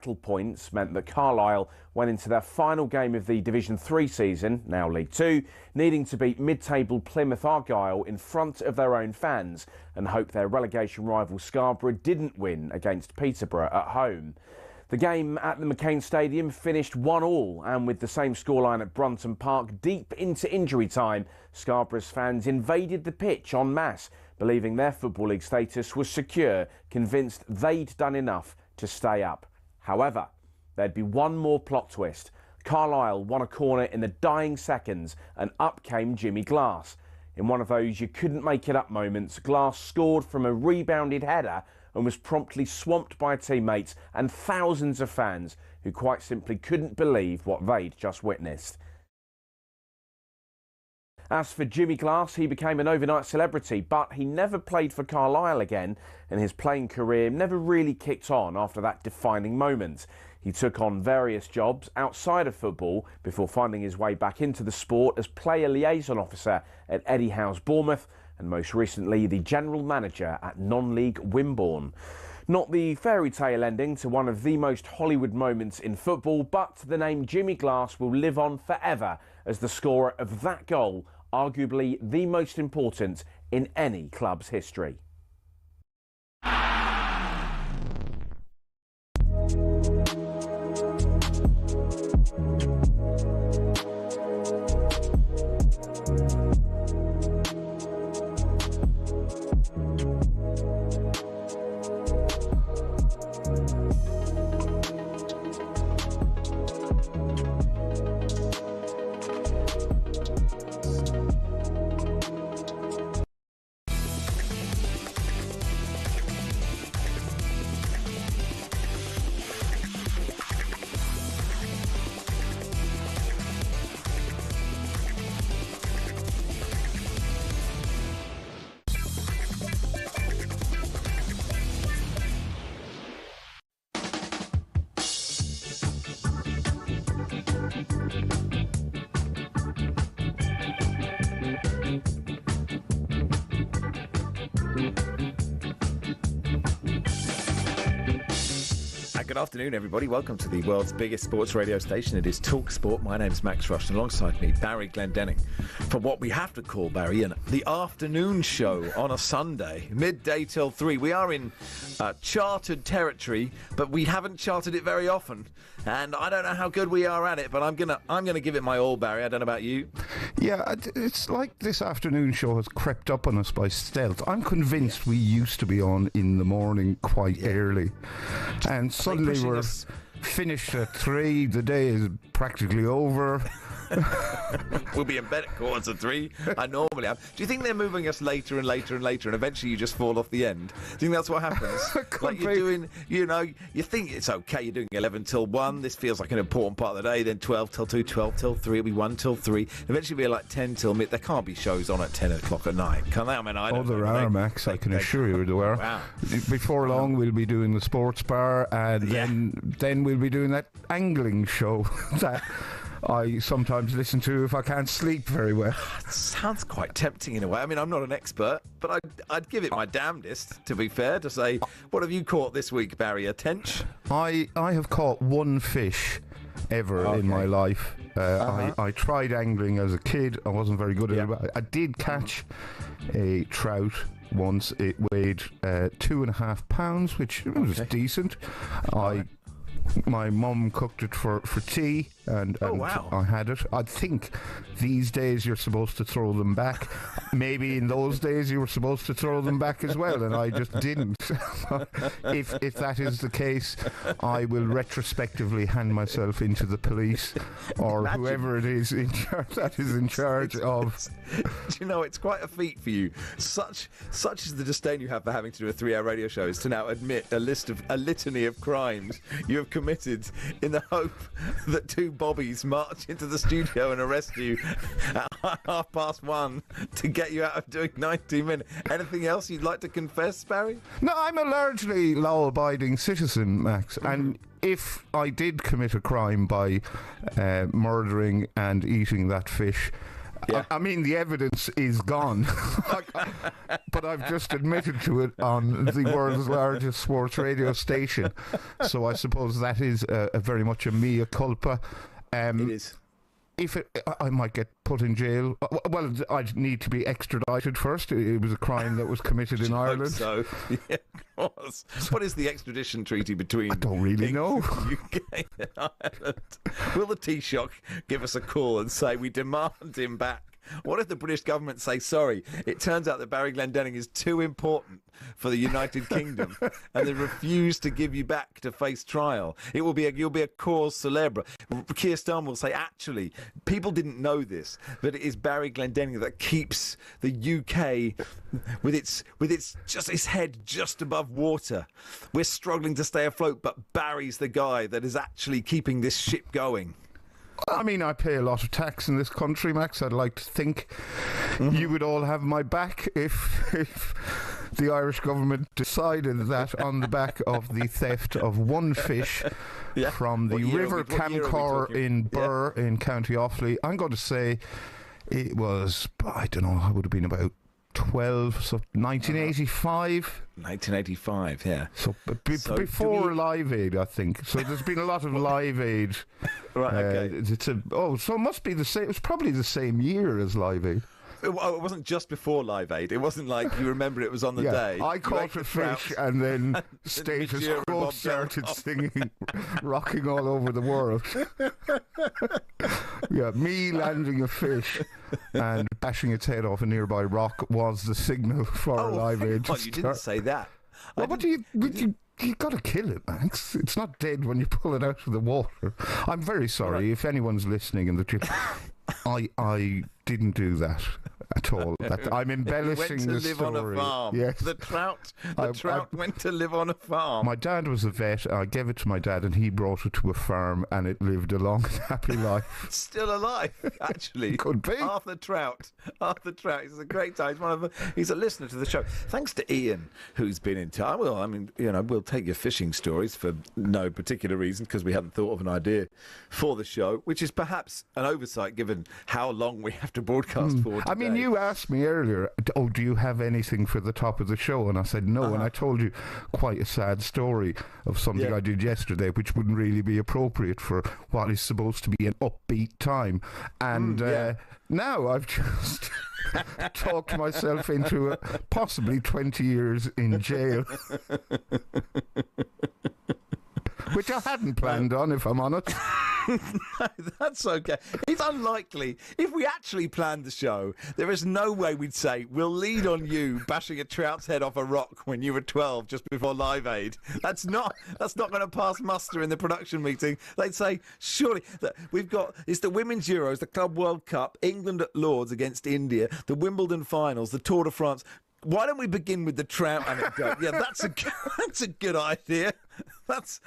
points meant that Carlisle went into their final game of the Division 3 season, now League 2, needing to beat mid-table Plymouth Argyle in front of their own fans and hope their relegation rival Scarborough didn't win against Peterborough at home. The game at the McCain Stadium finished 1-1, and with the same scoreline at Brunton Park deep into injury time, Scarborough's fans invaded the pitch en masse, believing their Football League status was secure, convinced they'd done enough to stay up. However, there'd be one more plot twist. Carlisle won a corner in the dying seconds and up came Jimmy Glass. In one of those you couldn't make it up moments, Glass scored from a rebounded header and was promptly swamped by teammates and thousands of fans who quite simply couldn't believe what they'd just witnessed. As for Jimmy Glass, he became an overnight celebrity, but he never played for Carlisle again, and his playing career never really kicked on after that defining moment. He took on various jobs outside of football before finding his way back into the sport as player liaison officer at Eddie Howe's Bournemouth, and most recently the general manager at non-league Wimborne. Not the fairy tale ending to one of the most Hollywood moments in football, but the name Jimmy Glass will live on forever as the scorer of that goal, arguably the most important in any club's history. Good afternoon, everybody. Welcome to the world's biggest sports radio station. It is talkSPORT. My name's Max Rushden. Alongside me, Barry Glendenning, for what we have to call, Barry, the afternoon show on a Sunday, midday till 3. We are in charted territory, but we haven't charted it very often. And I don't know how good we are at it, but I'm gonna give it my all, Barry. I don't know about you. Yeah, it's like this afternoon show has crept up on us by stealth. I'm convinced we used to be on in the morning quite early, and suddenly we're finished at 3. The day is practically over. We'll be in bed at 2:45. I normally am. Do you think they're moving us later and later and later, and eventually you just fall off the end? Do you think that's what happens? Like you're doing, you think it's okay, you're doing 11 till 1, this feels like an important part of the day, then 12 till 2, 12 till 3, it'll be 1 till 3, eventually it'll be like 10 till mid. There can't be shows on at 10 o'clock at night, can they? I mean, I don't know. There are, Max, I can assure you there are. Wow. Before long we'll be doing the sports bar, and then we'll be doing that angling show that I sometimes listen to if I can't sleep very well. It sounds quite tempting in a way. I mean, I'm not an expert, but I'd give it my damnedest, to be fair, to say, what have you caught this week, Barry? A tench? I have caught one fish ever in my life. I tried angling as a kid. I wasn't very good at it. I did catch a trout once. It weighed 2.5 pounds, which was decent. My mum cooked it for tea, and I had it. I think these days you're supposed to throw them back. Maybe in those days you were supposed to throw them back as well, and I just didn't. If that is the case, I will retrospectively hand myself into the police or whoever it is in charge of. Do you know, it's quite a feat for you. Such is the disdain you have for having to do a 3-hour radio show, is to now admit a litany of crimes you have committed in the hope that two bobbies march into the studio and arrest you at 1:30 to get you out of doing 90 minutes. Anything else you'd like to confess, Barry? No, I'm a largely law-abiding citizen, Max, and if I did commit a crime by murdering and eating that fish, Yeah. I mean, the evidence is gone, but I've just admitted to it on the world's largest sports radio station. So I suppose that is a very much a mea culpa. It is. I might get put in jail. Well, I'd need to be extradited first. It was a crime that was committed in Ireland. So, yeah, of course. What is the extradition treaty between? I don't really know. UK and Ireland. Will the Taoiseach give us a call and say we demand him back? What if the British government say, sorry, it turns out that Barry Glendenning is too important for the United Kingdom and they refuse to give you back to face trial? You'll be a cause célèbre. Keir Starmer will say, actually, people didn't know this, but it is Barry Glendenning that keeps the UK with its head just above water. We're struggling to stay afloat, but Barry's the guy that is actually keeping this ship going. I mean, I pay a lot of tax in this country, Max. I'd like to think you would all have my back if the Irish government decided that on the back of the theft of one fish from the River Camcor in Burr in County Offaly. I'm going to say it was, I don't know, it would have been about 1985. 1985, yeah. So, before Live Aid, I think. So there's been a lot of Live Aid. Right, okay. So it must be the same. It was probably the same year as Live Aid. It wasn't just before Live Aid. It wasn't like you remember it was on the day. I caught a fish and then Status Quo started singing Rocking All Over the World. Me landing a fish and bashing its head off a nearby rock was the signal for Live Aid. Oh, you didn't say that. Well, what do you got to kill it, Max. It's not dead when you pull it out of the water. I'm very sorry if anyone's listening in the gym. I didn't do that at all. I'm embellishing the story. Went to live on a farm. Yes. The trout went to live on a farm. My dad was a vet. I gave it to my dad, and he brought it to a farm, and it lived a long, happy life. Still alive, actually. Could be. Arthur Trout. He's a great guy. He's a listener to the show. Thanks to Ian, who's been in touch. Well, I mean, we'll take your fishing stories for no particular reason because we hadn't thought of an idea for the show, which is perhaps an oversight given how long we have to broadcast for today. I mean, you asked me earlier, do you have anything for the top of the show? And I said no, and I told you quite a sad story of something I did yesterday, which wouldn't really be appropriate for what is supposed to be an upbeat time. And now I've just talked myself into possibly 20 years in jail. Which I hadn't planned on, if I'm honest. No, that's okay. It's unlikely. If we actually planned the show, there is no way we'd say, we'll lead on you bashing a trout's head off a rock when you were 12 just before Live Aid. That's not going to pass muster in the production meeting. They'd say, surely, it's the Women's Euros, the Club World Cup, England at Lords against India, the Wimbledon finals, the Tour de France. Why don't we begin with the trout anecdote? Yeah, that's a good idea. That's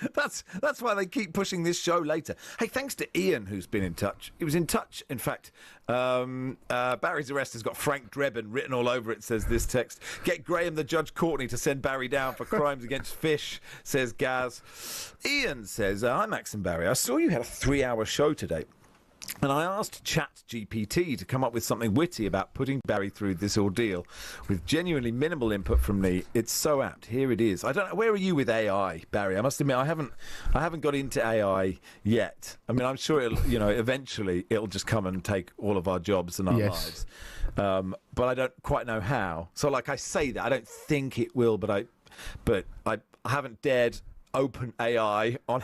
why they keep pushing this show later. Hey, thanks to Ian, who's been in touch. He was in touch, in fact. Barry's arrest has got Frank Drebin written all over it, says this text. Get Graham the Judge Courtney to send Barry down for crimes against fish, says Gaz. Ian says, hi, Max and Barry. I saw you had a 3-hour show today. And I asked ChatGPT to come up with something witty about putting Barry through this ordeal with genuinely minimal input from me. It's so apt. Here it is. I don't know. Where are you with AI, Barry? I must admit, I haven't got into AI yet. I mean, I'm sure eventually it'll just come and take all of our jobs and our lives. But I don't quite know how. So, like I say that, I don't think it will, but I haven't dared open AI on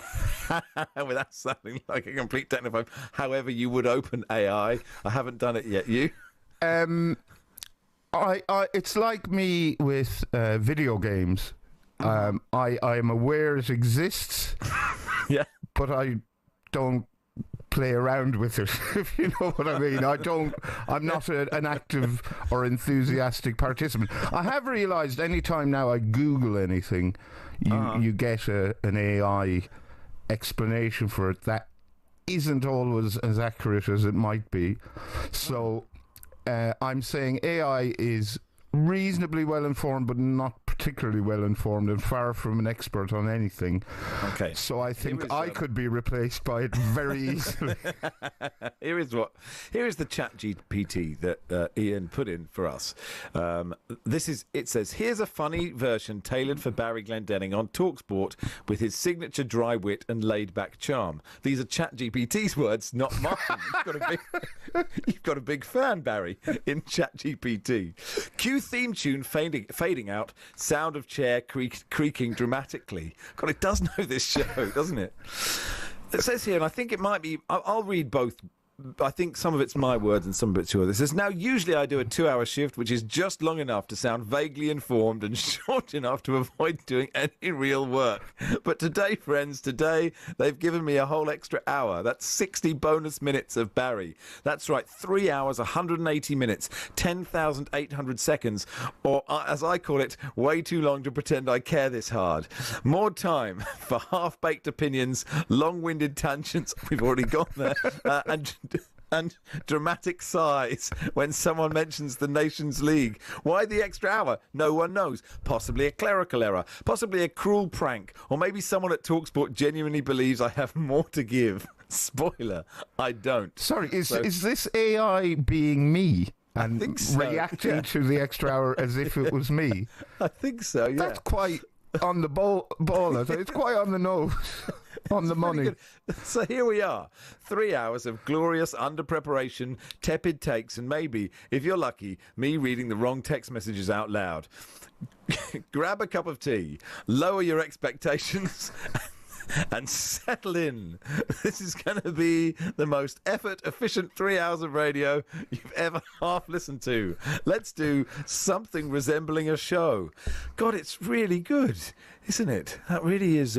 without sounding like a complete technophobe. However you would open AI. I haven't done it yet. You? It's like me with video games. I am aware it exists. Yeah. But I don't play around with it, if you know what I mean. I'm not an active or enthusiastic participant. I have realised any time now I Google anything, you get an AI explanation for it that isn't always as accurate as it might be. So I'm saying AI is reasonably well informed but not particularly well informed and far from an expert on anything. Okay. So I think I could be replaced by it very easily. Here is the chat GPT that Ian put in for us. It says, here's a funny version tailored for Barry Glendenning on talkSPORT with his signature dry wit and laid-back charm. These are chat GPT's words, not mine. You've got a big fan, Barry, in chat GPT. Cue theme tune fading out, sound of chair creaking dramatically. God, it does know this show, doesn't it? It says here, and I think it might be, I'll read both. I think some of it's my words and some of it's yours. It says, now usually I do a 2-hour shift, which is just long enough to sound vaguely informed and short enough to avoid doing any real work. But today, friends, they've given me a whole extra hour. That's 60 bonus minutes of Barry. That's right, 3 hours, 180 minutes, 10,800 seconds, or as I call it, way too long to pretend I care this hard. More time for half-baked opinions, long-winded tangents, we've already got there, and dramatic sighs when someone mentions the Nations League. Why the extra hour? No one knows. Possibly a clerical error, possibly a cruel prank, or maybe someone at talkSPORT genuinely believes I have more to give. Spoiler, I don't. Sorry, is this AI being me and I think so, reacting to the extra hour as if it was me? I think so, yeah. That's quite on the ball. It's quite on the nose. On the money. So here we are. 3 hours of glorious under-preparation, tepid takes, and maybe, if you're lucky, me reading the wrong text messages out loud. Grab a cup of tea, lower your expectations, and settle in. This is going to be the most effort-efficient 3 hours of radio you've ever half listened to. Let's do something resembling a show. God, it's really good, isn't it? That really is...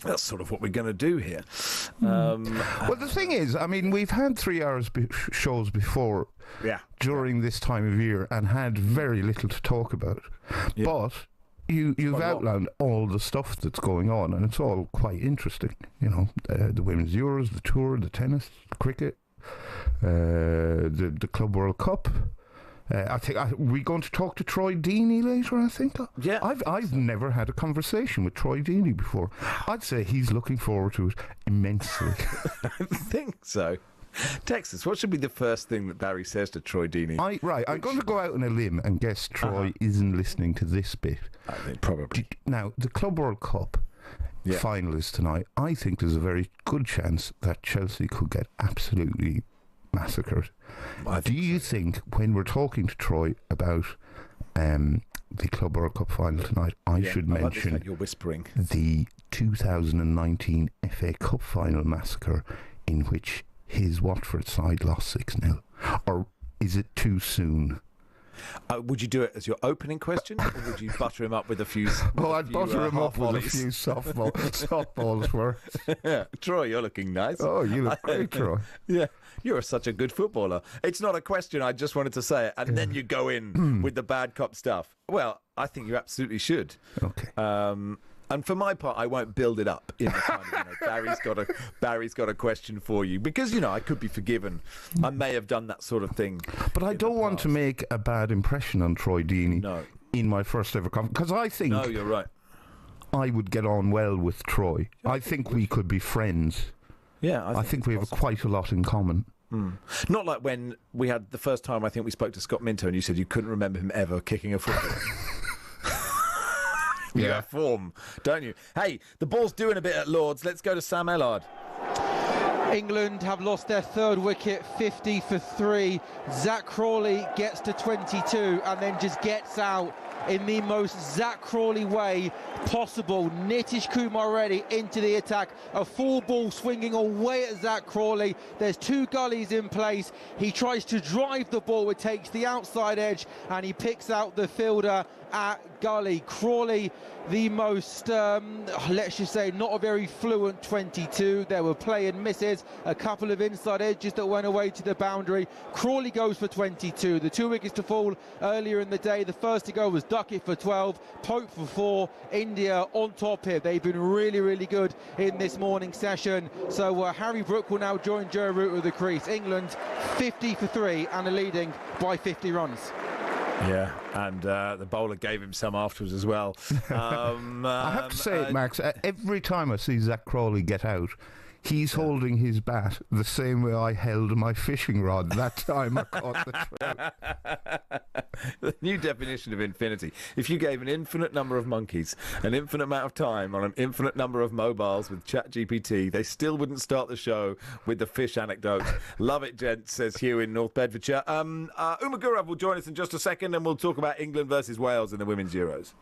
That's sort of what we're going to do here. Well, the thing is, I mean, we've had 3 hours shows before during this time of year and had very little to talk about. Yeah. But you've outlined all the stuff that's going on, and it's all quite interesting. You know, the Women's Euros, the Tour, the tennis, the cricket, the Club World Cup. I think we're going to talk to Troy Deeney later. I think. Yeah, I've never had a conversation with Troy Deeney before. I'd say he's looking forward to it immensely. I think so. Texas, what should be the first thing that Barry says to Troy Deeney? I'm going to go out on a limb and guess Troy isn't listening to this bit. I think probably. Now, the Club World Cup final is tonight. I think there's a very good chance that Chelsea could get absolutely massacred. Do you think when we're talking to Troy about the Club World Cup final tonight, I should mention you're whispering the 2019 FA Cup final massacre in which his Watford side lost 6-0? Or is it too soon? Would you do it as your opening question, or would you butter him up with a few? I'd butter him up with a few softballs for. Yeah. Troy, you're looking nice. Oh, you look great, Troy. Yeah, you're such a good footballer. It's not a question. I just wanted to say it, and then you go in with the bad cop stuff. Well, I think you absolutely should. Okay. And for my part, I won't build it up in the kind of, Barry's got a question for you, because I could be forgiven. I may have done that sort of thing. But I don't want to make a bad impression on Troy Deeney in my first ever conference, because I think you're right. I would get on well with Troy. I think we could be friends. Yeah, I think we have quite a lot in common. Not like when we had the first time I think we spoke to Scott Minto and you said you couldn't remember him ever kicking a football. You have form, don't you? Hey, the ball's doing a bit at Lords. Let's go to Sam Ellard. England have lost their third wicket, 50 for 3. Zach Crawley gets to 22 and then just gets out in the most Zach Crawley way possible. Nitish Kumar Reddy into the attack. A full ball swinging away at Zach Crawley. There's two gullies in place. He tries to drive the ball. It takes the outside edge and he picks out the fielder at gully. Crawley, the most, let's just say, not a very fluent 22. There were play and misses, a couple of inside edges that went away to the boundary. Crawley goes for 22. The two wickets to fall earlier in the day. The first to go was Duckett for 12, Pope for 4. India on top here. They've been really, really good in this morning session. So Harry Brook will now join Joe Root at the crease. England 50 for 3 and are leading by 50 runs. Yeah, and the bowler gave him some afterwards as well. I have to say, Max, every time I see Zach Crawley get out, he's holding his bat the same way I held my fishing rod that time I caught the trout. The new definition of infinity. If you gave an infinite number of monkeys an infinite amount of time on an infinite number of mobiles with ChatGPT, they still wouldn't start the show with the fish anecdote. Love it, gents, says Hugh in North Bedfordshire. Uma Gurav will join us in just a second, and we'll talk about England versus Wales in the Women's Euros.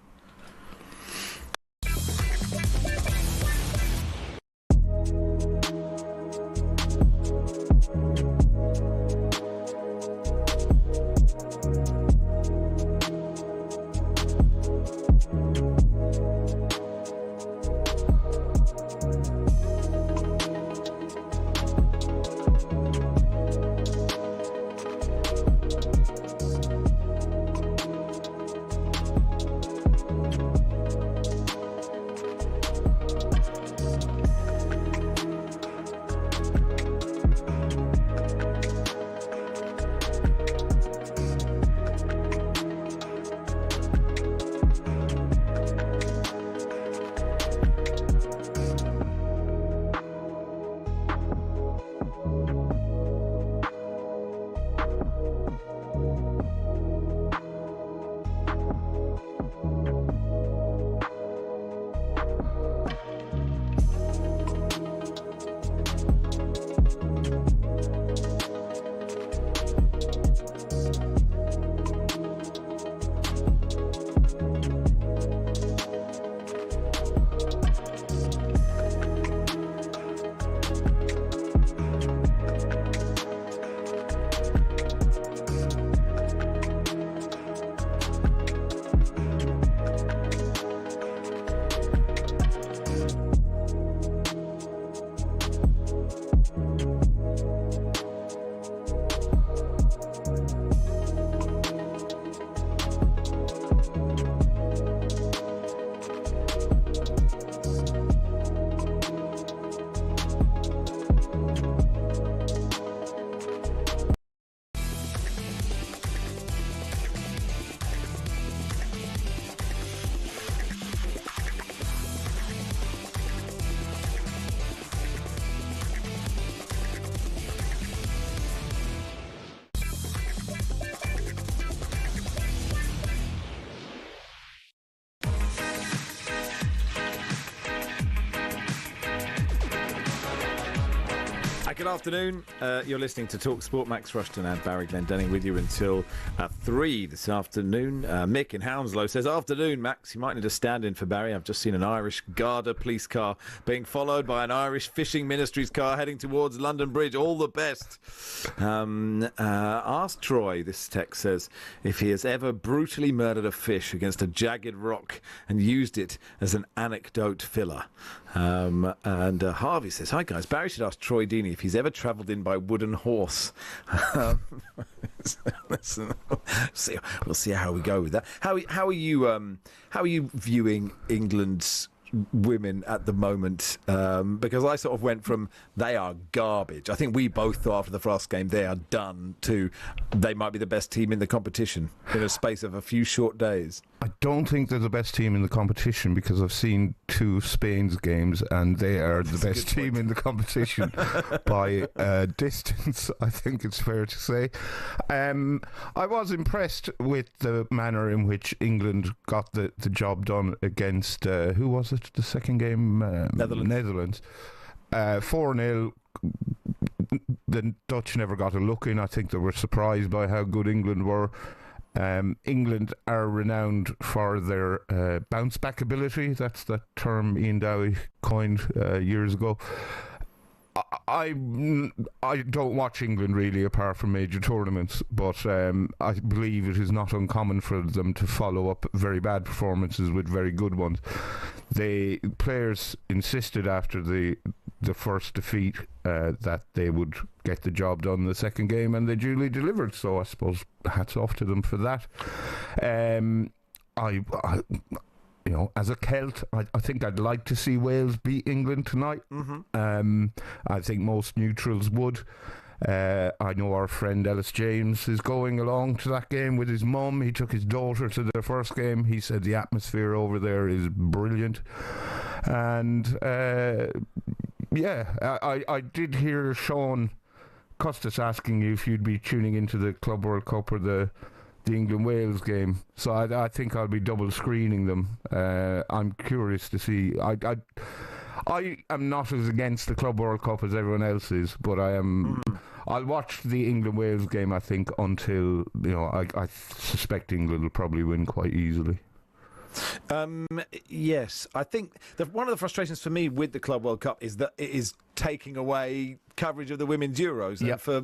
Good afternoon. You're listening to talkSPORT. Max Rushden and Barry Glendenning with you until 3 this afternoon. Mick in Hounslow says, afternoon, Max. You might need a stand-in for Barry. I've just seen an Irish Garda police car being followed by an Irish Fishing Ministries car heading towards London Bridge. All the best. Ask Troy, this text says, if he has ever brutally murdered a fish against a jagged rock and used it as an anecdote filler. And Harvey says, hi guys, Barry should ask Troy Deeney if he's ever travelled in by wooden horse. We'll see how we go with that. How are you viewing England's women at the moment? Because I sort of went from they are garbage, I think we both thought after the first game they are done, to they might be the best team in the competition in a space of a few short days. I don't think they're the best team in the competition because I've seen 2 of Spain's games and they are the best team in the competition by distance, I think it's fair to say. I was impressed with the manner in which England got the job done against, who was it, the second game? Netherlands. 4-0. The Dutch never got a look in. I think they were surprised by how good England were. England are renowned for their bounce back ability. That's the term Ian Dowie coined years ago. I don't watch England really apart from major tournaments, but I believe it is not uncommon for them to follow up very bad performances with very good ones. The players insisted after the first defeat that they would get the job done in the second game, and they duly delivered, so I suppose hats off to them for that. I you know, as a Celt, I think I'd like to see Wales beat England tonight. Mm-hmm. I think most neutrals would. I know our friend Ellis James is going along to that game with his mum. He took his daughter to the first game. He said the atmosphere over there is brilliant. And I did hear Sean Custis asking you if you'd be tuning into the Club World Cup or the England-Wales game. So I think I'll be double screening them. I'm curious to see. I am not as against the Club World Cup as everyone else is, but I am. I'll watch the England-Wales game, I think, until, I suspect England will probably win quite easily. Yes, I think one of the frustrations for me with the Club World Cup is that it is taking away coverage of the Women's Euros. Yep. And for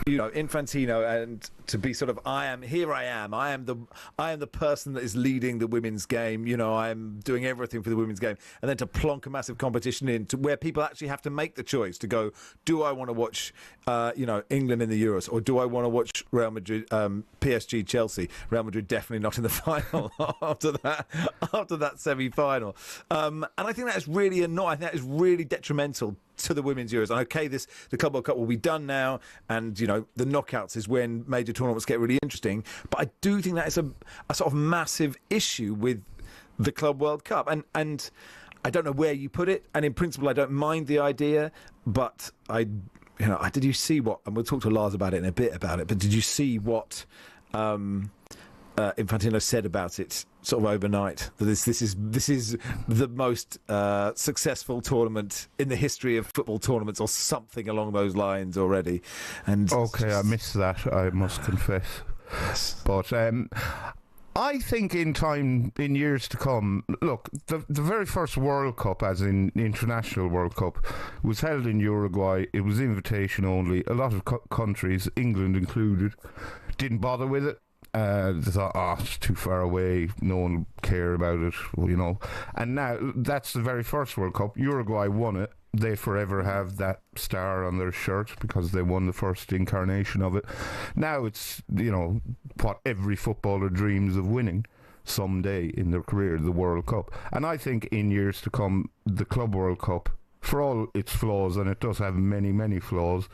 Infantino and to be sort of I am the person that is leading the women's game. I am doing everything for the women's game, and then to plonk a massive competition in to where people actually have to make the choice to go, do I want to watch England in the Euros, or do I want to watch Real Madrid, PSG, Chelsea? Real Madrid definitely not in the final after that semi-final, and I think that is really annoying. I think that is really detrimental to the Women's Euros. And okay, the Club World Cup will be done now, and the knockouts is when major tournaments get really interesting. But I do think that is a sort of massive issue with the Club World Cup, and I don't know where you put it. And in principle, I don't mind the idea, but did you see what? And we'll talk to Lars about it in a bit But did you see what Infantino said about it sort of overnight? That this is the most successful tournament in the history of football tournaments, or something along those lines already. And okay, I missed that, I must confess. Yes. But I think in years to come, look, the very first World Cup, as in International World Cup, was held in Uruguay. It was invitation only. A lot of countries, England included, didn't bother with it. They thought, it's too far away, no one will care about it, And now, that's the very first World Cup. Uruguay won it. They forever have that star on their shirt because they won the first incarnation of it. Now it's, what every footballer dreams of winning someday in their career, the World Cup. And I think in years to come, the Club World Cup, for all its flaws, and it does have many, many flaws,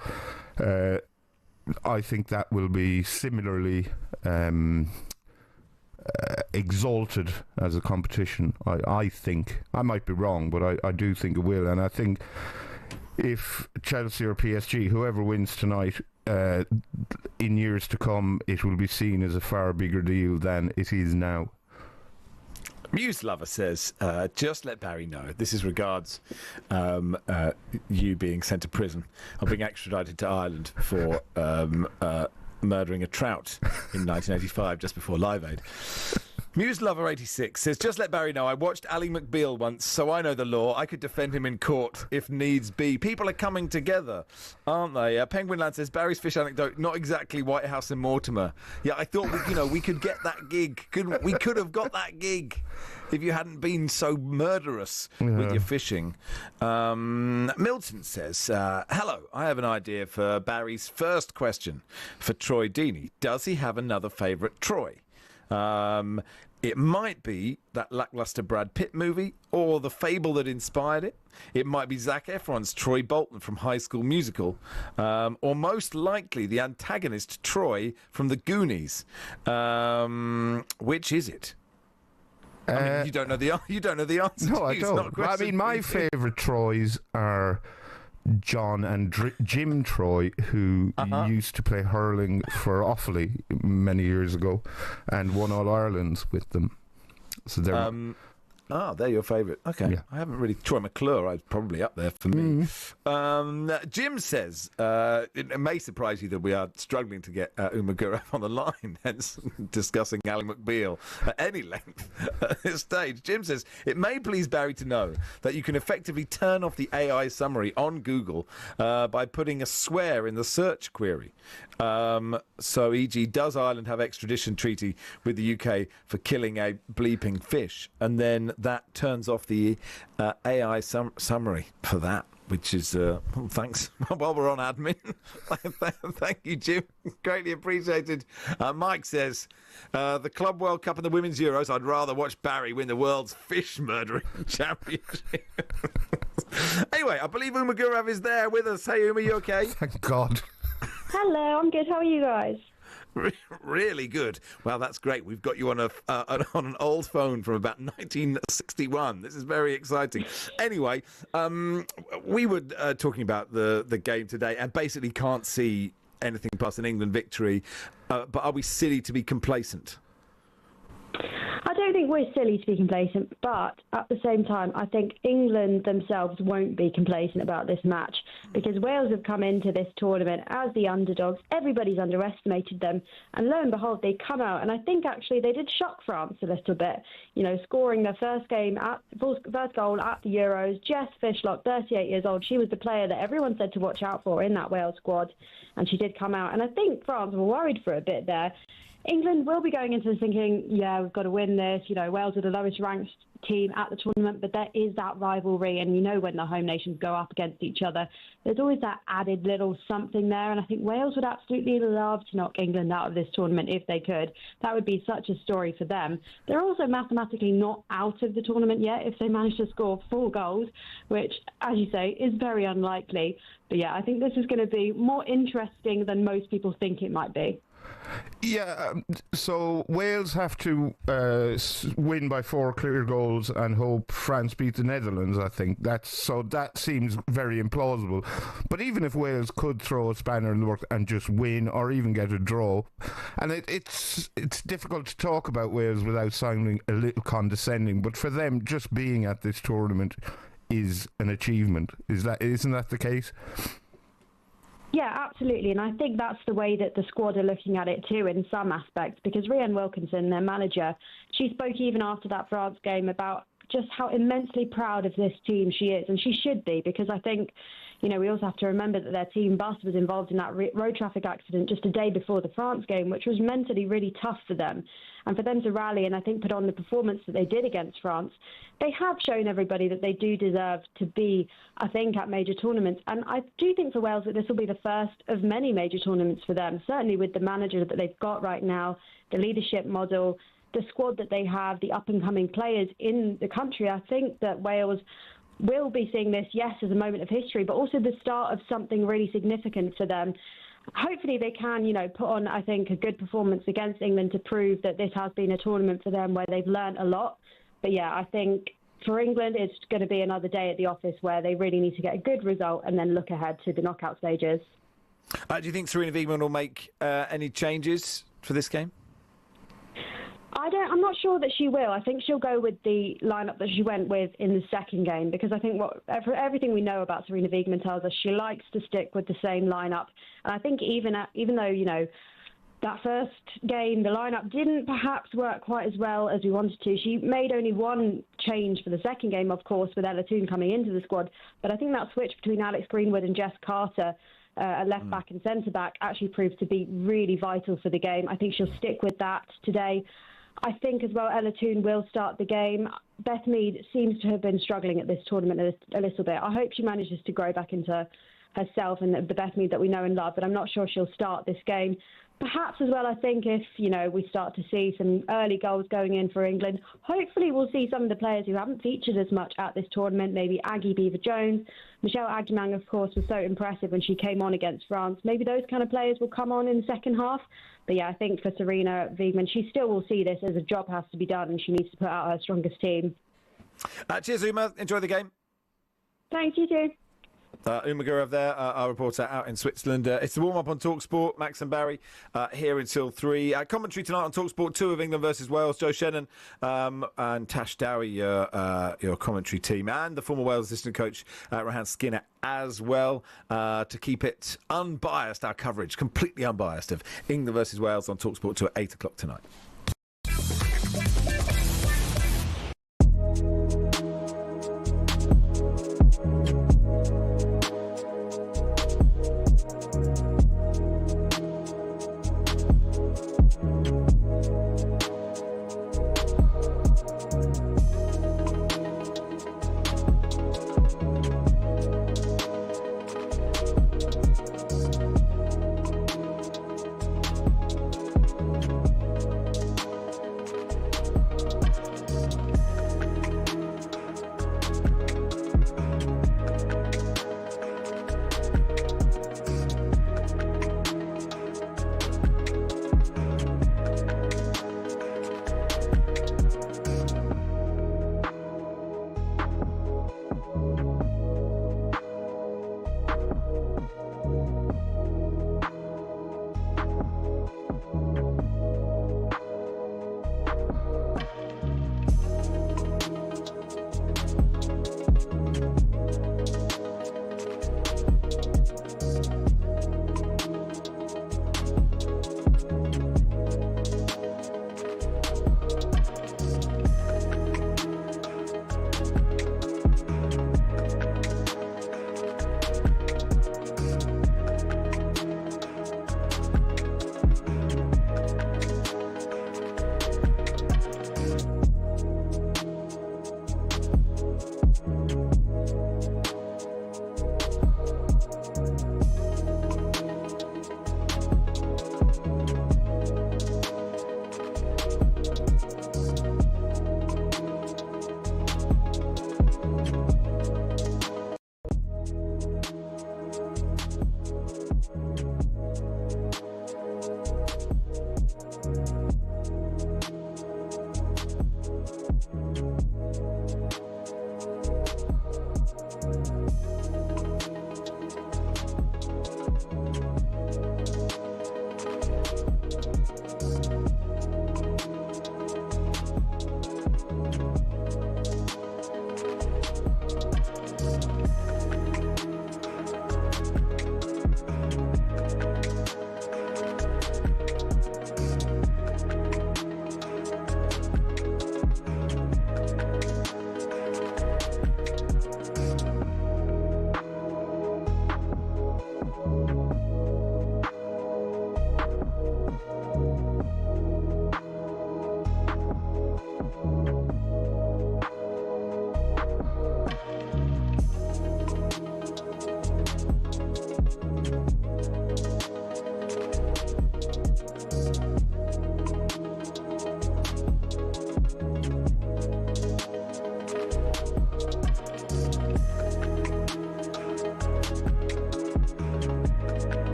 I think that will be similarly exalted as a competition. I think. I might be wrong, but I do think it will. And I think if Chelsea or PSG, whoever wins tonight, in years to come, it will be seen as a far bigger deal than it is now. Muse Lover says, just let Barry know. This is regards you being sent to prison or being extradited to Ireland for murdering a trout in 1985, just before Live Aid. Muse Lover 86 says, just let Barry know I watched Ally McBeal once, so I know the law. I could defend him in court if needs be. People are coming together, aren't they? Penguin Lad says, Barry's fish anecdote, not exactly White House and Mortimer. Yeah, I thought we could get that gig. We could have got that gig if you hadn't been so murderous with your fishing. Milton says, hello, I have an idea for Barry's first question for Troy Deeney. Does he have another favourite Troy? It might be that lacklustre Brad Pitt movie or the fable that inspired it. It might be Zac Efron's Troy Bolton from High School Musical, or most likely the antagonist Troy from The Goonies. Which is it? I mean, you don't know the answer. No, I don't. I mean, my favourite Troys are John and Jim Troy, who used to play hurling for Offaly many years ago and won All-Irelands with them. So they're... they're your favourite. Okay. Yeah. I haven't really... Troy McClure is probably up there for me. Jim says, it may surprise you that we are struggling to get Uma Gurav on the line, hence discussing Ally McBeal at any length at this stage. Jim says, it may please Barry to know that you can effectively turn off the AI summary on Google by putting a swear in the search query. So, e.g., does Ireland have extradition treaty with the UK for killing a bleeping fish? And then that turns off the AI summary for that, which is thanks. While we're on admin, thank you, Jim. Greatly appreciated. Mike says, the Club World Cup and the Women's Euros, I'd rather watch Barry win the world's fish murdering championship. Anyway, I believe Uma Gurav is there with us. Hey, Uma, you okay? Thank God. Hello, I'm good. How are you guys? Really good. Well, that's great. We've got you on an old phone from about 1961. This is very exciting. Anyway, we were talking about the game today and basically can't see anything past an England victory. But are we silly to be complacent? I don't think we're silly to be complacent, but at the same time, I think England themselves won't be complacent about this match because Wales have come into this tournament as the underdogs. Everybody's underestimated them, and lo and behold, they come out. And I think actually they did shock France a little bit, you know, scoring their first goal at the Euros. Jess Fishlock, 38 years old, she was the player that everyone said to watch out for in that Wales squad, and she did come out. And I think France were worried for a bit there. England will be going into this thinking, yeah, we've got to win this. You know, Wales are the lowest ranked team at the tournament, but there is that rivalry. And you know, when the home nations go up against each other, there's always that added little something there. And I think Wales would absolutely love to knock England out of this tournament if they could. That would be such a story for them. They're also mathematically not out of the tournament yet if they manage to score 4 goals, which, as you say, is very unlikely. But yeah, I think this is going to be more interesting than most people think it might be. Yeah, so Wales have to win by 4 clear goals and hope France beat the Netherlands, I think. That seems very implausible. But even if Wales could throw a spanner in the works and just win or even get a draw, and it's difficult to talk about Wales without sounding a little condescending, but for them, just being at this tournament is an achievement. Isn't that the case? Yeah, absolutely. And I think that's the way that the squad are looking at it too in some aspects, because Rhian Wilkinson, their manager, she spoke even after that France game about just how immensely proud of this team she is. And she should be, because I think, you know, we also have to remember that their team bus was involved in that road traffic accident just a day before the France game, which was mentally really tough for them. And for them to rally and I think put on the performance that they did against France, they have shown everybody that they do deserve to be, I think, at major tournaments. And I do think for Wales that this will be the first of many major tournaments for them, certainly with the manager that they've got right now, the leadership model, the squad that they have, the up-and-coming players in the country. I think that Wales will be seeing this, yes, as a moment of history, but also the start of something really significant for them. Hopefully they can, you know, put on, I think, a good performance against England to prove that this has been a tournament for them where they've learned a lot. But yeah, I think for England, it's going to be another day at the office where they really need to get a good result and then look ahead to the knockout stages. Do you think Sarina Wiegman will make any changes for this game? I'm not sure that she will. I think she'll go with the lineup that she went with in the second game, because I think everything we know about Sarina Wiegman tells us she likes to stick with the same lineup. And I think even though, you know, that first game, the lineup didn't perhaps work quite as well as we wanted to. She made only one change for the second game, of course, with Ella Toone coming into the squad. But I think that switch between Alex Greenwood and Jess Carter at left back and centre back actually proved to be really vital for the game. I think she'll stick with that today. I think as well Ella Toone will start the game. Beth Mead seems to have been struggling at this tournament a little bit. I hope she manages to grow back into herself and the Beth Mead that we know and love, but I'm not sure she'll start this game. Perhaps as well, I think if, you know, we start to see some early goals going in for England, hopefully we'll see some of the players who haven't featured as much at this tournament, maybe Aggie Beaver-Jones. Michelle Agnemang, of course, was so impressive when she came on against France. Maybe those kind of players will come on in the second half. But yeah, I think for Sarina Wiegman, she still will see this as a job has to be done and she needs to put out her strongest team. Cheers, Uma. Enjoy the game. Thanks, you too. Uma Gurev there, our reporter out in Switzerland. It's the warm-up on talkSPORT. Max and Barry here until 3. Commentary tonight on talkSPORT 2 of England versus Wales. Joe Shannon and Tash Dowie, your commentary team, and the former Wales assistant coach Rohan Skinner as well, to keep it unbiased, our coverage, completely unbiased, of England versus Wales on talkSPORT 2 at 8 o'clock tonight.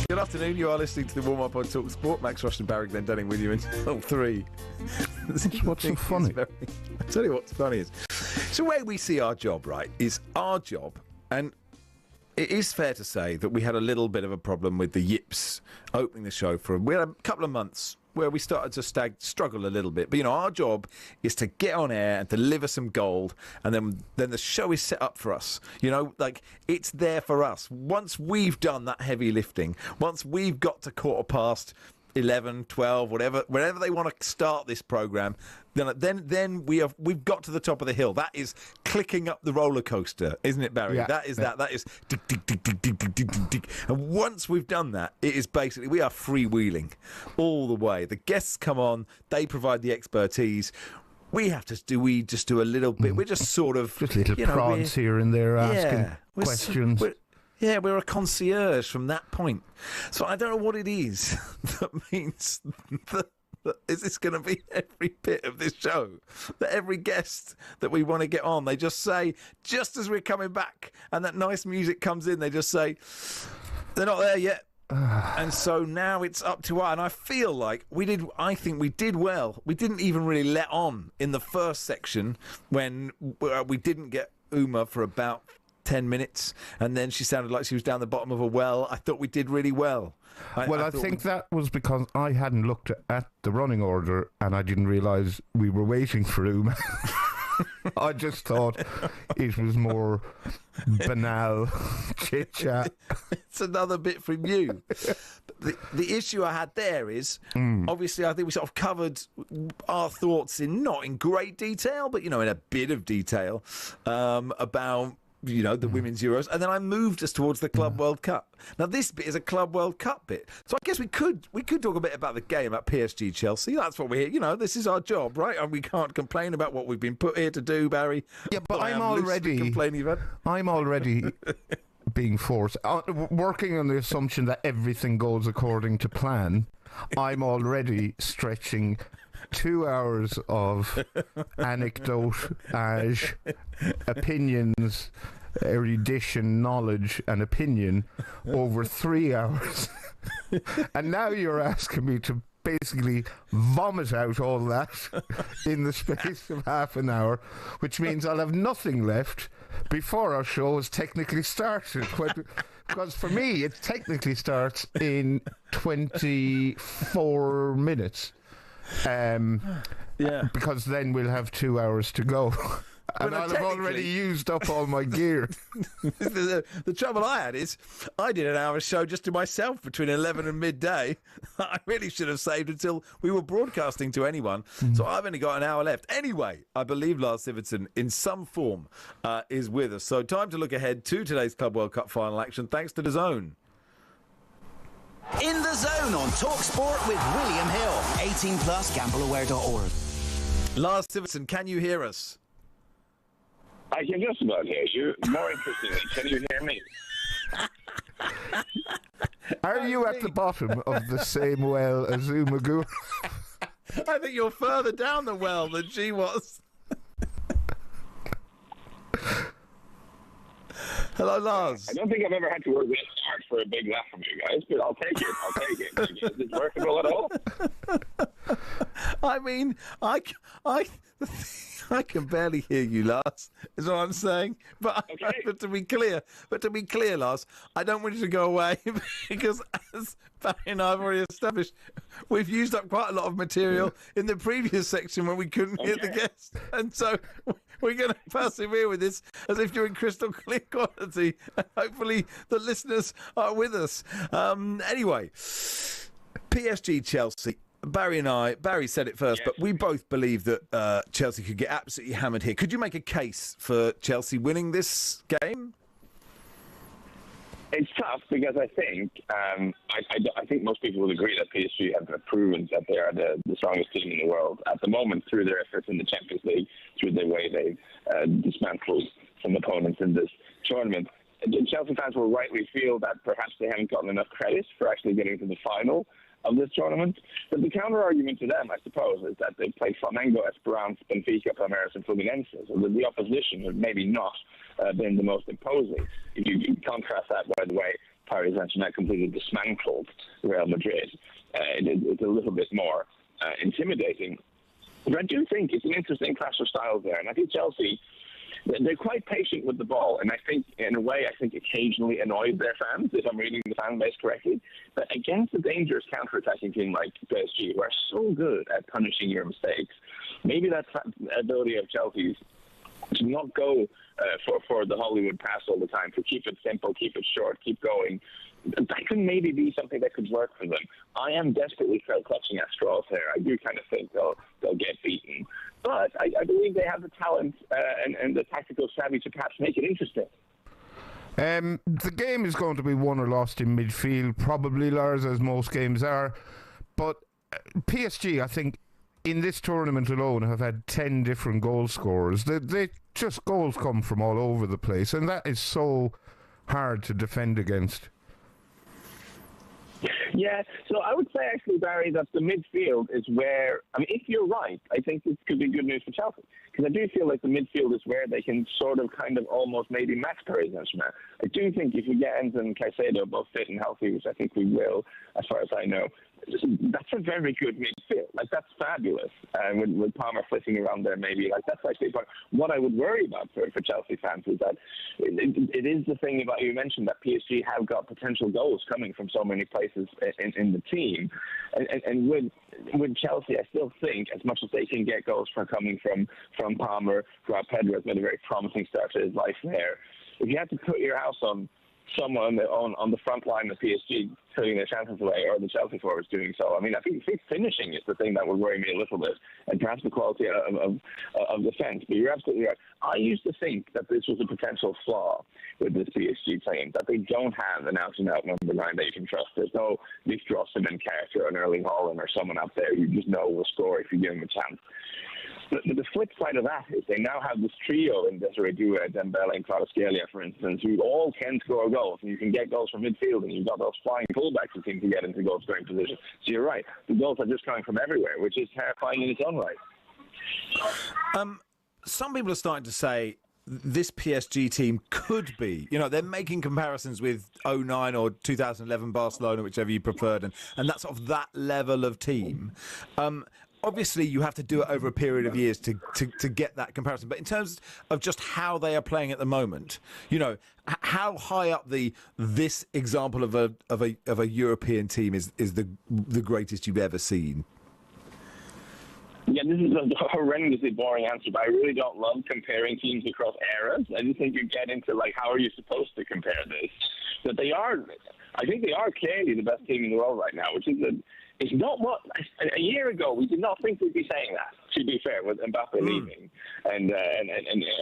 Good afternoon. You are listening to the warm up on talkSPORT. Max Rushden and Barry Glendenning with you until 3. What's so funny? I tell you what's funny is, so the way we see our job, right, is our job, and it is fair to say that we had a little bit of a problem with the Yips opening the show we had a couple of months where we started to struggle a little bit. But, you know, our job is to get on air and deliver some gold, and then the show is set up for us. You know, like, it's there for us. Once we've done that heavy lifting, once we've got to 11:15, 12, wherever they want to start this programme, then we've got to the top of the hill. That is clicking up the roller coaster, isn't it, Barry? Yeah. That is tick, tick, tick, tick, tick, tick, tick, tick, tick. And once we've done that, it is basically we are freewheeling all the way. The guests come on, they provide the expertise. We just do a little bit. We're just sort of just little prods here and there asking questions. We're a concierge from that point. So I don't know what it is that means that is this going to be every bit of this show? That every guest that we want to get on, they just say, just as we're coming back and that nice music comes in, they just say, they're not there yet. And so now it's up to us. And I feel like I think we did well. We didn't even really let on in the first section when we didn't get Uma for about 10 minutes, and then she sounded like she was down the bottom of a well. I thought we did really well. I think that was because I hadn't looked at the running order and I didn't realise we were waiting for Uma. I just thought it was more banal chit-chat. It's another bit from you. The issue I had there is, obviously, I think we sort of covered our thoughts not in great detail, but, in a bit of detail about, the Women's Euros. And then I moved us towards the Club World Cup. Now, this bit is a Club World Cup bit. So I guess we could talk a bit about the game, about PSG Chelsea. That's what we're here. This is our job, right? And we can't complain about what we've been put here to do, Barry. Yeah, but I'm already being forced, working on the assumption that everything goes according to plan. I'm stretching 2 hours of anecdotage, opinions, erudition, knowledge and opinion over 3 hours. And now you're asking me to basically vomit out all that in the space of half an hour, which means I'll have nothing left before our show is technically started. Because for me, it technically starts in 24 minutes. Because then we'll have 2 hours to go. And I'll have already used up all my gear. The trouble I had is I did an hour show just to myself between 11 and midday. I really should have saved until we were broadcasting to anyone. So I've only got an hour left. Anyway, I believe Lars Sivertsen in some form is with us. So time to look ahead to today's Club World Cup final action thanks to DAZN. In the Zone on talkSPORT with William Hill. 18 plus gambleaware.org. Lars Sivertsen, can you hear us? I can just about hear you. More interestingly, can you hear me? Are you at the bottom of the same well as Umagu? I think you're further down the well than she was. Hello, Lars. I don't think I've ever had to work this hard for a big laugh from you guys, but I'll take it. Is it workable at all? I mean, I can barely hear you, Lars, is what I'm saying. But to be clear, Lars, I don't want you to go away because, as Barry and I have already established, we've used up quite a lot of material in the previous section when we couldn't hear the guest. And so we're going to persevere with this as if you're in crystal clear quality. And hopefully the listeners are with us. Anyway, PSG Chelsea. Barry said it first, but we both believe that Chelsea could get absolutely hammered here. Could you make a case for Chelsea winning this game? It's tough because I think I think most people would agree that PSG have proven that they are the strongest team in the world at the moment through their efforts in the Champions League, through the way they've dismantled some opponents in this tournament. Chelsea fans will rightly feel that perhaps they haven't gotten enough credit for actually getting to the final of this tournament. But the counter-argument to them, I suppose, is that they play Flamengo, Esperance, Benfica, Palmeiras and Fluminense. So the opposition has maybe not been the most imposing. If you contrast that, by the way, Paris Saint-Germain completely dismantled Real Madrid. It's a little bit more intimidating. But I do think it's an interesting clash of styles there. And I think Chelsea, they're quite patient with the ball, and I think, in a way, occasionally annoys their fans, if I'm reading the fan base correctly. But against a dangerous counter-attacking team like PSG, who are so good at punishing your mistakes, maybe that ability of Chelsea's to not go for the Hollywood pass all the time, to keep it simple, keep it short, keep going, that could maybe be something that could work for them. I am desperately clutching at straws here. I do kind of think they'll get beaten. But I believe they have the talent and the tactical savvy to perhaps make it interesting. The game is going to be won or lost in midfield, probably, Lars, as most games are. But PSG, I think, in this tournament alone, have had 10 different goal scorers. They just goals come from all over the place, and that is so hard to defend against. Yeah, so I would say, actually, Barry, that the midfield is where, if you're right, I think this could be good news for Chelsea. Because I do feel like the midfield is where they can sort of almost maybe match Paris Saint-Germain. I do think if we get Enzo and Caicedo both fit and healthy, which I think we will, as far as I know, that's a very good midfield. That's fabulous. And with Palmer flitting around there, maybe, that's actually part. What I would worry about for Chelsea fans is that it is the thing about, you mentioned that PSG have got potential goals coming from so many places in the team. And with with Chelsea, I still think, as much as they can get goals coming from Palmer, Pedro has made a very promising start to his life there. If you had to put your house on someone on the front line of PSG putting their chances away, or the Chelsea forwards doing so, I mean, I think finishing is the thing that would worry me a little bit, and perhaps the quality of defence. But you're absolutely right. I used to think that this was a potential flaw with this PSG team, that they don't have an out-and-out number 9 they can trust. There's no Victor Osimhen character or an Erling Haaland or someone out there you just know will score if you give him a chance. But the flip side of that is they now have this trio in Desiree Doué, Dembele, and Kvaratskhelia, for instance, who all can score goals, and you can get goals from midfield, and you've got those flying fullbacks who seem to get into goal-scoring position. So you're right, the goals are just coming from everywhere, which is terrifying in its own right. Some people are starting to say this PSG team could be, they're making comparisons with 2009 or 2011 Barcelona, whichever you preferred, and that's sort of that level of team. Obviously, you have to do it over a period of years to get that comparison. But in terms of just how they are playing at the moment, how high up this example of a European team is the greatest you've ever seen? Yeah, this is a horrendously boring answer, but I really don't love comparing teams across eras. I just think you get into, how are you supposed to compare this? But I think they are clearly the best team in the world right now, which is it's not what a year ago we did not think we'd be saying that. To be fair, with Mbappe leaving and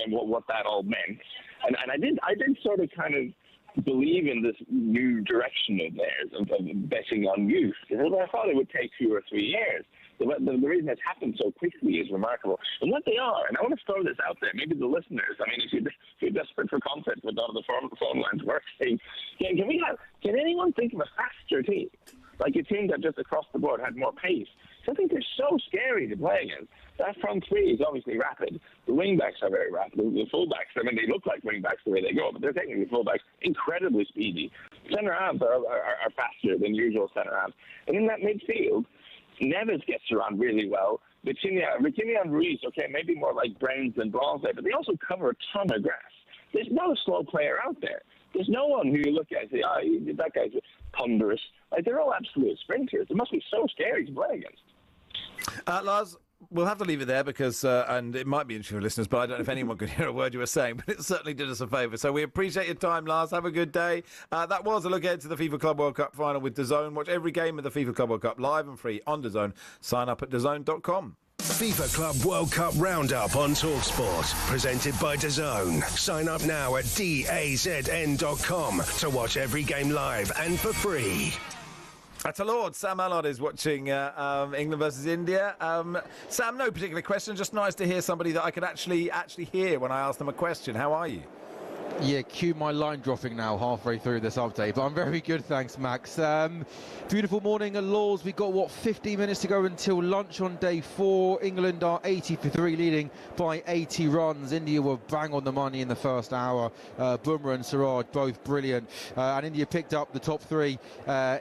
what that all meant, and I did sort of kind of believe in this new direction of theirs of betting on youth, because I thought it would take 2 or 3 years. The reason it's happened so quickly is remarkable. And what they are, and I want to throw this out there, maybe the listeners, I mean, if you're desperate for content with none of the phone lines working, can anyone think of a faster team? Like a team that just across the board had more pace. So I think they're so scary to play against. That front three is obviously rapid. The wing-backs are very rapid. The full-backs, I mean, they look like wing-backs the way they go, but they're technically full-backs, incredibly speedy. Centre-halves are faster than usual centre-halves. And in that midfield, Neves gets around really well. Vitinha and Ruiz, okay, maybe more like brains than balls there, but they also cover a ton of grass. There's not a slow player out there. There's no one who you look at and say, that guy's ponderous. They're all absolute sprinters. It must be so scary to play against. Lars, we'll have to leave it there because, and it might be interesting for listeners, but I don't know if anyone could hear a word you were saying, but it certainly did us a favour. So we appreciate your time, Lars. Have a good day. That was a look ahead to the FIFA Club World Cup final with DAZN. Watch every game of the FIFA Club World Cup live and free on DAZN. Sign up at DAZN.com. FIFA Club World Cup Roundup on talkSPORT, presented by DAZN. Sign up now at DAZN.com to watch every game live and for free. That's a Lord. Sam Allard is watching England versus India. Sam, no particular question. Just nice to hear somebody that I could actually hear when I ask them a question. How are you? Yeah, cue my line dropping now halfway through this update, but I'm very good, thanks, Max. Beautiful morning at Lords. We've got, 15 minutes to go until lunch on day 4. England are 80 for 3, leading by 80 runs. India were bang on the money in the first hour. Bumrah and Siraj, both brilliant. And India picked up the top 3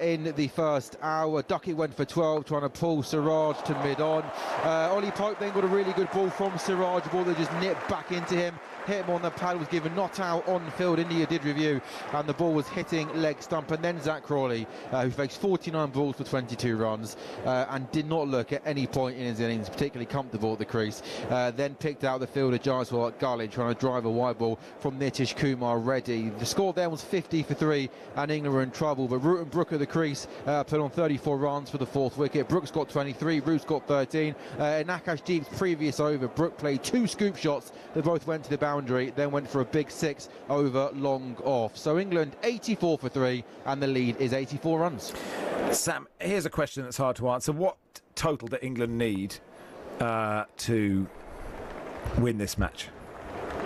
in the first hour. Duckett went for 12, trying to pull Siraj to mid-on. Ollie Pope then got a really good ball from Siraj. The ball that just nipped back into him. Hit him on the pad, was given not out on field. India did review, and the ball was hitting leg stump. And then Zach Crawley, who faced 49 balls for 22 runs, and did not look at any point in his innings particularly comfortable at the crease. Then picked out the fielder Jaiswal Gully, trying to drive a wide ball from Nitish Kumar Reddy. The score then was 50 for 3, and England were in trouble. But Root and Brook at the crease put on 34 runs for the 4th wicket. Brooks got 23, Root's got 13. In Akash Deep's previous over, Brook played 2 scoop shots that both went to the boundary, then went for a big 6 over long off. So England 84 for 3, and the lead is 84 runs. Sam, here's a question that's hard to answer. What total do England need to win this match?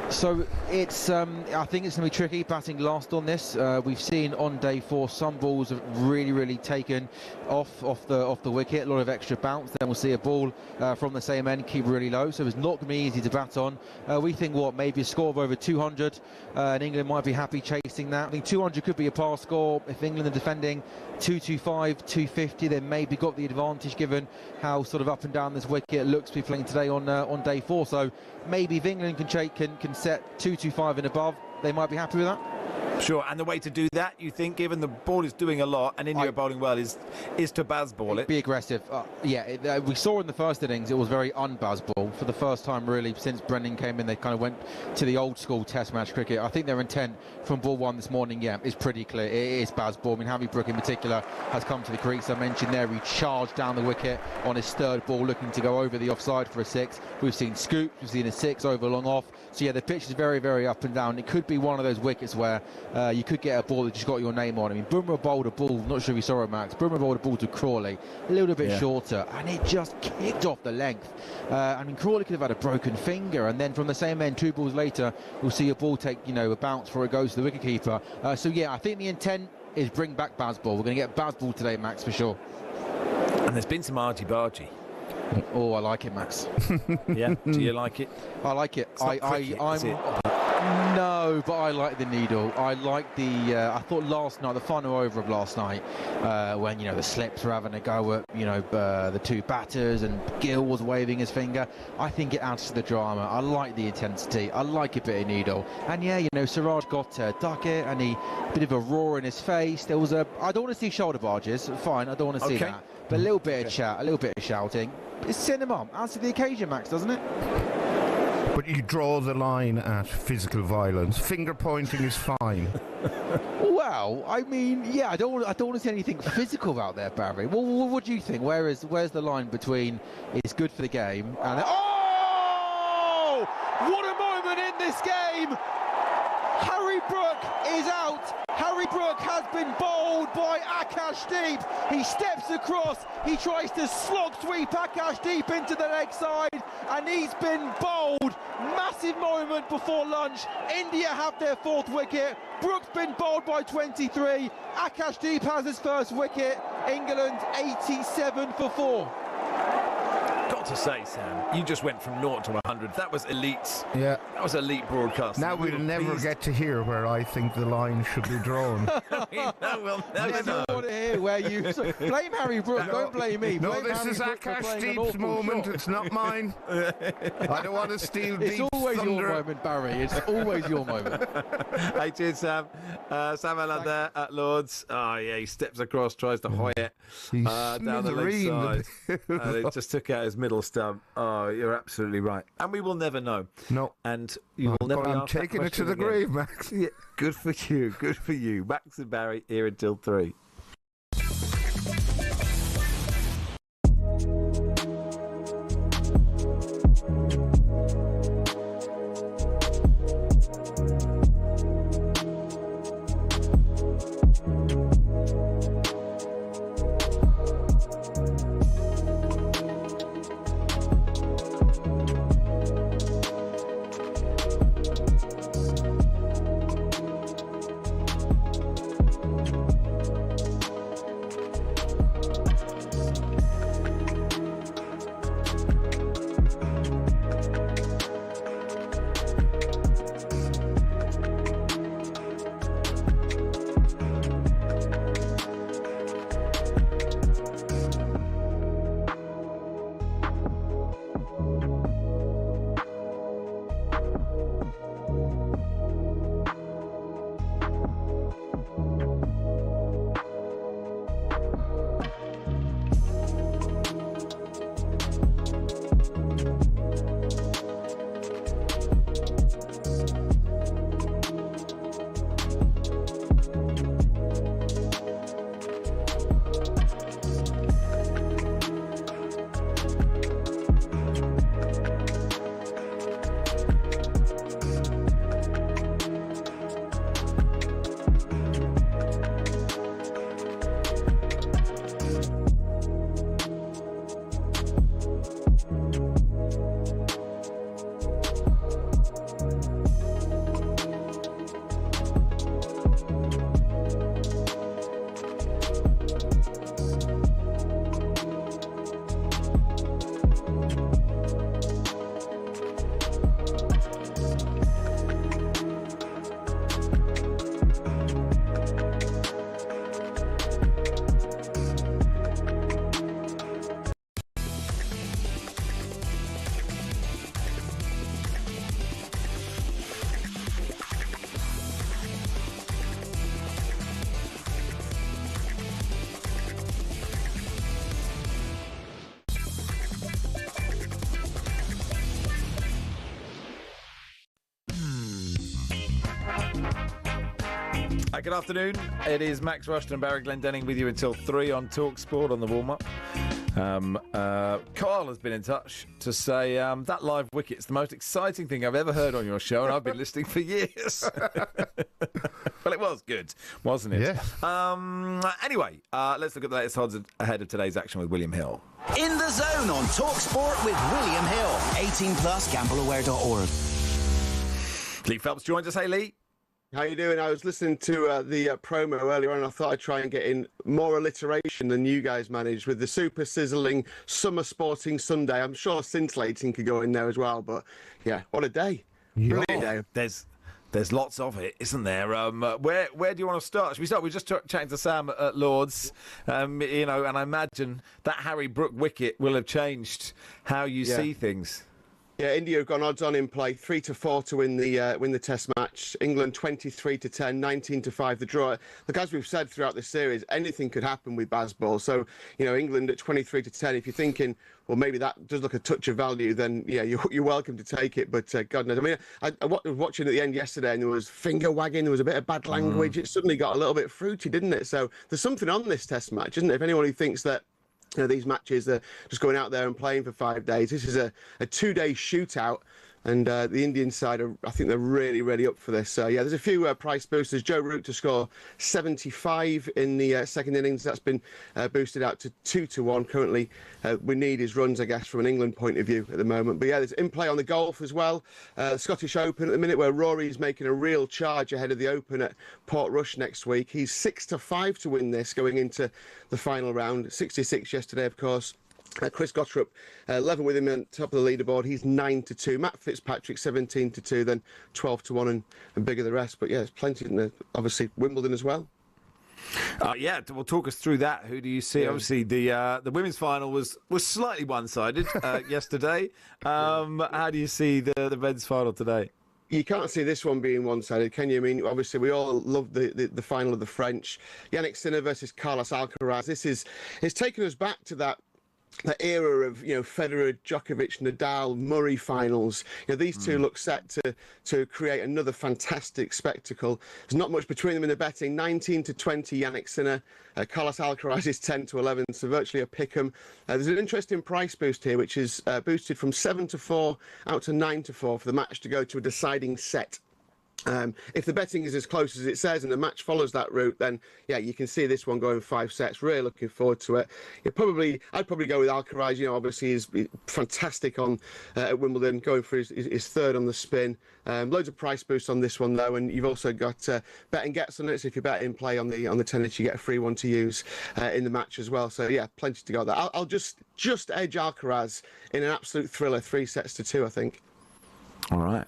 So it's, I think it's going to be tricky batting last on this. We've seen on day 4 some balls have really taken off the wicket, a lot of extra bounce. Then we'll see a ball from the same end keep really low, so it's not going to be easy to bat on. We think maybe a score of over 200, and England might be happy chasing that. I think 200 could be a par score. If England are defending 225, 250, then maybe got the advantage given how sort of up and down this wicket looks to be playing today on day 4. So maybe if England can set 225 and above, they might be happy with that. Sure, and the way to do that, you think, given the ball is doing a lot and India are bowling well, is to Bazball it? Be aggressive. We saw in the first innings it was very un-Bazball. For the first time, really, since Brendan came in, they kind of went to the old-school Test match cricket. I think their intent from ball one this morning, is pretty clear. It is Bazball. I mean, Harry Brook in particular has come to the crease. I mentioned there he charged down the wicket on his third ball, looking to go over the offside for a 6. We've seen scoops, we've seen a 6 over long off. So, yeah, the pitch is very, very up and down. It could be one of those wickets where you could get a ball that just got your name on. I mean, Bumrah bowled a ball, not sure if you saw it, Max. Bumrah bowled a ball to Crawley, a little bit shorter, and it just kicked off the length. I mean, Crawley could have had a broken finger, and then from the same end, 2 balls later, we'll see a ball take, a bounce before it goes to the wicketkeeper. So, yeah, I think the intent is bring back Bazball. We're going to get Bazball today, Max, for sure. And there's been some argy-bargy. Oh, I like it, Max. Yeah? Do you like it? I like it. Is it? No, but I like the needle. I like the. I thought last night, the final over of last night, when the slips were having a go at the 2 batters and Gill was waving his finger. I think it adds to the drama. I like the intensity. I like a bit of needle. And Siraj got to duck it, and a bit of a roar in his face. There was I don't want to see shoulder barges. Fine, I don't want to see that. But a little bit of chat, a little bit of shouting. It's cinema. Adds to the occasion, Max, doesn't it? But you draw the line at physical violence. Finger pointing is fine. Well, I mean, I don't want to see anything physical out there, Barry. Well, what do you think? Where's the line between it's good for the game and what a moment in this game! Harry Brook is out. Harry Brook has been bowled by Akashdeep. He steps across. He tries to slog sweep Akashdeep into the leg side, and he's been bowled. Massive moment before lunch. India have their 4th wicket. Brook's been bowled by 23. Akashdeep has his first wicket. England 87 for 4. Got to say, Sam, you just went from 0 to 100. That was elite. Yeah. That was elite broadcasting. Now we'll never get to hear where I think the line should be drawn. We'll never know. I want to hear where you blame Harry Brook. Don't blame me. No, blame this Harry is Brook Akashdeep's moment. shot. It's not mine. I don't want to steal It's deep always thunder. your moment, Barry. It's always your moment. Hey, cheers, Sam. Sam Allen there at Lords. Oh, yeah, he steps across, tries to hoy it down the leg side. And it just took out his middle stump. Oh, you're absolutely right. And we will never know. No. And you will never I'm ask that taking it to question the again. grave, Max. Yeah, good for you. Good for you. Max and Barry here until 3. Good afternoon. It is Max Rushden and Barry Glendenning with you until 3 on talkSPORT on the warm-up. Kyle has been in touch to say that live wicket's the most exciting thing I've ever heard on your show, and I've been listening for years. Well, it was good, wasn't it? Yeah. Anyway, let's look at the latest odds ahead of today's action with William Hill. In the Zone on talkSPORT with William Hill. 18 plus, gambleaware.org. Lee Phelps joins us. Hey, Lee. How you doing? I was listening to the promo earlier on, and I thought I'd try and get in more alliteration than you guys managed with the super sizzling summer sporting Sunday. I'm sure scintillating could go in there as well, but yeah, what a day. Brilliant day. There's lots of it, isn't there? Where do you want to start? Should we start? We just chatting to Sam at Lords, and I imagine that Harry Brook wicket will have changed how you see things. Yeah, India have gone odds on in play, 3-4 to win the Test match. England 23-10, 19-5 the draw. Look, as we've said throughout this series, anything could happen with Bazball. So, England at 23-10. If you're thinking, well, maybe that does look a touch of value, then yeah, you're welcome to take it. But God knows. I mean, I was watching at the end yesterday, and there was finger wagging, there was a bit of bad language. It suddenly got a little bit fruity, didn't it? So there's something on this Test match, isn't it? If anyone who thinks that these matches are just going out there and playing for 5 days. This is a 2-day shootout, and the Indian side, I think they're really, really up for this. So, yeah, there's a few price boosters. Joe Root to score 75 in the second innings. That's been boosted out to 2-1. Currently, we need his runs, I guess, from an England point of view at the moment. But, yeah, there's in play on the golf as well. The Scottish Open at the minute, where Rory's making a real charge ahead of the Open at Portrush next week. He's 6-5 to win this going into the final round. 66 yesterday, of course. Chris Gottrup, 11 with him on top of the leaderboard. He's 9-2. Matt Fitzpatrick, 17-2, then 12-1 and bigger the rest. But yeah, there's plenty in there. Obviously, Wimbledon as well. Well, talk us through that. Who do you see? Yeah. Obviously, the women's final was slightly one-sided yesterday. How do you see the men's final today? You can't see this one being one-sided, can you? I mean, obviously, we all love the final of the French. Yannick Sinner versus Carlos Alcaraz. It's taken us back to that era of Federer, Djokovic, Nadal, Murray finals. These two look set to create another fantastic spectacle. There's not much between them in the betting. 19-20 Yannick Sinner, Carlos Alcaraz is 10-11, so virtually a pick 'em. There's an interesting price boost here, which is boosted from 7-4 out to 9-4 for the match to go to a deciding set. If the betting is as close as it says and the match follows that route, then yeah, you can see this one going 5 sets. Really looking forward to it. I'd probably go with Alcaraz. Obviously he's fantastic on at Wimbledon, going for his third on the spin. Loads of price boosts on this one though, and you've also got bet and gets on it. So if you bet in play on the tennis, you get a free one to use in the match as well. So yeah, plenty to go there. I'll just edge Alcaraz in an absolute thriller, 3-2, I think. All right.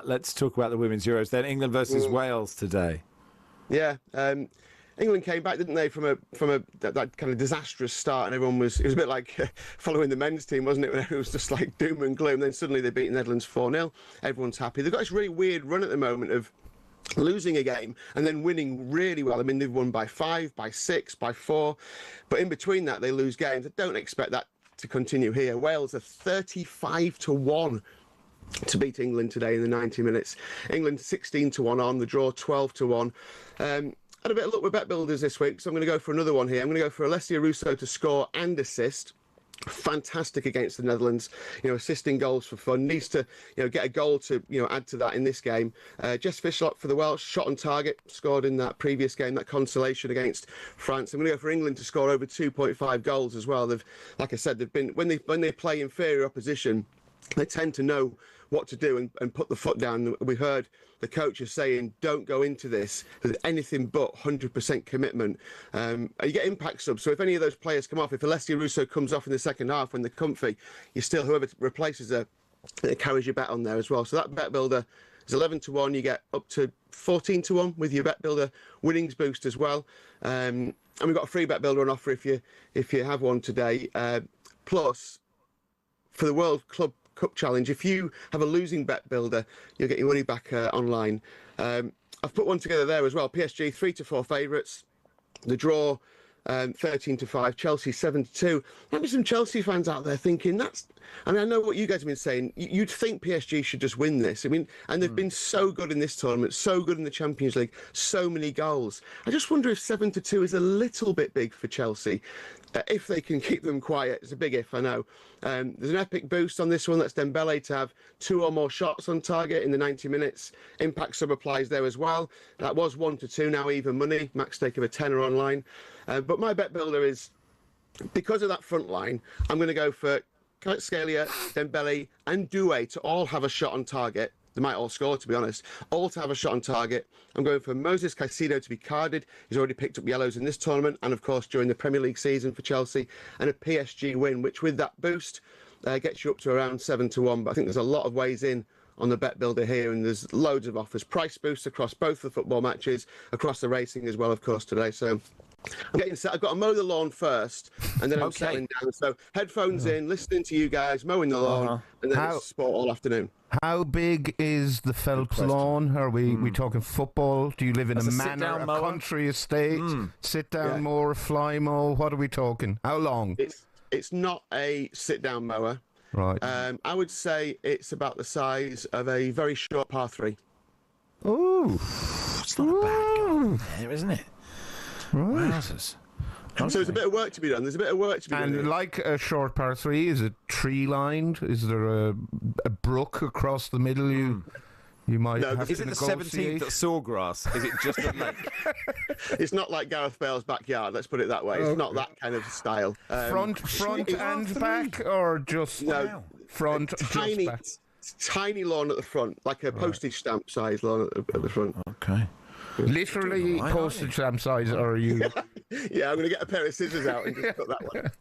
Let's talk about the Women's Euros then. England versus Wales today. Yeah. England came back, didn't they, from that kind of disastrous start, and it was a bit like following the men's team, wasn't it? When it was just like doom and gloom. Then suddenly they beat the Netherlands 4-0. Everyone's happy. They've got this really weird run at the moment of losing a game and then winning really well. I mean, they've won by 5, by 6, by 4, but in between that they lose games. I don't expect that to continue here. Wales are 35-1 to beat England today in the 90 minutes. England 16-1 on the draw, 12-1. Had a bit of luck with bet builders this week, so I'm going to go for another one here. I'm going to go for Alessia Russo to score and assist. Fantastic against the Netherlands, assisting goals for fun. Needs to, get a goal to, add to that in this game. Jess Fishlock for the Welsh, shot on target, scored in that previous game, that consolation against France. I'm going to go for England to score over 2.5 goals as well. They've, like I said, they've been when they play inferior opposition, they tend to know what to do and put the foot down. We heard the coaches saying, don't go into this with anything but 100% commitment. You get impact subs, so if any of those players come off, if Alessia Russo comes off in the second half when they're comfy, whoever replaces her, it carries your bet on there as well. So that bet builder is 11-1. You get up to 14-1 with your bet builder winnings boost as well. And we've got a free bet builder on offer if you have one today. Plus, for the World Club Cup Challenge, if you have a losing bet builder, you'll get your money back online. I've put one together there as well. PSG 3-4 favourites. The draw 13-5. Chelsea 7-2. Maybe some Chelsea fans out there thinking I know what you guys have been saying. You'd think PSG should just win this. I mean, and they've been so good in this tournament, so good in the Champions League, so many goals. I just wonder if 7-2 is a little bit big for Chelsea. If they can keep them quiet. It's a big if, I know. There's an epic boost on this one. That's Dembele to have 2 or more shots on target in the 90 minutes. Impact sub applies there as well. That was 1-2, now even money. Max stake of a tenner online. But my bet builder is, because of that front line, I'm going to go for Scalia, Dembele and Doué to all have a shot on target. They might all score, to be honest. All to have a shot on target. I'm going for Moses Caicedo to be carded. He's already picked up yellows in this tournament and, of course, during the Premier League season for Chelsea. And a PSG win, which with that boost gets you up to around 7-1. But I think there's a lot of ways in on the bet builder here, and there's loads of offers. Price boosts across both the football matches, across the racing as well, of course, today. So I'm getting set. I've got to mow the lawn first, and then I'm settling down. So headphones in, listening to you guys, mowing the lawn, and then it's sport all afternoon. How big is the Phelps lawn? Are we talking football? Do you live in a manor, a country estate, sit-down mower, fly mow? What are we talking? How long? It's not a sit-down mower. Right. I would say it's about the size of a very short par 3. Ooh. It's not a bad garden there, isn't it? Right. Wowzers. So there's a bit of work to be done. There's a bit of work to be done. And like a short par 3, is it tree-lined? Is there a brook across the middle? You might have is to it the negotiate? 17th at Sawgrass? Is it just a lake? It's not like Gareth Bale's backyard, let's put it that way. It's not that kind of style. Front and back, or just front, tiny, just back? Tiny lawn at the front, like a postage stamp size lawn at the front. Okay. Literally postage stamp size, or are you? Yeah, I'm going to get a pair of scissors out and just cut that one.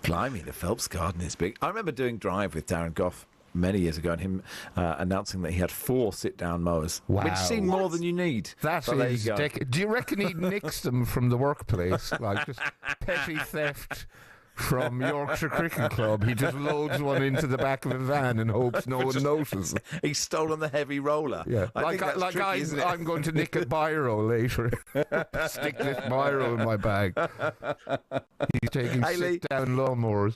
Blimey, the Phelps garden is big. I remember doing Drive with Darren Goff many years ago, and him announcing that he had 4 sit-down mowers, which seemed more than you need. That is. Do you reckon he nicks them from the workplace, like just petty theft? From Yorkshire Cricket Club, he just loads one into the back of a van and hopes no one notices. He's stolen the heavy roller. Yeah, I'm going to nick a biro later. Stick this biro in my bag. He's taking sit-down lawnmowers.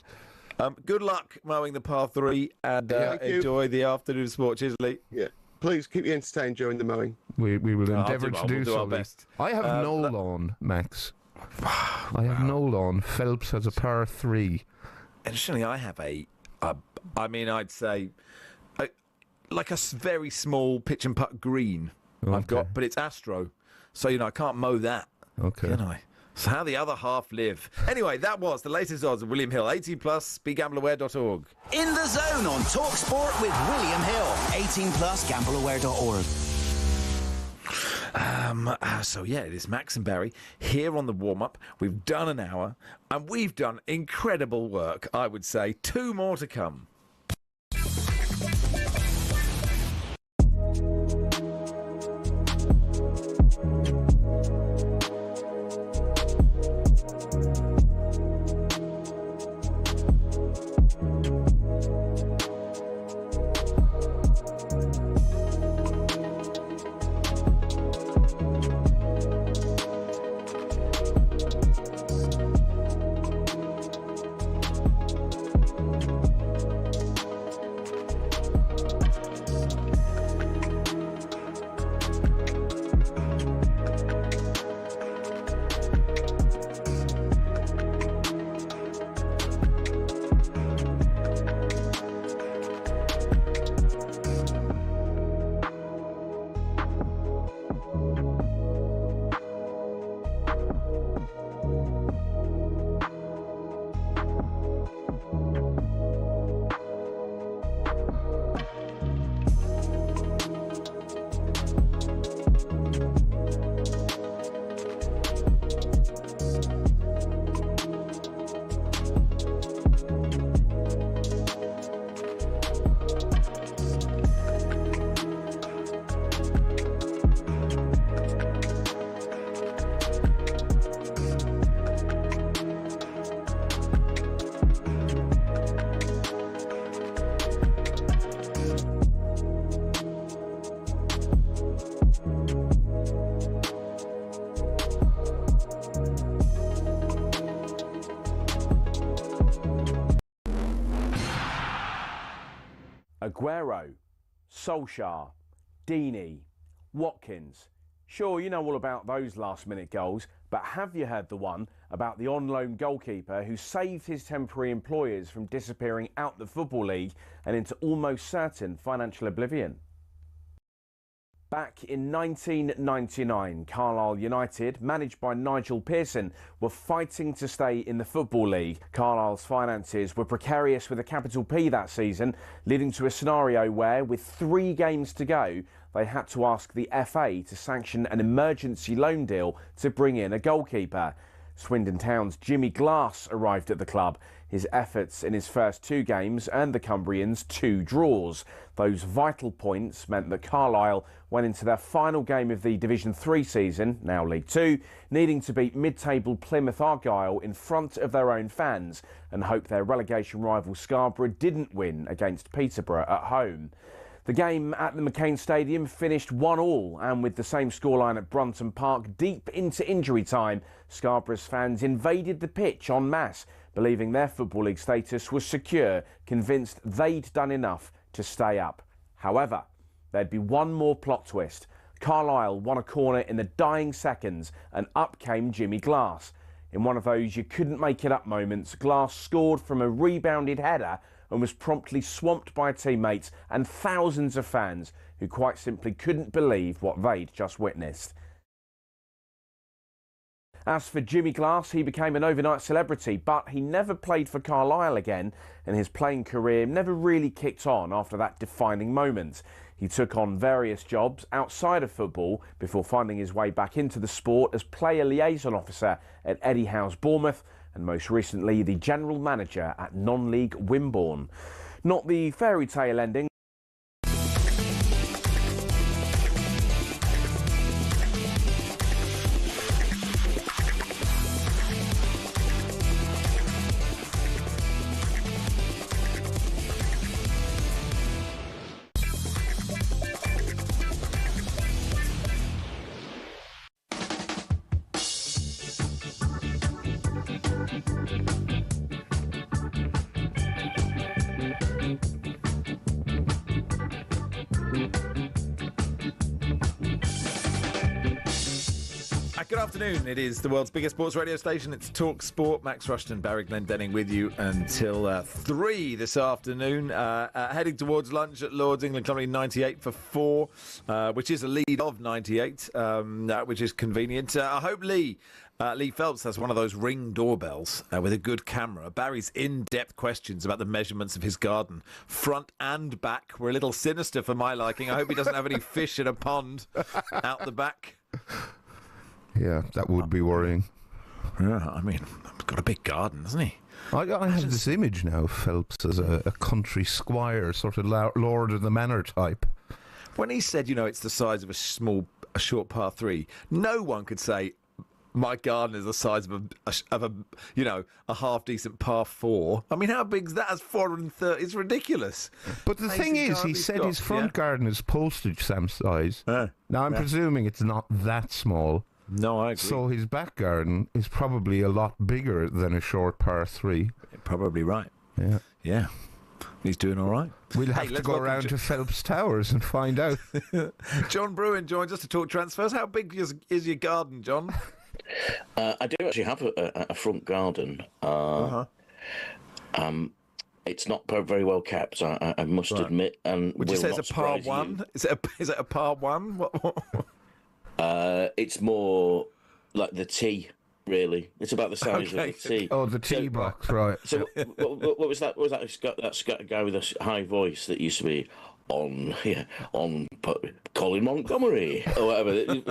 Good luck mowing the par 3 and enjoy the afternoon sport. Cheers, Lee. Yeah, please keep you entertained during the mowing. We will endeavour to do so. So. Our best. I have no lawn, Max. I have no lawn. Phelps has a par 3. Interestingly, I have I'd say like a very small pitch and putt green. Okay. I've got, but it's Astro, so I can't mow that. Okay. Can I? So how the other half live. Anyway, that was the latest odds of William Hill. 18+, begambleaware.org. In the Zone on talkSPORT with William Hill. 18+, gambleaware.org. So it is Max and Barry here on the warm-up. We've done an hour and we've done incredible work, I would say. 2 more to come. Aguero, Solskjaer, Deeney, Watkins. Sure, you know all about those last-minute goals, but have you heard the one about the on-loan goalkeeper who saved his temporary employers from disappearing out the Football League and into almost certain financial oblivion? Back in 1999, Carlisle United, managed by Nigel Pearson, were fighting to stay in the Football League. Carlisle's finances were precarious with a capital P that season, leading to a scenario where, with 3 games to go, they had to ask the FA to sanction an emergency loan deal to bring in a goalkeeper. Swindon Town's Jimmy Glass arrived at the club. His efforts in his first 2 games earned the Cumbrians 2 draws. Those vital points meant that Carlisle went into their final game of the Division 3 season, now League 2, needing to beat mid-table Plymouth Argyle in front of their own fans and hope their relegation rival Scarborough didn't win against Peterborough at home. The game at the McCain Stadium finished 1-1, and with the same scoreline at Brunton Park deep into injury time, Scarborough's fans invaded the pitch en masse, believing their Football League status was secure, convinced they'd done enough to stay up. However, there'd be one more plot twist. Carlisle won a corner in the dying seconds, and up came Jimmy Glass. In one of those you couldn't make it up moments, Glass scored from a rebounded header and was promptly swamped by teammates and thousands of fans who quite simply couldn't believe what they'd just witnessed. As for Jimmy Glass, he became an overnight celebrity, but he never played for Carlisle again, and his playing career never really kicked on after that defining moment. He took on various jobs outside of football before finding his way back into the sport as player liaison officer at Eddie Howe's Bournemouth, and most recently the general manager at non-league Wimborne. Not the fairy tale ending. Good afternoon. It is the world's biggest sports radio station. It's talkSPORT. Max Rushden, Barry Glendenning with you until 3 this afternoon. Heading towards lunch at Lord's. England currently 98 for 4, which is a lead of 98, which is convenient. I hope Lee Phelps has one of those Ring doorbells with a good camera. Barry's in-depth questions about the measurements of his garden, front and back, were a little sinister for my liking. I hope he doesn't have any fish in a pond out the back. Yeah, that would be worrying. Yeah, I mean, he's got a big garden, hasn't he? I have this image now of Phelps as a country squire, sort of Lord of the Manor type. When he said, it's the size of a short par 3, no one could say, my garden is the size of a half-decent par 4. I mean, how big is that? It's 430. It's ridiculous. But the thing is, he said his front garden is postage stamp size. Now, I'm presuming it's not that small. No, I agree. So his back garden is probably a lot bigger than a short par 3. Probably right. Yeah. He's doing all right. We'll have to go around to Phelps Towers and find out. John Bruin joins us to talk transfers. How big is your garden, John? I do actually have a front garden. It's not very well kept, I must admit. And would you say it's a par 1? Is it a par 1? It's more like the tee, really. It's about the size of the tee. Oh, the tee box, right. So what was that? What was that guy with a high voice that used to be on Colin Montgomery or whatever? You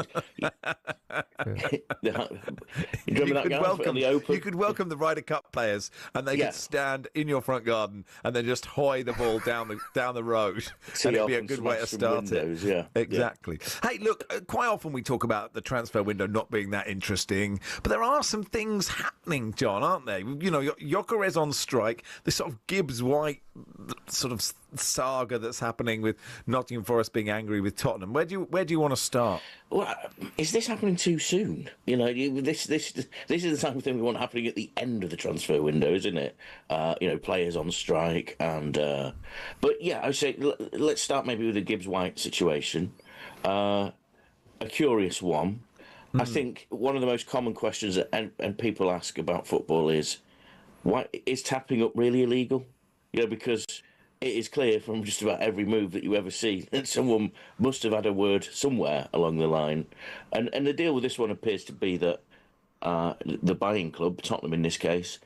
remember that guy in the Open? You could welcome the Ryder Cup players, and they could stand in your front garden and then just hoy the ball down the road. And it'd be a good way to start windows, it. Yeah, exactly. Yeah. Hey, look, quite often we talk about the transfer window not being that interesting, but there are some things happening, John, aren't there? Gyökeres on strike. This sort of Gibbs-White sort of saga that's happening with Nottingham Forest being angry with Tottenham. Where do you want to start? Well, is this happening too soon? You know, this is the type of thing we want happening at the end of the transfer window, isn't it? You know, players on strike, and but yeah, I would say let's start maybe with the Gibbs White situation. A curious one. I think one of the most common questions that and people ask about football is, why is tapping up really illegal? You know, because it is clear from just about every move that you ever see that someone must have had a word somewhere along the line. And the deal with this one appears to be that the buying club, Tottenham in this case,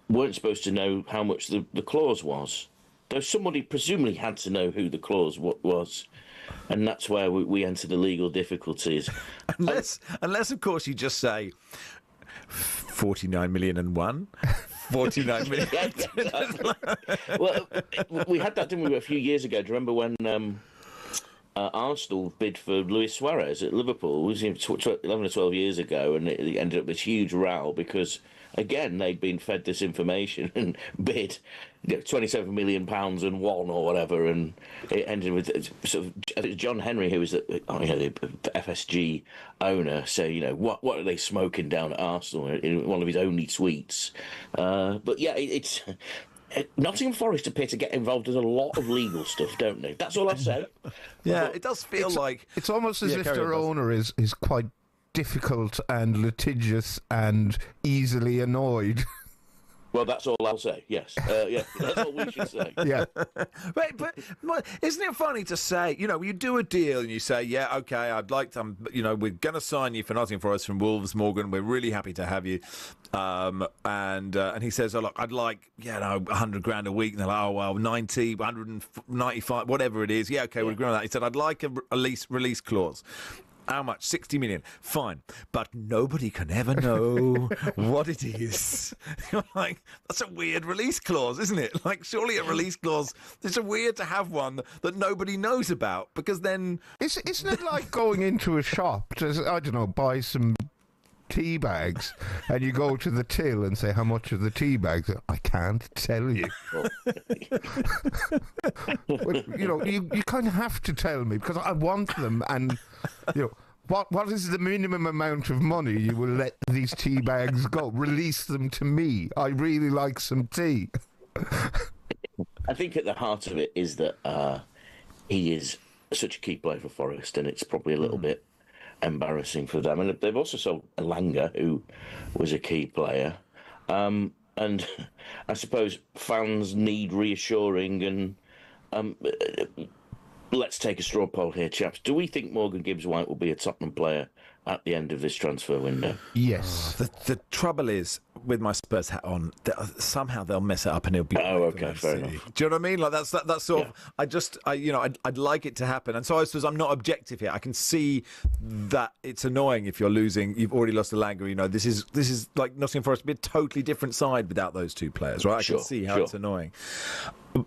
weren't supposed to know how much the clause was. Though somebody presumably had to know who the clause was. And that's where we enter the legal difficulties. Unless, of course, you just say 49 million and one. 49 million. Well, we had that, didn't we, a few years ago? Do you remember when Arsenal bid for Luis Suarez at Liverpool? It was 11 or 12 years ago, and it ended up this huge row because, again, they'd been fed this information and bid £27 million and won or whatever, and it ended with sort of John Henry, who was the FSG owner, say, you know, what are they smoking down at Arsenal in one of his only suites? But yeah, it's Nottingham Forest appear to get involved in a lot of legal stuff, don't they? That's all I say. Yeah, it does feel like it's almost as if their owner is quite difficult and litigious and easily annoyed. Well, that's all I'll say, yes. Yeah, that's all we should say. Yeah. but isn't it funny to say, you know, you do a deal and you say, yeah, OK, I'd like to, you know, we're going to sign you for Nottingham Forest from Wolves, Morgan. We're really happy to have you. And he says, oh, look, I'd like, 100 grand a week. And they're like, oh, well, 90, 195, whatever it is. Yeah, OK, we'll agree on that. He said, I'd like a release clause. How much? 60 million. Fine. But nobody can ever know what it is. You're like, that's a weird release clause, isn't it? Like, surely a release clause, it's a weird to have one that nobody knows about, because then... Isn't it like going into a shop to, I don't know, buy some tea bags, and you go to the till and say, how much are the tea bags? I can't tell you. But, you know, you kind of have to tell me, because I want them, and, you know, what is the minimum amount of money you will let these tea bags go? Release them to me. I really like some tea. I think at the heart of it is that he is such a key player for Forest, and it's probably a little bit embarrassing for them. And they've also sold Elanga, who was a key player. And I suppose fans need reassuring. And let's take a straw poll here, chaps. Do we think Morgan Gibbs-White will be a Tottenham player at the end of this transfer window? Yes. The trouble is, with my Spurs hat on, somehow they'll mess it up and he'll be... Oh, okay, fair enough. Do you know what I mean? Like, that's sort of... I'd like it to happen. And so I suppose I'm not objective here. I can see that it's annoying if you're losing. You've already lost Elanga. You know, this is like Nottingham Forest would be a totally different side without those two players, right? I can see how it's annoying.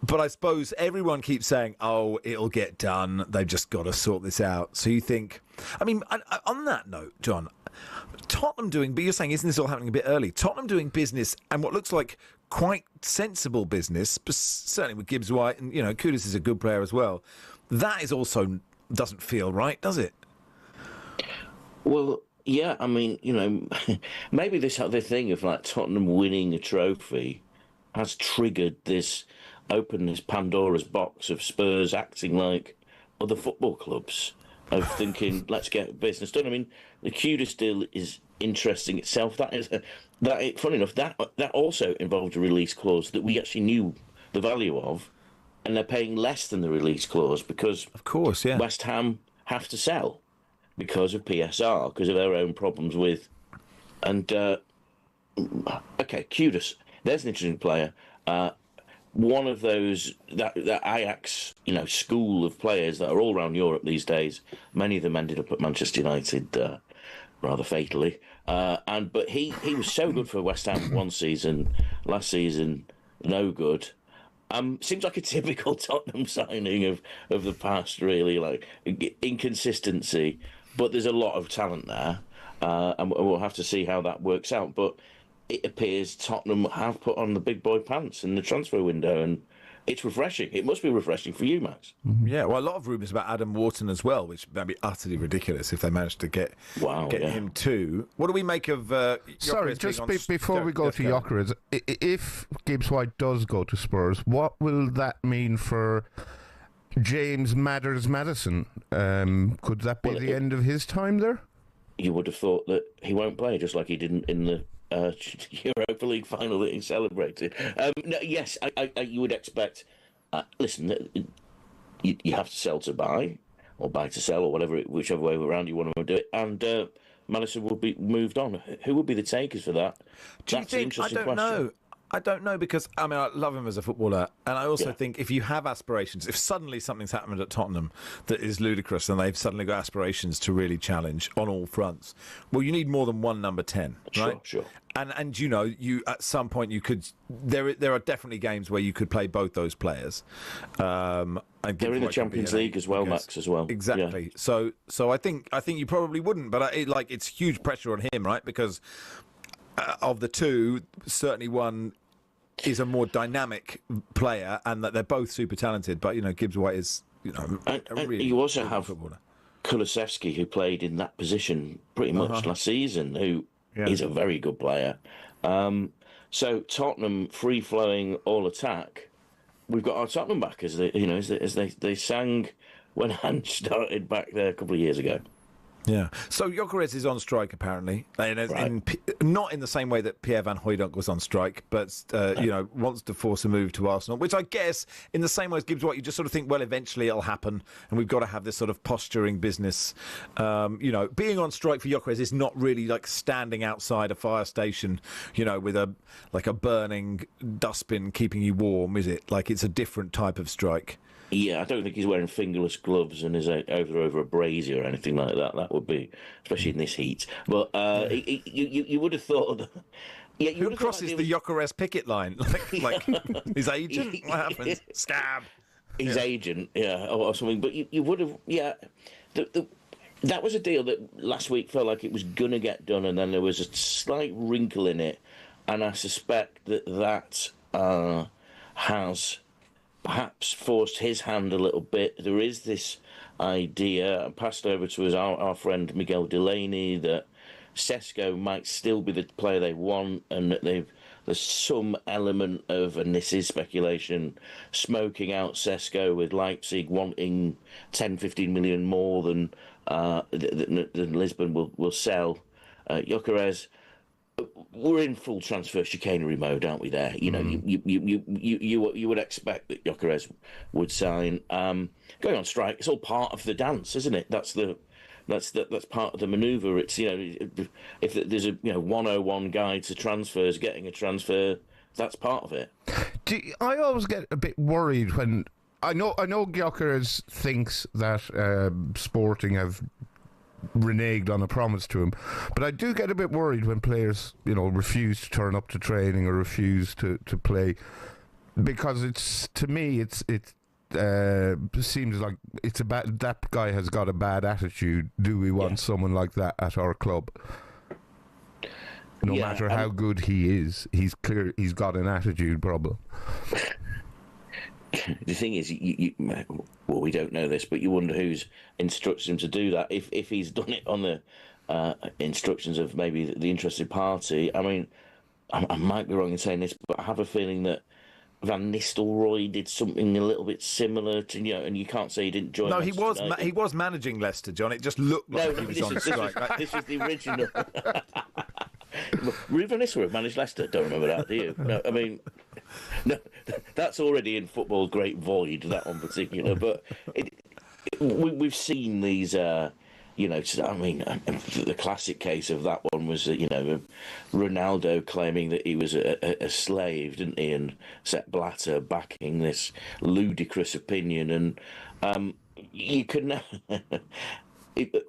But I suppose everyone keeps saying, oh, it'll get done. They've just got to sort this out. So you think... I mean, on that note, John... Tottenham doing, but you're saying, isn't this all happening a bit early? Tottenham doing business, and what looks like quite sensible business, certainly with Gibbs White, and, you know, Kudus is a good player as well. That is also doesn't feel right, does it? Well, yeah, I mean, you know, maybe this other thing of like Tottenham winning a trophy has triggered this Pandora's box of Spurs acting like other football clubs. Of thinking, let's get business done. I mean, the Kudus deal is interesting itself. Funny enough, that also involved a release clause that we actually knew the value of, and they're paying less than the release clause because, of course, yeah, West Ham have to sell because of PSR, because of their own problems with. And okay, Kudus, there's an interesting player. One of those that Ajax, you know, school of players that are all around Europe these days. Many of them ended up at Manchester United, rather fatally. But he was so good for West Ham one season. Last season, no good. Seems like a typical Tottenham signing of the past, really, like inconsistency. But there's a lot of talent there, and we'll have to see how that works out. But it appears Tottenham have put on the big boy pants in the transfer window, and it's refreshing. It must be refreshing for you, Max. Yeah, well, a lot of rumours about Adam Wharton as well, which would be utterly ridiculous if they managed to get him too. What do we make of Sorry, just before we go to Gyökeres, if Gibbs White does go to Spurs, what will that mean for James Madison? Could that be the end of his time there? You would have thought that he won't play, just like he didn't in the Europa League final that he celebrated. No, yes, you would expect. Listen, you have to sell to buy, or buy to sell, or whichever way around you want to do it. And Madison will be moved on. Who would be the takers for that? That's an interesting question. I don't know because, I mean, I love him as a footballer, and I also think if you have aspirations, if suddenly something's happened at Tottenham that is ludicrous and they've suddenly got aspirations to really challenge on all fronts, well, you need more than one number 10, right? Sure. And you know, you at some point you could. There are definitely games where you could play both those players. And they're in the Champions League as well, Max, as well. Exactly. Yeah. So I think you probably wouldn't, but it's huge pressure on him, right? Because of the two, certainly one is a more dynamic player, and that they're both super talented. But Gibbs White is a really. You also have Kulusevski, who played in that position pretty much last season, who is a very good player. So Tottenham free flowing all attack. We've got our Tottenham back as they sang when Hans started back there a couple of years ago. Yeah. So Gyökeres is on strike apparently, not in the same way that Pierre Van Hooijdonk was on strike, but wants to force a move to Arsenal, which I guess in the same way as Gibbs White, you just sort of think, well, eventually it'll happen, and we've got to have this sort of posturing business. Being on strike for Gyökeres is not really like standing outside a fire station, with a burning dustbin keeping you warm, is it? Like it's a different type of strike. Yeah, I don't think he's wearing fingerless gloves and is over a brazier or anything like that. That would be, especially in this heat. But you would have thought that. Yeah, who crosses the Gyökeres picket line? Like his agent? What happens? Scab. His agent, or something. But you would have, that was a deal that last week felt like it was going to get done, and then there was a slight wrinkle in it, and I suspect that has perhaps forced his hand a little bit. There is this idea, passed over to our friend Miguel Delaney, that Sesko might still be the player they want, and that there's some element of, and this is speculation, smoking out Sesko with Leipzig wanting 10, 15 million more than Lisbon will sell. Gyökeres, we're in full transfer chicanery mode, aren't we? There, you would expect that Gyökeres would sign. Going on strike, it's all part of the dance, isn't it? That's part of the manoeuvre. It's if there's a 101 guide to transfers, getting a transfer, that's part of it. I always get a bit worried when I know Gyökeres thinks that Sporting have reneged on a promise to him, but I do get a bit worried when players refuse to turn up to training or refuse to play, because it seems like that guy has got a bad attitude. Do we want someone like that at our club? No matter how good he is, he's got an attitude problem. The thing is, we don't know this, but you wonder who's instructed him to do that. If he's done it on the instructions of maybe the interested party. I mean, I might be wrong in saying this, but I have a feeling that Van Nistelrooy did something a little bit similar to, and you can't say he didn't join. No, he was managing Leicester, John. It just looked like he was on strike. This was the original. Ruud Van Nistelrooy managed Leicester. Don't remember that, do you? No, I mean, no, that's already in football's great void. That one particular, but we've seen these. I mean, the classic case of that one was, Ronaldo claiming that he was a slave, didn't he? And Sepp Blatter backing this ludicrous opinion. And you could never...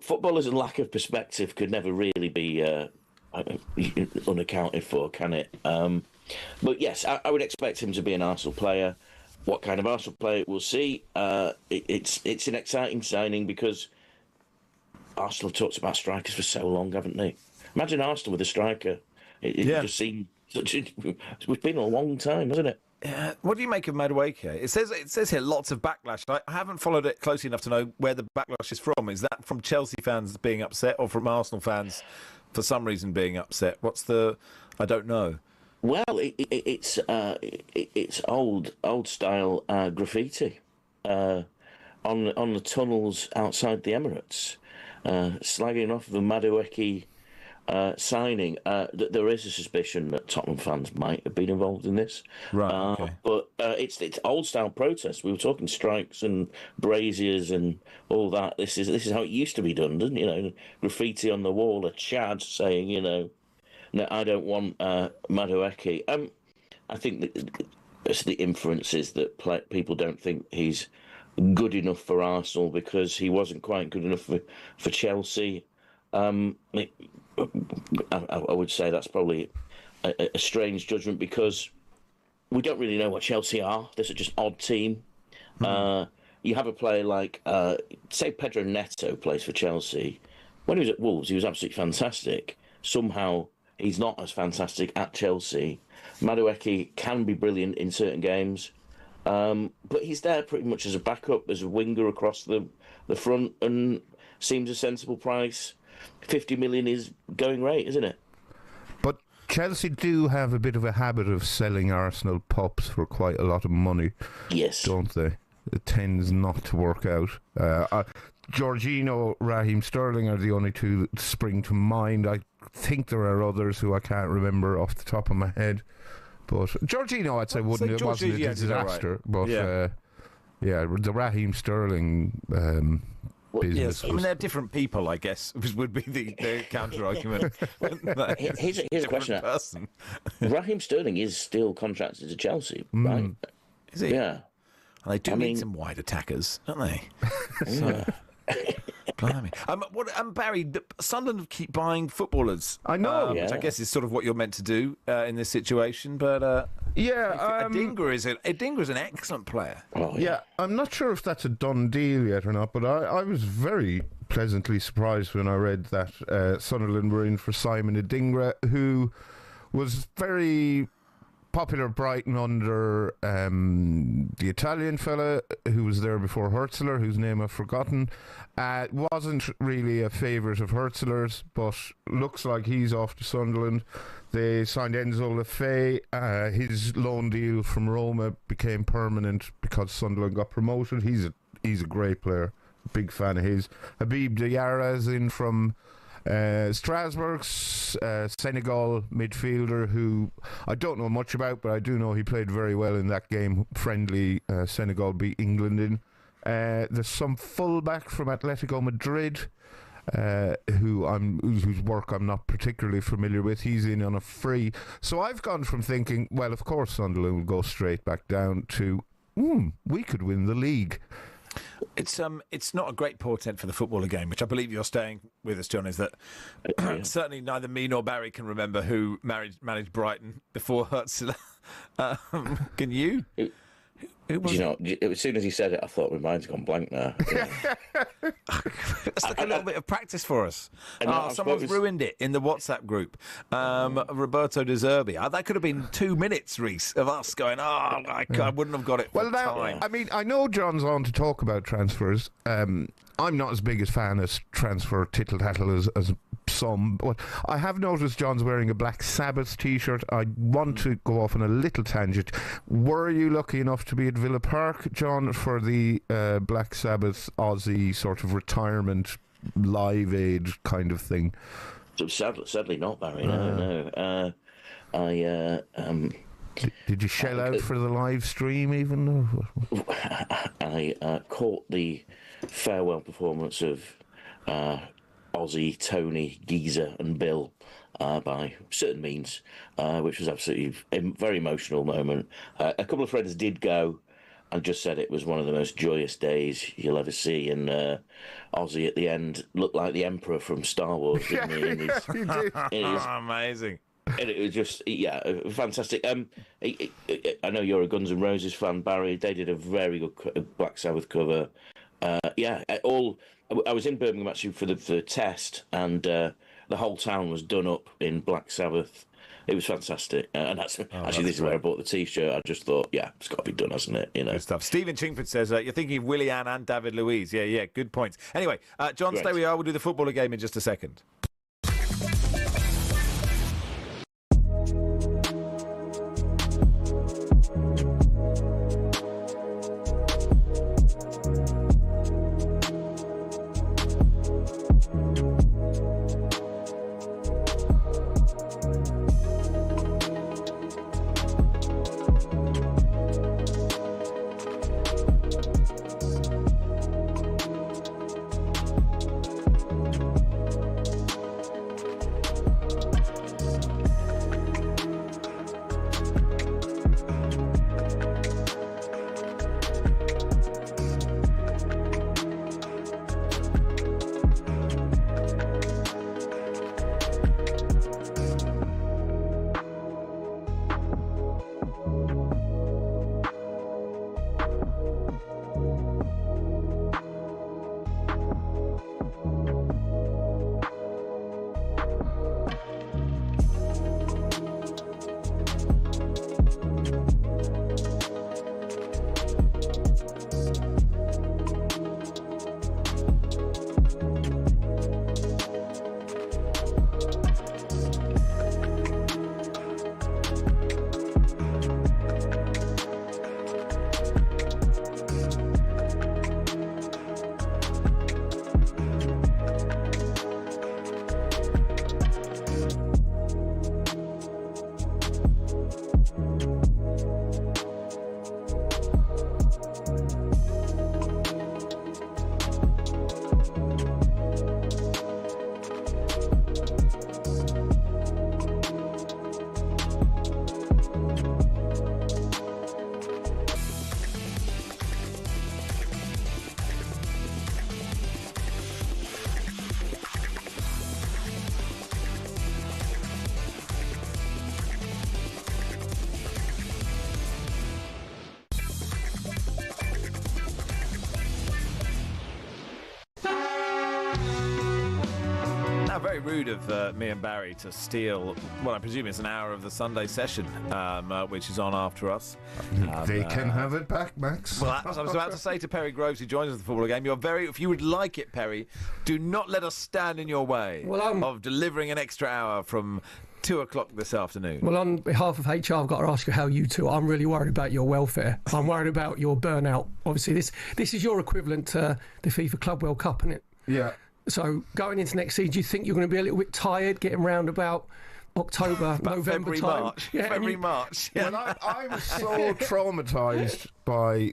Footballers and lack of perspective could never really be unaccounted for, can it? But yes, I would expect him to be an Arsenal player. What kind of Arsenal player we'll see? It's an exciting signing because Arsenal have talked about strikers for so long, haven't they? Imagine Arsenal with a striker. It just seemed it's been a long time, hasn't it? What do you make of Madueke? It says here lots of backlash. I haven't followed it closely enough to know where the backlash is from. Is that from Chelsea fans being upset, or from Arsenal fans for some reason being upset? I don't know. Well, it's old style graffiti on the tunnels outside the Emirates, slagging off the Madueke signing. There is a suspicion that Tottenham fans might have been involved in this. Right. Okay. But it's old style protests. We were talking strikes and braziers and all that. This is how it used to be done, didn't it? Graffiti on the wall, a Chad saying, no, I don't want Madueke. I think that the inference is that people don't think he's good enough for Arsenal because he wasn't quite good enough for Chelsea. I would say that's probably a strange judgment because we don't really know what Chelsea are. They're just an odd team. You have a player like, say, Pedro Neto plays for Chelsea. When he was at Wolves, he was absolutely fantastic. Somehow, he's not as fantastic at Chelsea. Madueke can be brilliant in certain games, but he's there pretty much as a backup, as a winger across the front, and seems a sensible price. 50 million is going rate, isn't it? But Chelsea do have a bit of a habit of selling Arsenal pups for quite a lot of money. Yes. Don't they? It tends not to work out. Jorginho, Raheem Sterling are the only two that spring to mind. I think there are others who I can't remember off the top of my head. But Jorginho, I'd say, wasn't a disaster. Right. But the Raheem Sterling business. Yes, they're different people, I guess, which would be the counter argument. Here's a question. Raheem Sterling is still contracted to Chelsea, right? Is he? Yeah. And they do need some wide attackers, don't they? So, blimey. Barry, Sunderland keep buying footballers. I know. Which I guess is sort of what you're meant to do in this situation. But Adingra is an excellent player. Oh, yeah, I'm not sure if that's a done deal yet or not, but I was very pleasantly surprised when I read that Sunderland were in for Simon Adingra, who was very popular at Brighton under the Italian fella who was there before Hurtzler, whose name I've forgotten. Wasn't really a favourite of Hurtzler's, but looks like he's off to Sunderland. They signed Enzo Lefebvre. His loan deal from Roma became permanent because Sunderland got promoted. He's a great player. Big fan of his. Habib Diarra is in from Strasbourg's Senegal midfielder, who I don't know much about, but I do know he played very well in that game friendly Senegal beat England in. There's some fullback from Atletico Madrid whose work I'm not particularly familiar with. He's in on a free. So I've gone from thinking, well, of course Sunderland will go straight back down to, we could win the league. It's not a great portent for the footballer game, which I believe you're staying with us, John, is that certainly neither me nor Barry can remember who managed Brighton before Hurtzler. Can you? As soon as he said it, I thought my mind's gone blank now. It's like a little bit of practice for us. Someone's ruined it in the WhatsApp group. Roberto De Zerbi. That could have been 2 minutes, Reese, of us going, I wouldn't have got it for time. I mean, I know John's on to talk about transfers. I'm not as big a fan as transfer tittle-tattle as some, but I have noticed John's wearing a Black Sabbath T-shirt. I want to go off on a little tangent. Were you lucky enough to be at Villa Park, John, for the Black Sabbath Aussie sort of retirement Live Aid kind of thing? Sadly not, Barry. No. Did you shell out for the live stream even? I caught the farewell performance of Ozzy, Tony, Geezer and Bill by certain means, which was absolutely a very emotional moment. A couple of friends did go and just said it was one of the most joyous days you'll ever see, and Ozzy at the end looked like the Emperor from Star Wars, didn't he? Amazing. And it was just, fantastic. I know you're a Guns N' Roses fan, Barry. They did a very good Black Sabbath cover. I was in Birmingham actually for the test, and the whole town was done up in Black Sabbath It was fantastic, and this is where I bought the T-shirt. I just thought, yeah, it's got to be done, hasn't it? Good stuff. Stephen Chingford says you're thinking of Willian and David Luiz. Yeah, good points. Anyway, John, Great. stay where you are. We'll do the footballer game in just a second. Very rude of me and Barry to steal, well, I presume it's an hour of the Sunday session, which is on after us. They can have it back, Max. Well, as I was about to say to Perry Groves, who joins us at the football game, if you would like it, Perry, do not let us stand in your way of delivering an extra hour from 2 o'clock this afternoon. Well, on behalf of HR, I've got to ask you how you two. I'm really worried about your welfare. I'm worried about your burnout. Obviously, this is your equivalent to the FIFA Club World Cup, isn't it? Yeah. So going into next season, do you think you're going to be a little bit tired getting round about October, November February, time? March. Yeah, February, March. Yeah. Well, I was so traumatised by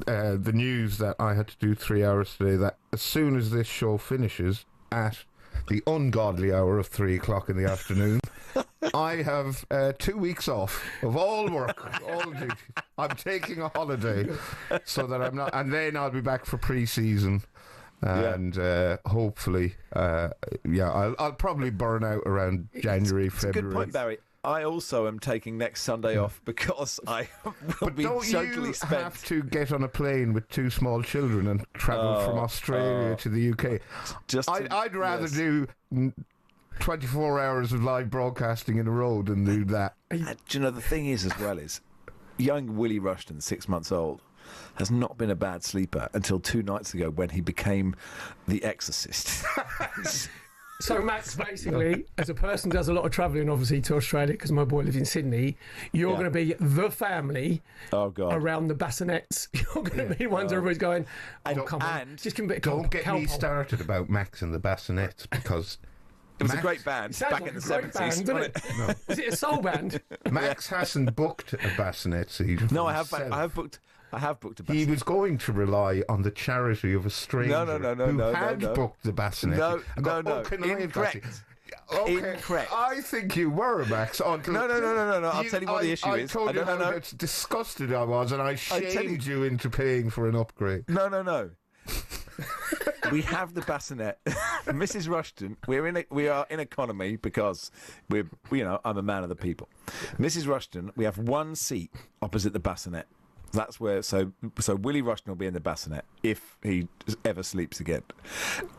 the news that I had to do 3 hours today that as soon as this show finishes at the ungodly hour of 3 o'clock in the afternoon, I have 2 weeks off of all work, all duty. I'm taking a holiday so that I'm not, and then I'll be back for pre-season. And hopefully, I'll probably burn out around January, it's February. A good point, Barry. I also am taking next Sunday off because I will be totally spent. Don't you have to get on a plane with 2 small children and travel from Australia to the UK? I'd rather do 24 hours of live broadcasting in a row than do that. Do you know, the thing is, as well, is young Willie Rushden, 6 months old, has not been a bad sleeper until 2 nights ago when he became the Exorcist. So, Max, basically, as a person who does a lot of travelling, obviously, to Australia, because my boy lives in Sydney, you're going to be the family around the bassinets. You're going to be ones everybody's going, come on. Just give me a bit of Don't get me started about Max and the bassinets, because... It was a great band back in the 70s, wasn't it? No. Is it a soul band? Max hasn't booked a bassinet season. No, I have booked a bassinet. He was going to rely on the charity of a stranger who had booked the bassinet. No. Incorrect. Incorrect. I think you were, Max. No. I'll tell you what the issue is. I told you how disgusted I was, and I shamed you into paying for an upgrade. No. We have the bassinet. Mrs. Rushden, we are in economy because I'm a man of the people. Mrs. Rushden, we have one seat opposite the bassinet. That's where. So Willie Rushden will be in the bassinet if he ever sleeps again.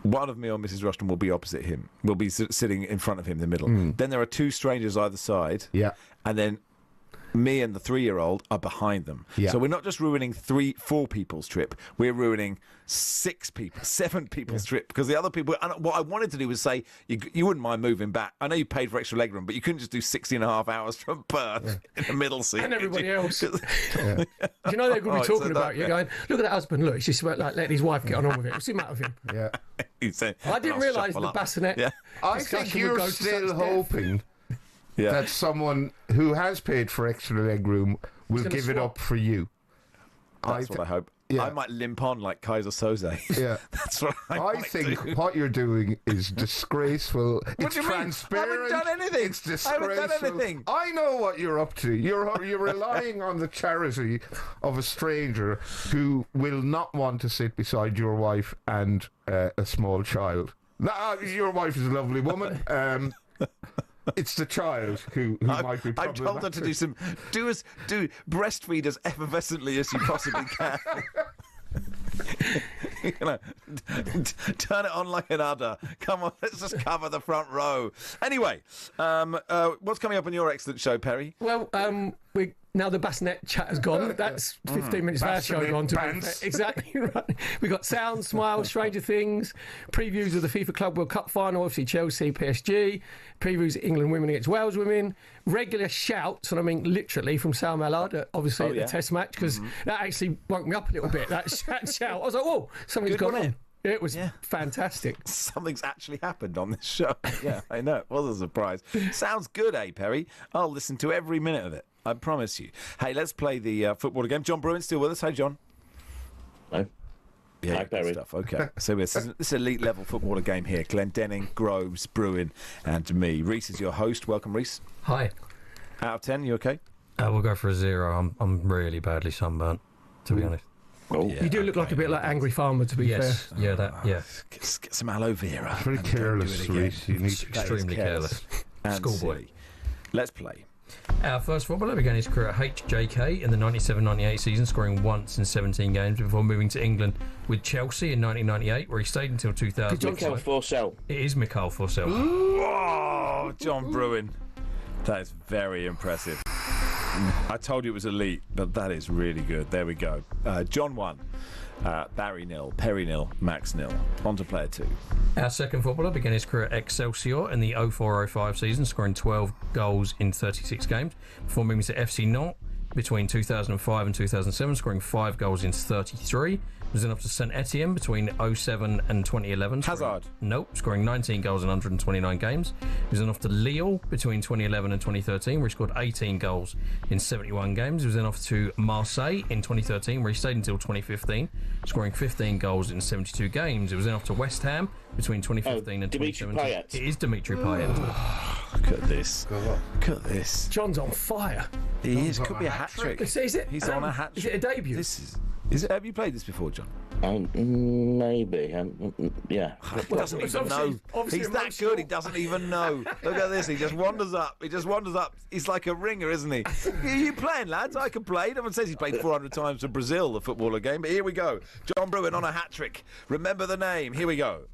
One of me or Mrs. Rushden will be opposite him. We'll be sitting in front of him in the middle. Then there are two strangers either side. Yeah. And then me and the 3-year-old are behind them. Yeah. So we're not just ruining 4 people's trip. We're ruining 7 people's trip, because the other people. And what I wanted to do was say you wouldn't mind moving back. I know you paid for extra legroom, but you couldn't just do 60.5 hours from Perth in the middle seat. And everybody else. You know they're going to be talking about you, going, look at that husband. Look, he's just like letting his wife get on with it. What's the matter with him? Yeah. I didn't realise the bassinet. Yeah. I think you're still hoping that someone who has paid for extra legroom will give it up for you. That's what I hope. Yeah. I might limp on like Kaiser Soze. Yeah. That's what I think what you're doing is disgraceful. What do you transparent. mean? I haven't done anything. It's disgraceful. I haven't done anything. I know what you're up to. You're relying on the charity of a stranger who will not want to sit beside your wife and a small child. Your wife is a lovely woman. It's the child who might be problematic. I've told her to do breastfeed as effervescently as you possibly can. Turn it on like an udder. Come on, let's just cover the front row. Anyway, what's coming up on your excellent show, Perry? Well, now the bassinet chat has gone. That's 15 minutes of our show gone. Exactly right. We've got Sound, Smile, Stranger Things, previews of the FIFA Club World Cup final, obviously Chelsea, PSG, previews of England women against Wales women, regular shouts, and I mean literally from Sal Mallard, obviously at the Test match, because that actually woke me up a little bit, that shout. I was like, whoa, something's gone on. It was fantastic. Something's actually happened on this show. Yeah, I know. It was a surprise. Sounds good, Perry? I'll listen to every minute of it. I promise you. Hey, let's play the football game. John Bruin still with us. Hey, John. Hello. Yeah, Hi, Perry. Stuff. Okay. So this elite level footballer game here. Glendenning, Groves, Bruin, and me. Reese is your host. Welcome, Reese. Hi. Out of 10, you okay? We'll go for a 0. I'm really badly sunburnt, to be honest. Oh, yeah, you do look like a bit like Angry Farmer, to be fair. Yeah. Get some aloe vera. Very careless, Reese. Extremely careless. Schoolboy. Let's play. Our first footballer began his career at HJK in the 97-98 season, scoring once in 17 games before moving to England with Chelsea in 1998, where he stayed until 2000. Mikhail Forsell. It is Mikhail Forsell. Oh, John Bruin. That is very impressive. I told you it was elite, but that is really good. There we go. John 1, Barry 0, Perry 0, Max 0. On to player 2. Our second footballer began his career at Excelsior in the 04-05 season, scoring 12 goals in 36 games, before moving to FC Nantes between 2005 and 2007, scoring 5 goals in 33. Was then off to St Etienne between 07 and 2011. Hazard. Scoring 19 goals in 129 games. He was then off to Lille between 2011 and 2013, where he scored 18 goals in 71 games. He was then off to Marseille in 2013, where he stayed until 2015, scoring 15 goals in 72 games. He was then off to West Ham between 2015 and 2017. It is Dimitri Payet. Look at this. Look at this. John's on fire. He is. Could be a hat-trick. He's on a hat-trick. Is it a debut? Have you played this before, John? Maybe. Yeah. He doesn't even know. He's that good. He doesn't even know. Look at this. He just wanders up. He's like a ringer, isn't he? Are you playing, lads? I can play. No one says he's played 400 times for Brazil, the footballer game. But here we go. John Bruin on a hat-trick. Remember the name. Here we go.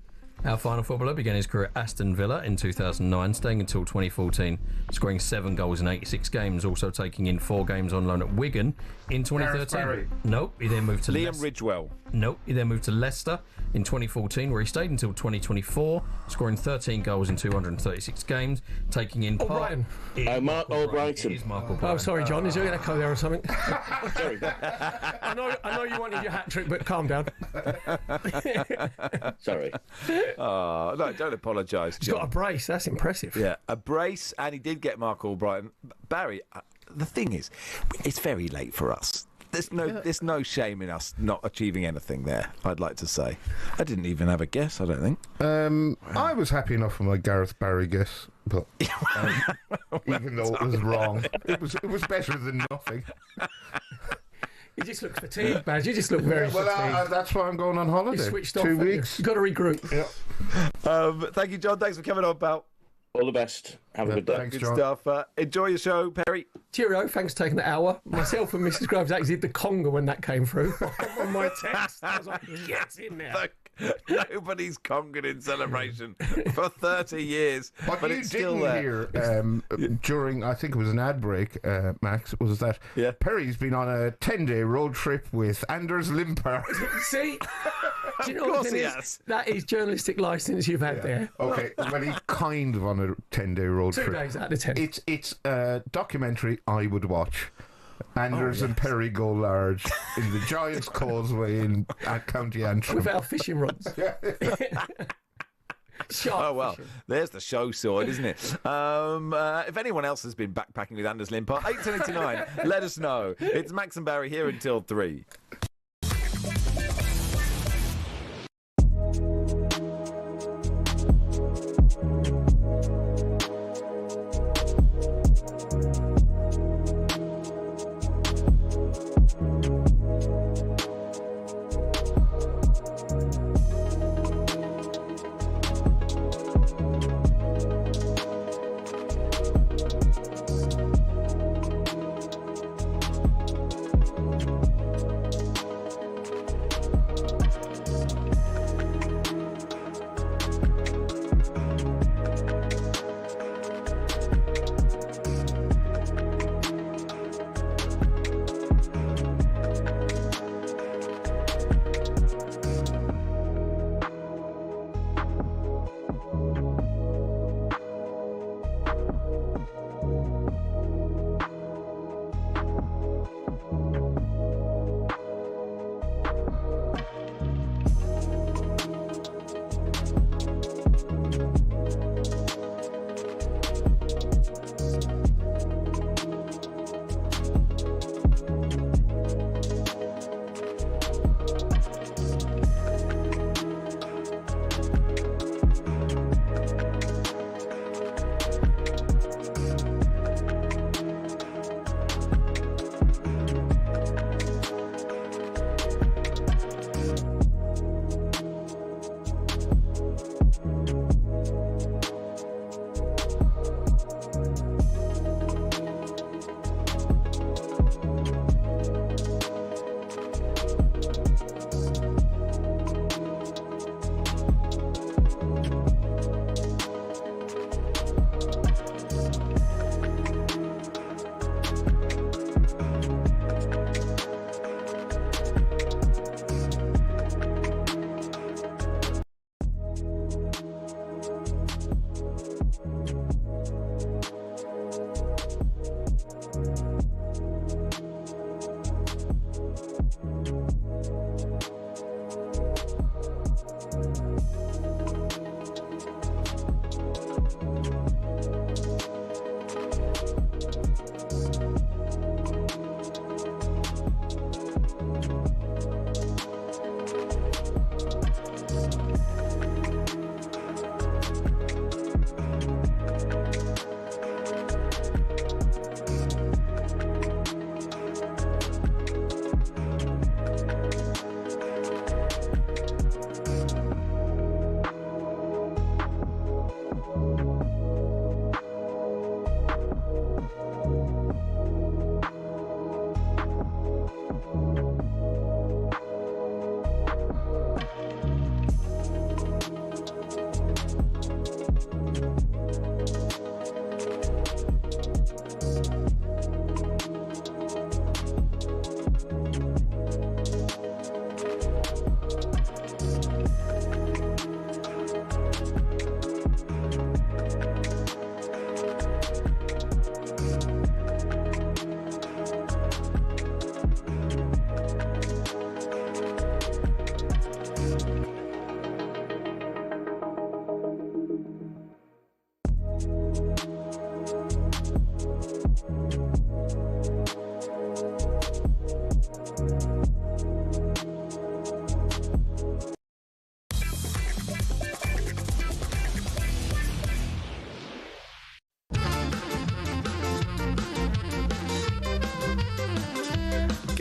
Our final footballer began his career at Aston Villa in 2009, staying until 2014, scoring 7 goals in 86 games, also taking in 4 games on loan at Wigan in 2013. Nope, he then moved to Liam Ridgewell. Nope, he then moved to Leicester in 2014, where he stayed until 2024, scoring 13 goals in 236 games, taking in part... Mark Albrighton. It is Mark Albrighton. Oh, sorry, John, is there an echo there or something? Sorry. I know you wanted your hat-trick, but calm down. Sorry. No, don't apologise, John. He's got a brace, that's impressive. Yeah, a brace, and he did get Mark Albrighton. Barry, the thing is, it's very late for us. There's no shame in us not achieving anything there, I'd like to say. I didn't even have a guess, I don't think. I was happy enough with my Gareth Barry guess, but even though it was wrong, it was better than nothing. You just look fatigued, Baz. You just look very fatigued. That's why I'm going on holiday. You switched off. 2 weeks. You've got to regroup. Yeah. Thank you, John. Thanks for coming on, pal. All the best. Have a good day. Thanks, Good John. stuff. Enjoy your show, Perry. Cheerio, thanks for taking the hour. Myself and Mrs. Groves actually did the conga when that came through on my text. I was like, get in there. Nobody's conquered in celebration for 30 years. What but you it's still didn't there. hear during, I think it was an ad break, Max, was that Perry's been on a 10-day road trip with Anders Limpar. See? Do you know Of what course the he thing is? has. That is journalistic license you've had there. Okay, well, he's kind of on a 10-day road 2 trip. days out of 10. It's a documentary I would watch. Anders and Perry go large in the Giants Causeway at County Antrim. With our fishing rods. Oh, well, there's the show sword, isn't it? If anyone else has been backpacking with Anders Limpar, 1889, let us know. It's Max and Barry here until 3.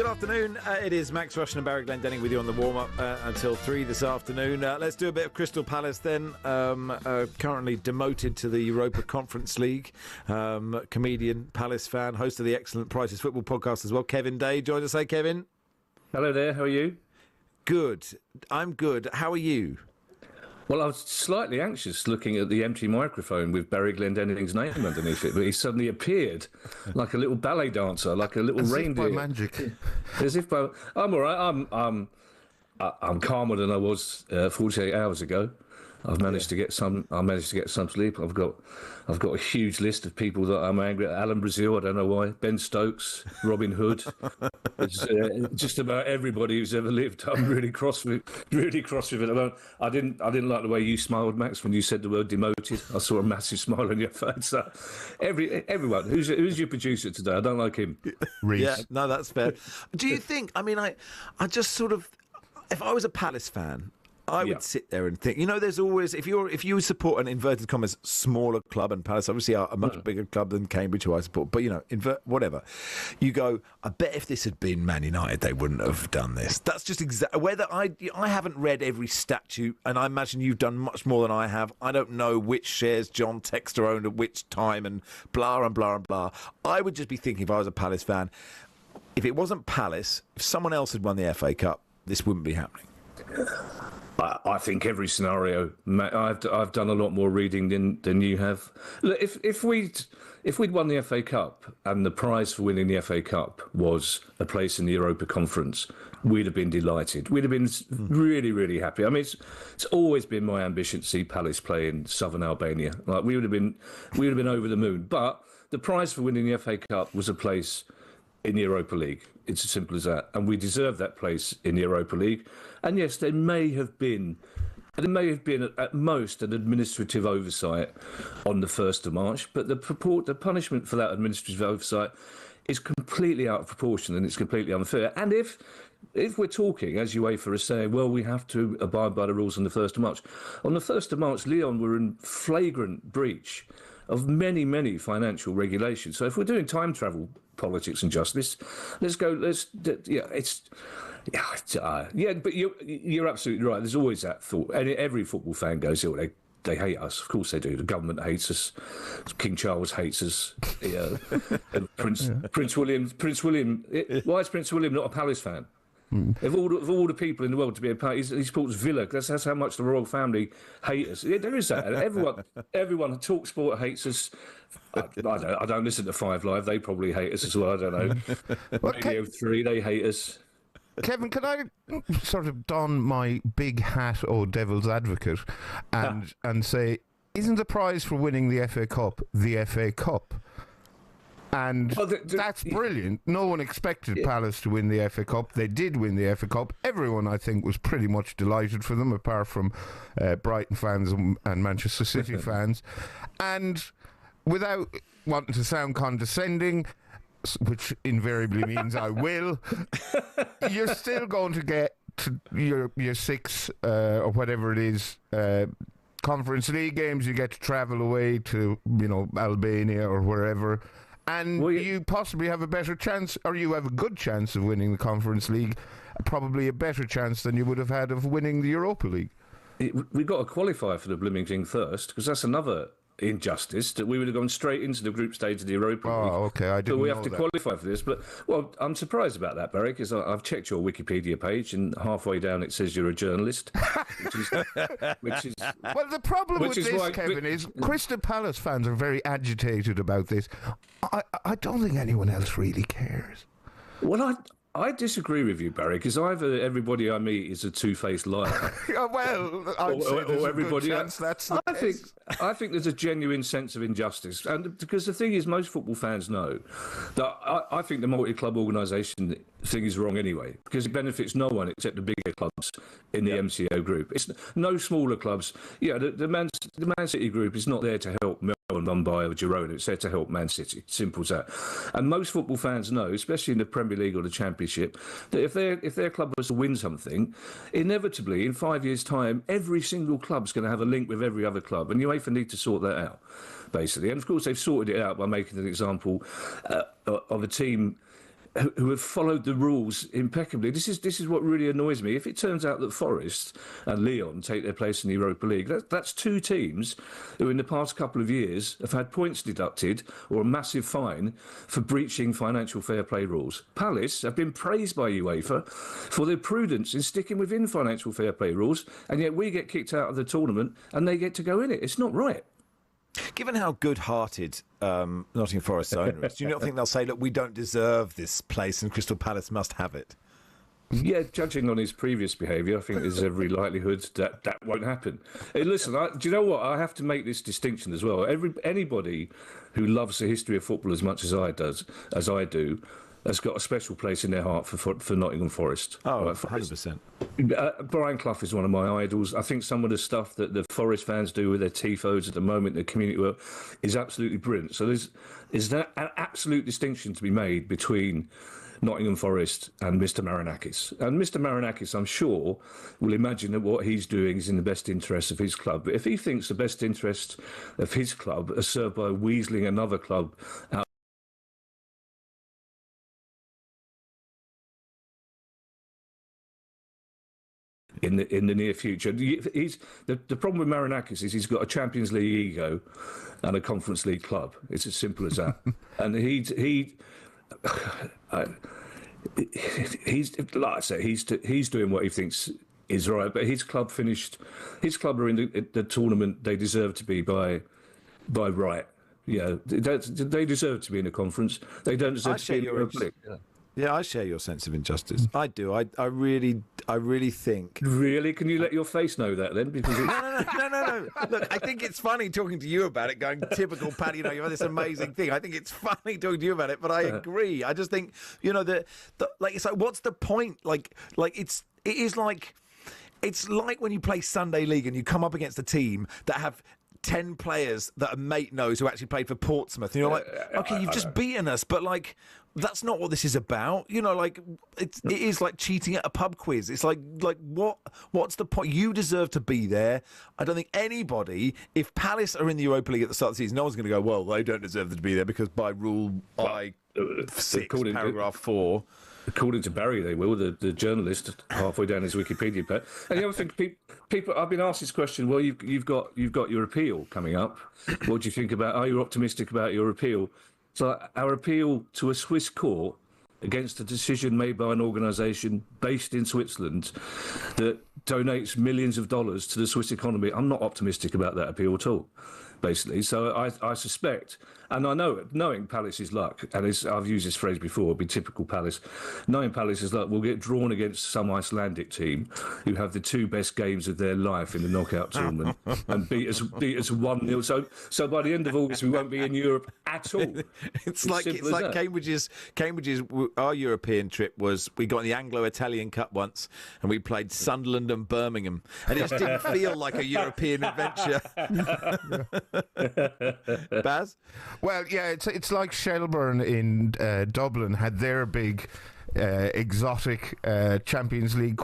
Good afternoon. It is Max Rushden and Barry Glendenning with you on the warm-up until 3 this afternoon. Let's do a bit of Crystal Palace then. Currently demoted to the Europa Conference League. Comedian, Palace fan, host of the excellent Prices Football podcast as well. Kevin Day joins us. Hey, Kevin. Hello there. How are you? Good. I'm good. How are you? Well, I was slightly anxious looking at the empty microphone with Barry Glendenning's name underneath it, but he suddenly appeared like a little ballet dancer, like a little reindeer. As if by magic. As if by... I'm all right. I'm calmer than I was 48 hours ago. I've managed to get some. I managed to get some sleep. I've got a huge list of people that I'm angry at. Alan Brazil, I don't know why. Ben Stokes, Robin Hood. It's, just about everybody who's ever lived. I'm really cross with it. I didn't like the way you smiled, Max, when you said the word demoted. I saw a massive smile on your face. So everyone, who's your producer today? I don't like him. Reece. Yeah, no, that's fair. Do you think? I mean, I just sort of, if I was a Palace fan, I would sit there and think, there's always, if you support an inverted commas smaller club, and Palace obviously are a much bigger club than Cambridge, who I support, but whatever, you go, I bet if this had been Man United, they wouldn't have done this. That's just exactly whether I haven't read every statute, and I imagine you've done much more than I have. I don't know which shares John Textor owned at which time, and blah and blah and blah. I would just be thinking, if I was a Palace fan, if it wasn't Palace, if someone else had won the FA Cup, this wouldn't be happening. I think every scenario. I've done a lot more reading than you have. Look, if we'd won the FA Cup and the prize for winning the FA Cup was a place in the Europa Conference, we'd have been delighted. We'd have been really, really happy. I mean, it's always been my ambition to see Palace play in southern Albania. Like we would have been over the moon. But the prize for winning the FA Cup was a place in the Europa League. It's as simple as that. And we deserve that place in the Europa League. And yes, there may have been at most an administrative oversight on the 1st of March, but the punishment for that administrative oversight is completely out of proportion and it's completely unfair. And if we're talking, as UEFA is saying, well, we have to abide by the rules on the 1st of March. On the 1st of March, Lyon were in flagrant breach of many, many financial regulations. So if we're doing time travel politics and justice, but you're absolutely right. There's always that thought. And every football fan goes, oh, they hate us. Of course they do. The government hates us. King Charles hates us. And Prince William. Why is Prince William not a Palace fan? Of all the people in the world to be a part, he supports Villa. That's how much the royal family hate us. Yeah, there is that. Everyone at talkSPORT hates us. I don't listen to 5 Live. They probably hate us as well. I don't know. Radio 3, they hate us. Kevin, can I sort of don my big hat or devil's advocate and say, isn't the prize for winning the FA Cup the FA Cup? And that's brilliant. No one expected Palace to win the FA Cup. They did win the FA Cup. Everyone, I think, was pretty much delighted for them, apart from Brighton fans and Manchester City fans. And without wanting to sound condescending, which invariably means I will, you're still going to get to your 6 or whatever it is Conference League games. You get to travel away to Albania or wherever. And you possibly have a better chance, or you have a good chance of winning the Conference League, probably a better chance than you would have had of winning the Europa League. We've got to qualify for the blooming thing first, because that's another injustice, that we would have gone straight into the group stage of the Europa League. Oh, okay, I didn't know that. But we have to qualify for this. But, well, I'm surprised about that, Barry, because I've checked your Wikipedia page, and halfway down it says you're a journalist. which is well, the problem with this, Kevin, is Crystal Palace fans are very agitated about this. I don't think anyone else really cares. Well, I disagree with you, Barry, because either everybody I meet is a two-faced liar. Well, or everybody else. I think there's a genuine sense of injustice, and because the thing is, most football fans know that I think the multi-club organisation thing is wrong anyway, because it benefits no one except the bigger clubs in the MCO group. It's no smaller clubs. Yeah, the Man City group is not there to help Melbourne, Mumbai or Girona. It's there to help Man City. Simple as that. And most football fans know, especially in the Premier League or the Championship, that if their club was to win something, inevitably in 5 years' time, every single club's going to have a link with every other club, and UEFA need to sort that out, basically. And of course, they've sorted it out by making an example of a team who have followed the rules impeccably. This is what really annoys me. If it turns out that Forest and Lyon take their place in the Europa League, that's two teams who in the past couple of years have had points deducted or a massive fine for breaching financial fair play rules. Palace have been praised by UEFA for their prudence in sticking within financial fair play rules, and yet we get kicked out of the tournament and they get to go in it. It's not right. Given how good-hearted Nottingham Forest's owner is, do you not think they'll say, look, we don't deserve this place and Crystal Palace must have it? Yeah, judging on his previous behaviour, I think there's every likelihood that that won't happen. Hey, listen, do you know what? I have to make this distinction as well. Anybody who loves the history of football as much as I do, has got a special place in their heart for Nottingham Forest. Oh, 100%. Brian Clough is one of my idols. I think some of the stuff that the Forest fans do with their tifos at the moment, the community work, is absolutely brilliant. So there's an absolute distinction to be made between Nottingham Forest and Mr. Marinakis. And Mr. Marinakis, I'm sure, will imagine that what he's doing is in the best interest of his club. But if he thinks the best interest of his club are served by weaseling another club out in the near future. The problem with Marinakis is he's got a Champions League ego and a Conference League club. It's as simple as that. And he's like I say, he's doing what he thinks is right. But his club are in the tournament they deserve to be by right. Yeah, they deserve to be in a conference. They don't deserve to be in a Europa League. Yeah, I share your sense of injustice. I do. I really think. Really? Can you let your face know that then? Because No. Look, I think it's funny talking to you about it, going, typical Paddy, you have this amazing thing. I think it's funny talking to you about it, but I agree. I just think, like, it's like, what's the point? It's like when you play Sunday League and you come up against a team that have 10 players that a mate knows who actually played for Portsmouth. And you're like, okay, you've just beaten us, but like, that's not what this is about. It is like cheating at a pub quiz. It's like what's the point? You deserve to be there. I don't think anybody, if Palace are in the Europa League at the start of the season, no one's going to go, well, they don't deserve to be there because by rule I6, paragraph 4. According to Barry, they will. The journalist halfway down his Wikipedia page. And the other thing, people, I've been asked this question. Well, you've got your appeal coming up. What do you think about? Are you optimistic about your appeal? So our appeal to a Swiss court against a decision made by an organisation based in Switzerland that donates millions of dollars to the Swiss economy. I'm not optimistic about that appeal at all, basically. So I suspect, and I know, knowing Palace's luck, and I've used this phrase before, it'd be typical Palace, knowing Palace's luck, we'll get drawn against some Icelandic team who have the two best games of their life in the knockout tournament and beat us 1-0. So by the end of August, we won't be in Europe at all. It's like Cambridge's. Our European trip was, we got in the Anglo-Italian Cup once, and we played Sunderland and Birmingham, and it just didn't feel like a European adventure. Baz? Well, yeah, it's like Shelbourne in Dublin had their big exotic Champions League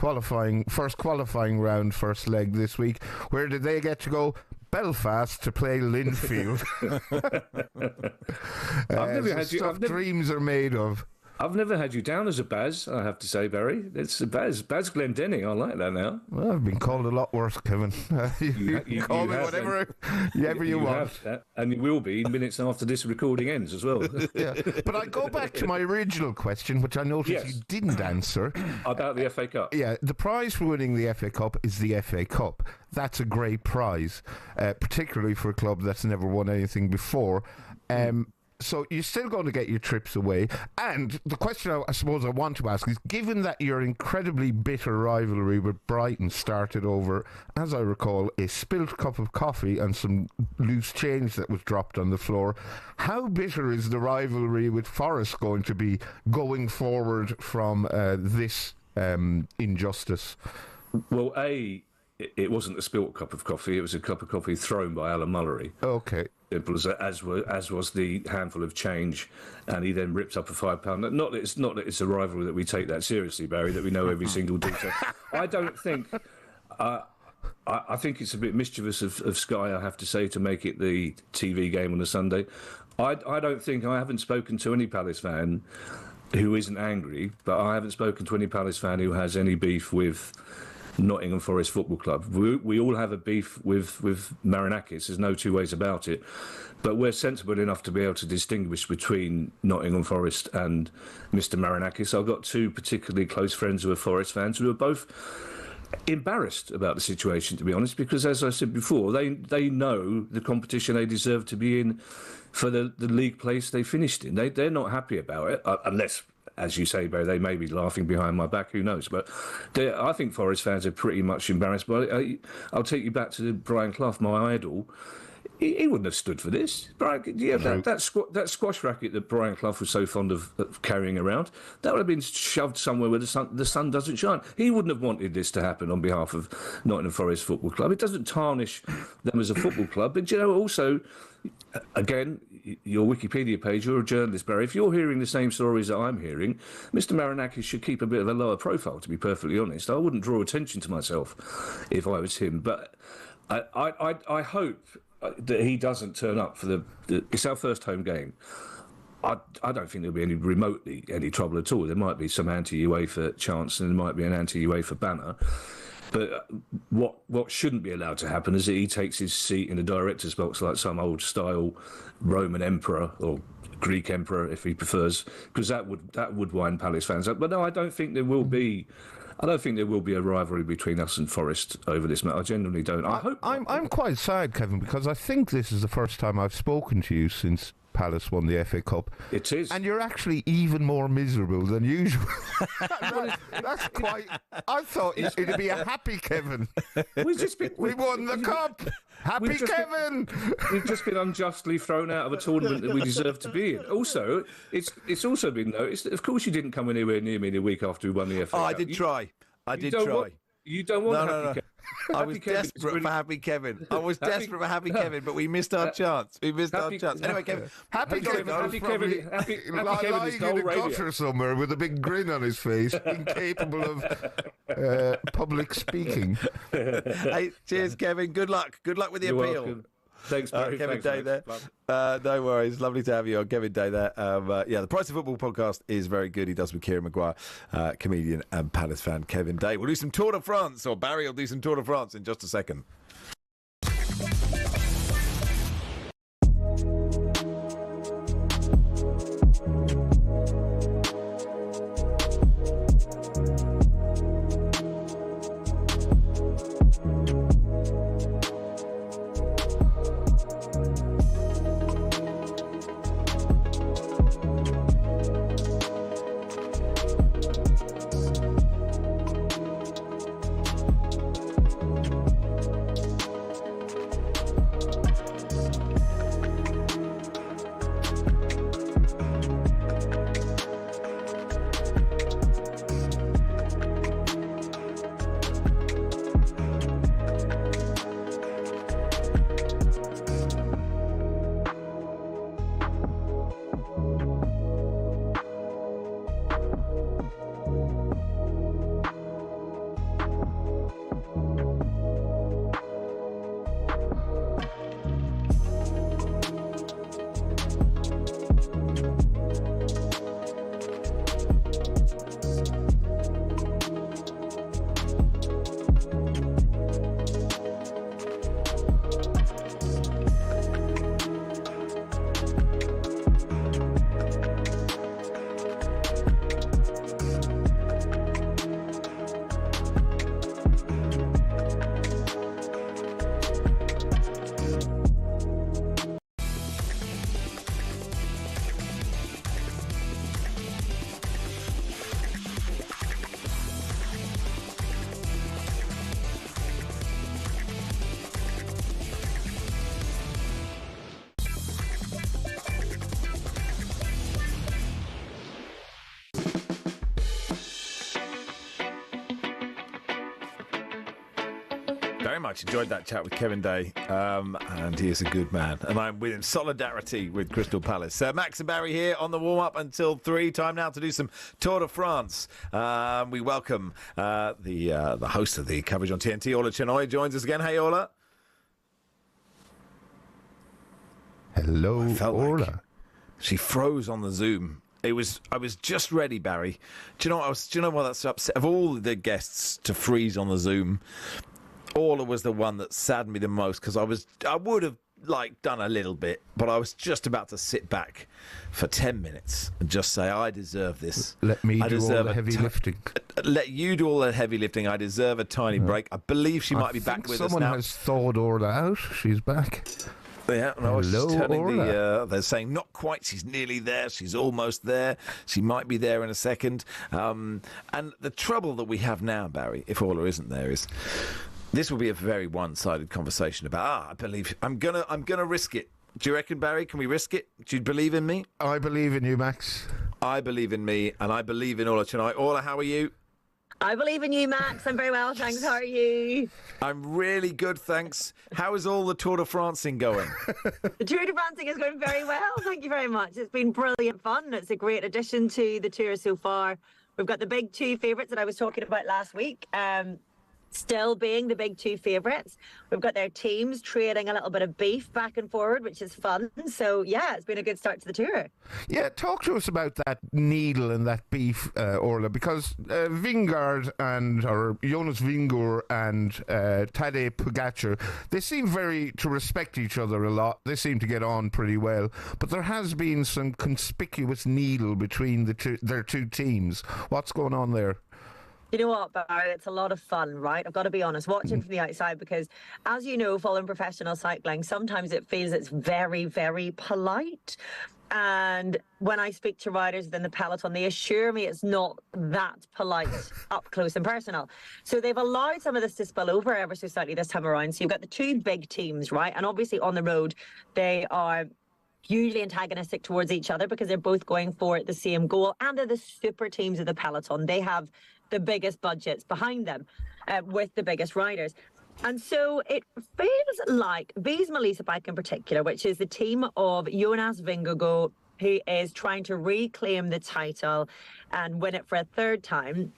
first qualifying round, first leg this week. Where did they get to go? Belfast to play Linfield. I've never had you. Dreams are made of. I've never had you down as a Baz, I have to say, Barry. It's a Baz Glendenning. I like that now. Well, I've been called a lot worse, Kevin. You call me whatever you want. Have that, and you will be minutes after this recording ends as well. Yeah. But I go back to my original question, which I noticed you didn't answer. About the FA Cup. Yeah, the prize for winning the FA Cup is the FA Cup. That's a great prize, particularly for a club that's never won anything before. So you're still going to get your trips away. And the question I suppose I want to ask is, given that your incredibly bitter rivalry with Brighton started over, as I recall, a spilt cup of coffee and some loose change that was dropped on the floor, how bitter is the rivalry with Forest going to be going forward from this injustice? Well, it wasn't a spilt cup of coffee. It was a cup of coffee thrown by Alan Mullery. Okay. Simple as was the handful of change, and he then ripped up a £5. Not that it's a rivalry that we take that seriously, Barry. That we know every single detail. I don't think. I think it's a bit mischievous of Sky, I have to say, to make it the TV game on a Sunday. I don't think, I haven't spoken to any Palace fan who isn't angry, but I haven't spoken to any Palace fan who has any beef with Nottingham Forest Football Club. We all have a beef with Marinakis. There's no two ways about it. But we're sensible enough to be able to distinguish between Nottingham Forest and Mr. Marinakis. I've got two particularly close friends who are Forest fans who are both embarrassed about the situation, to be honest, because, as I said before, they know the competition they deserve to be in for the league place they finished in. They're not happy about it, unless, as you say, Barry, they may be laughing behind my back, who knows. But I think Forest fans are pretty much embarrassed. But I'll take you back to Brian Clough, my idol. He wouldn't have stood for this. Brian, that squash racket that Brian Clough was so fond of carrying around, that would have been shoved somewhere where the sun doesn't shine. He wouldn't have wanted this to happen on behalf of Nottingham Forest Football Club. It doesn't tarnish them as a football club. But, also, again, your Wikipedia page, you're a journalist, Barry. If you're hearing the same stories that I'm hearing, Mr. Marinakis should keep a bit of a lower profile, to be perfectly honest. I wouldn't draw attention to myself if I was him. But I hope that he doesn't turn up for it's our first home game. I don't think there'll be remotely any trouble at all. There might be some anti-UEFA chants and there might be an anti-UEFA banner. But what shouldn't be allowed to happen is that he takes his seat in the director's box like some old-style Roman emperor or Greek emperor, if he prefers, because that would wind Palace fans up. But no, I don't think there will be a rivalry between us and Forest over this matter. I genuinely don't. I'm quite sad, Kevin, because I think this is the first time I've spoken to you since Palace won the FA Cup. It is. And you're actually even more miserable than usual. That's quite... I thought it'd be a happy Kevin. We won the cup! Happy Kevin! We've just been unjustly thrown out of a tournament that we deserve to be in. Also, it's also been noticed that, of course, you didn't come anywhere near me the week after we won the FA Cup. I did try. You don't want Happy Kevin. I was desperate for Happy Kevin. I was desperate for Happy Kevin, but we missed our chance. Anyway, Kevin. Happy Kevin is in a gutter somewhere with a big grin on his face, incapable of public speaking. Hey, cheers, Kevin. Good luck. Good luck with the appeal. Welcome. Thanks, Barry. Kevin Day there. No worries. Lovely to have you on. Kevin Day there. The Price of Football podcast is very good. He does with Kieran Maguire, comedian and Palace fan Kevin Day. We'll do some Tour de France, or Barry will do some Tour de France in just a second. Very much enjoyed that chat with Kevin Day, and he is a good man. And I'm in solidarity with Crystal Palace. Max and Barry here on the warm-up until 3. Time now to do some Tour de France. We welcome the host of the coverage on TNT, Orla Chenoy, joins us again. Hey, Orla. Hello, Orla. Like she froze on the Zoom I was just ready, Barry. Do you know what that's upset? Of all the guests to freeze on the Zoom, Orla was the one that saddened me the most, because I would have done a little bit, but I was just about to sit back for 10 minutes and just say, I deserve this. Let me do all the heavy lifting. Let you do all the heavy lifting. I deserve a tiny break. I believe she might be back with us now. Someone has thawed Orla out. She's back. Yeah, no, Hello, they're saying not quite. She's nearly there. She's almost there. She might be there in a second. And the trouble that we have now, Barry, if Orla isn't there, is this will be a very one-sided conversation about. I believe I'm gonna risk it. Do you reckon, Barry? Can we risk it? Do you believe in me? I believe in you, Max. I believe in me, and I believe in Orla tonight. Orla, how are you? I believe in you, Max. I'm very well, thanks. How are you? I'm really good, thanks. How is all the Tour de Francing going? The Tour de Francing is going very well. Thank you very much. It's been brilliant fun. It's a great addition to the tour so far. We've got the big two favourites that I was talking about last week. Still being the big two favourites. We've got their teams trading a little bit of beef back and forward, which is fun. So, yeah, it's been a good start to the tour. Yeah, talk to us about that needle and that beef, Orla, because Jonas Vingegaard and Tadej Pogacar, they seem to respect each other a lot. They seem to get on pretty well. But there has been some conspicuous needle between their two teams. What's going on there? You know what, Barry? It's a lot of fun, right? I've got to be honest, watching from the outside, because as you know, following professional cycling, sometimes it feels it's very, very polite. And when I speak to riders within the peloton, they assure me it's not that polite up close and personal. So they've allowed some of this to spill over ever so slightly this time around. So you've got the two big teams, right? And obviously on the road, they are hugely antagonistic towards each other because they're both going for the same goal. And they're the super teams of the peloton. They have the biggest budgets behind them with the biggest riders. And so it feels like Visma Bike in particular, which is the team of Jonas Vingegaard, who is trying to reclaim the title and win it for a third time.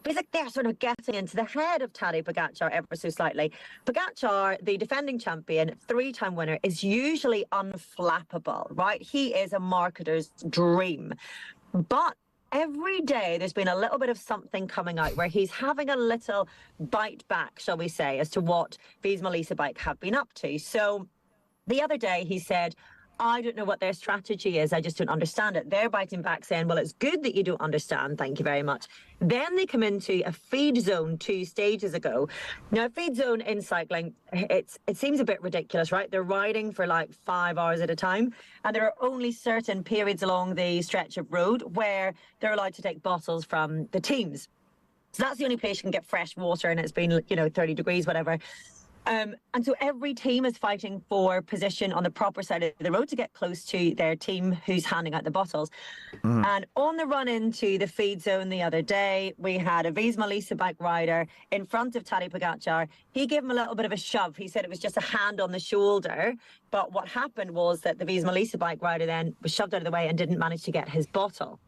Feels like they're sort of getting into the head of Tadej Pogacar ever so slightly. Pogacar, the defending champion, three-time winner, is usually unflappable, right? He is a marketer's dream. But every day there's been a little bit of something coming out where he's having a little bite back, shall we say, as to what Visma Bike have been up to. So the other day he said, I don't know what their strategy is. I just don't understand it. They're biting back saying, well, it's good that you don't understand. Thank you very much. Then they come into a feed zone 2 stages ago. Now, a feed zone in cycling, it seems a bit ridiculous, right? They're riding for like 5 hours at a time. And there are only certain periods along the stretch of road where they're allowed to take bottles from the teams. So that's the only place you can get fresh water. And it's been, 30 degrees, whatever. And so every team is fighting for position on the proper side of the road to get close to their team who's handing out the bottles. And on the run into the feed zone the other day, we had a Visma Bike rider in front of Tadej Pogacar. He gave him a little bit of a shove. He said it was just a hand on the shoulder. But what happened was that the Visma Bike rider then was shoved out of the way and didn't manage to get his bottle.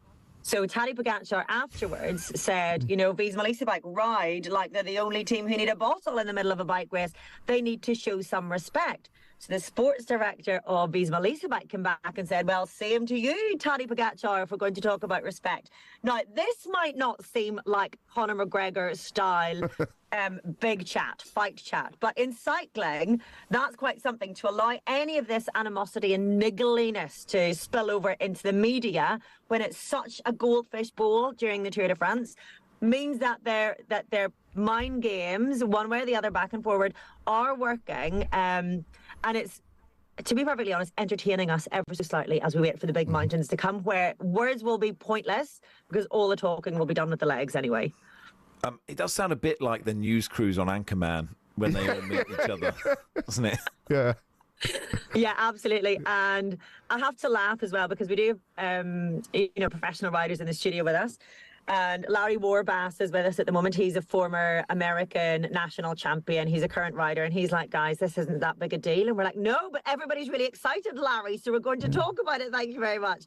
So Tadej Pogacar afterwards said, Visma Bike ride like they're the only team who need a bottle in the middle of a bike race. They need to show some respect. So the sports director of Visma Bike came back and said, well, same to you, Tadej Pogacar, if we're going to talk about respect. Now, this might not seem like Conor McGregor style big chat, fight chat. But in cycling, that's quite something. To allow any of this animosity and niggliness to spill over into the media when it's such a goldfish bowl during the Tour de France means that their mind games, one way or the other, back and forward, are working. And it's, to be perfectly honest, entertaining us ever so slightly as we wait for the big mountains to come, where words will be pointless because all the talking will be done with the legs anyway. It does sound a bit like the news crews on Anchorman when they all meet each other, doesn't it? Yeah. Yeah, absolutely. And I have to laugh as well because we do have, professional riders in the studio with us. And Larry Warbass is with us at the moment. He's a former American national champion. He's a current rider. And he's like, guys, this isn't that big a deal. And we're like, no, but everybody's really excited, Larry. So we're going to talk about it. Thank you very much.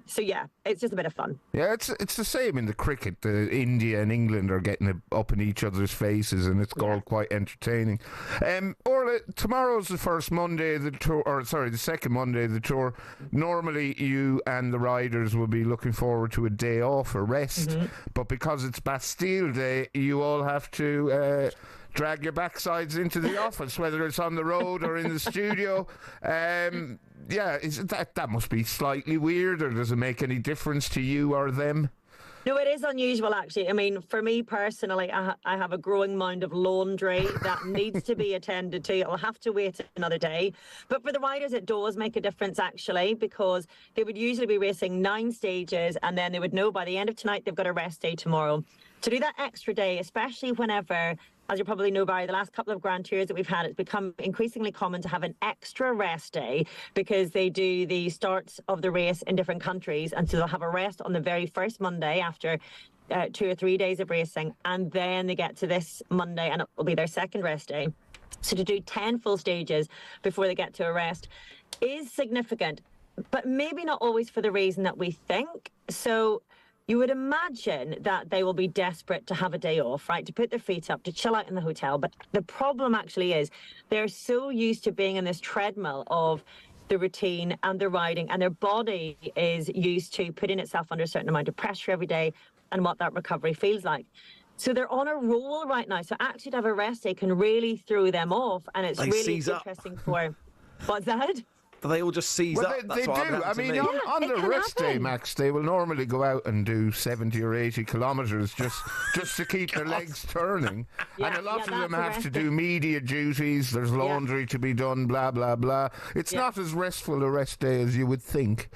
So yeah, it's just a bit of fun. Yeah, it's the same in the cricket. India and England are getting up in each other's faces, and it's all quite entertaining. Orla, tomorrow's the first Monday of the tour, the second Monday of the tour. Normally, you and the riders will be looking forward to a day off, a rest, but because it's Bastille Day, you all have to drag your backsides into the office, whether it's on the road or in the studio. That must be slightly weird, or does it make any difference to you or them? No, it is unusual, actually. I mean, for me personally, I have a growing mound of laundry that needs to be attended to. I'll have to wait another day. But for the riders, it does make a difference, actually, because they would usually be racing 9 stages, and then they would know by the end of tonight they've got a rest day tomorrow. To do that extra day, especially whenever, as you probably know, Barry, the last couple of Grand Tours that we've had, it's become increasingly common to have an extra rest day because they do the starts of the race in different countries. And so they'll have a rest on the very first Monday after 2 or 3 days of racing. And then they get to this Monday and it will be their second rest day. So to do 10 full stages before they get to a rest is significant, but maybe not always for the reason that we think. So you would imagine that they will be desperate to have a day off, right? To put their feet up, to chill out in the hotel. But the problem actually is they're so used to being in this treadmill of the routine and the riding, and their body is used to putting itself under a certain amount of pressure every day and what that recovery feels like. So they're on a roll right now. So actually to have a rest day can really throw them off. And it's really interesting for... What's that? Do they all just seize up? They do. I mean, on the rest day, Max, they will normally go out and do 70 or 80 kilometres just to keep their legs turning. And a lot of them have to do media duties. There's laundry to be done, blah, blah, blah. It's not as restful a rest day as you would think.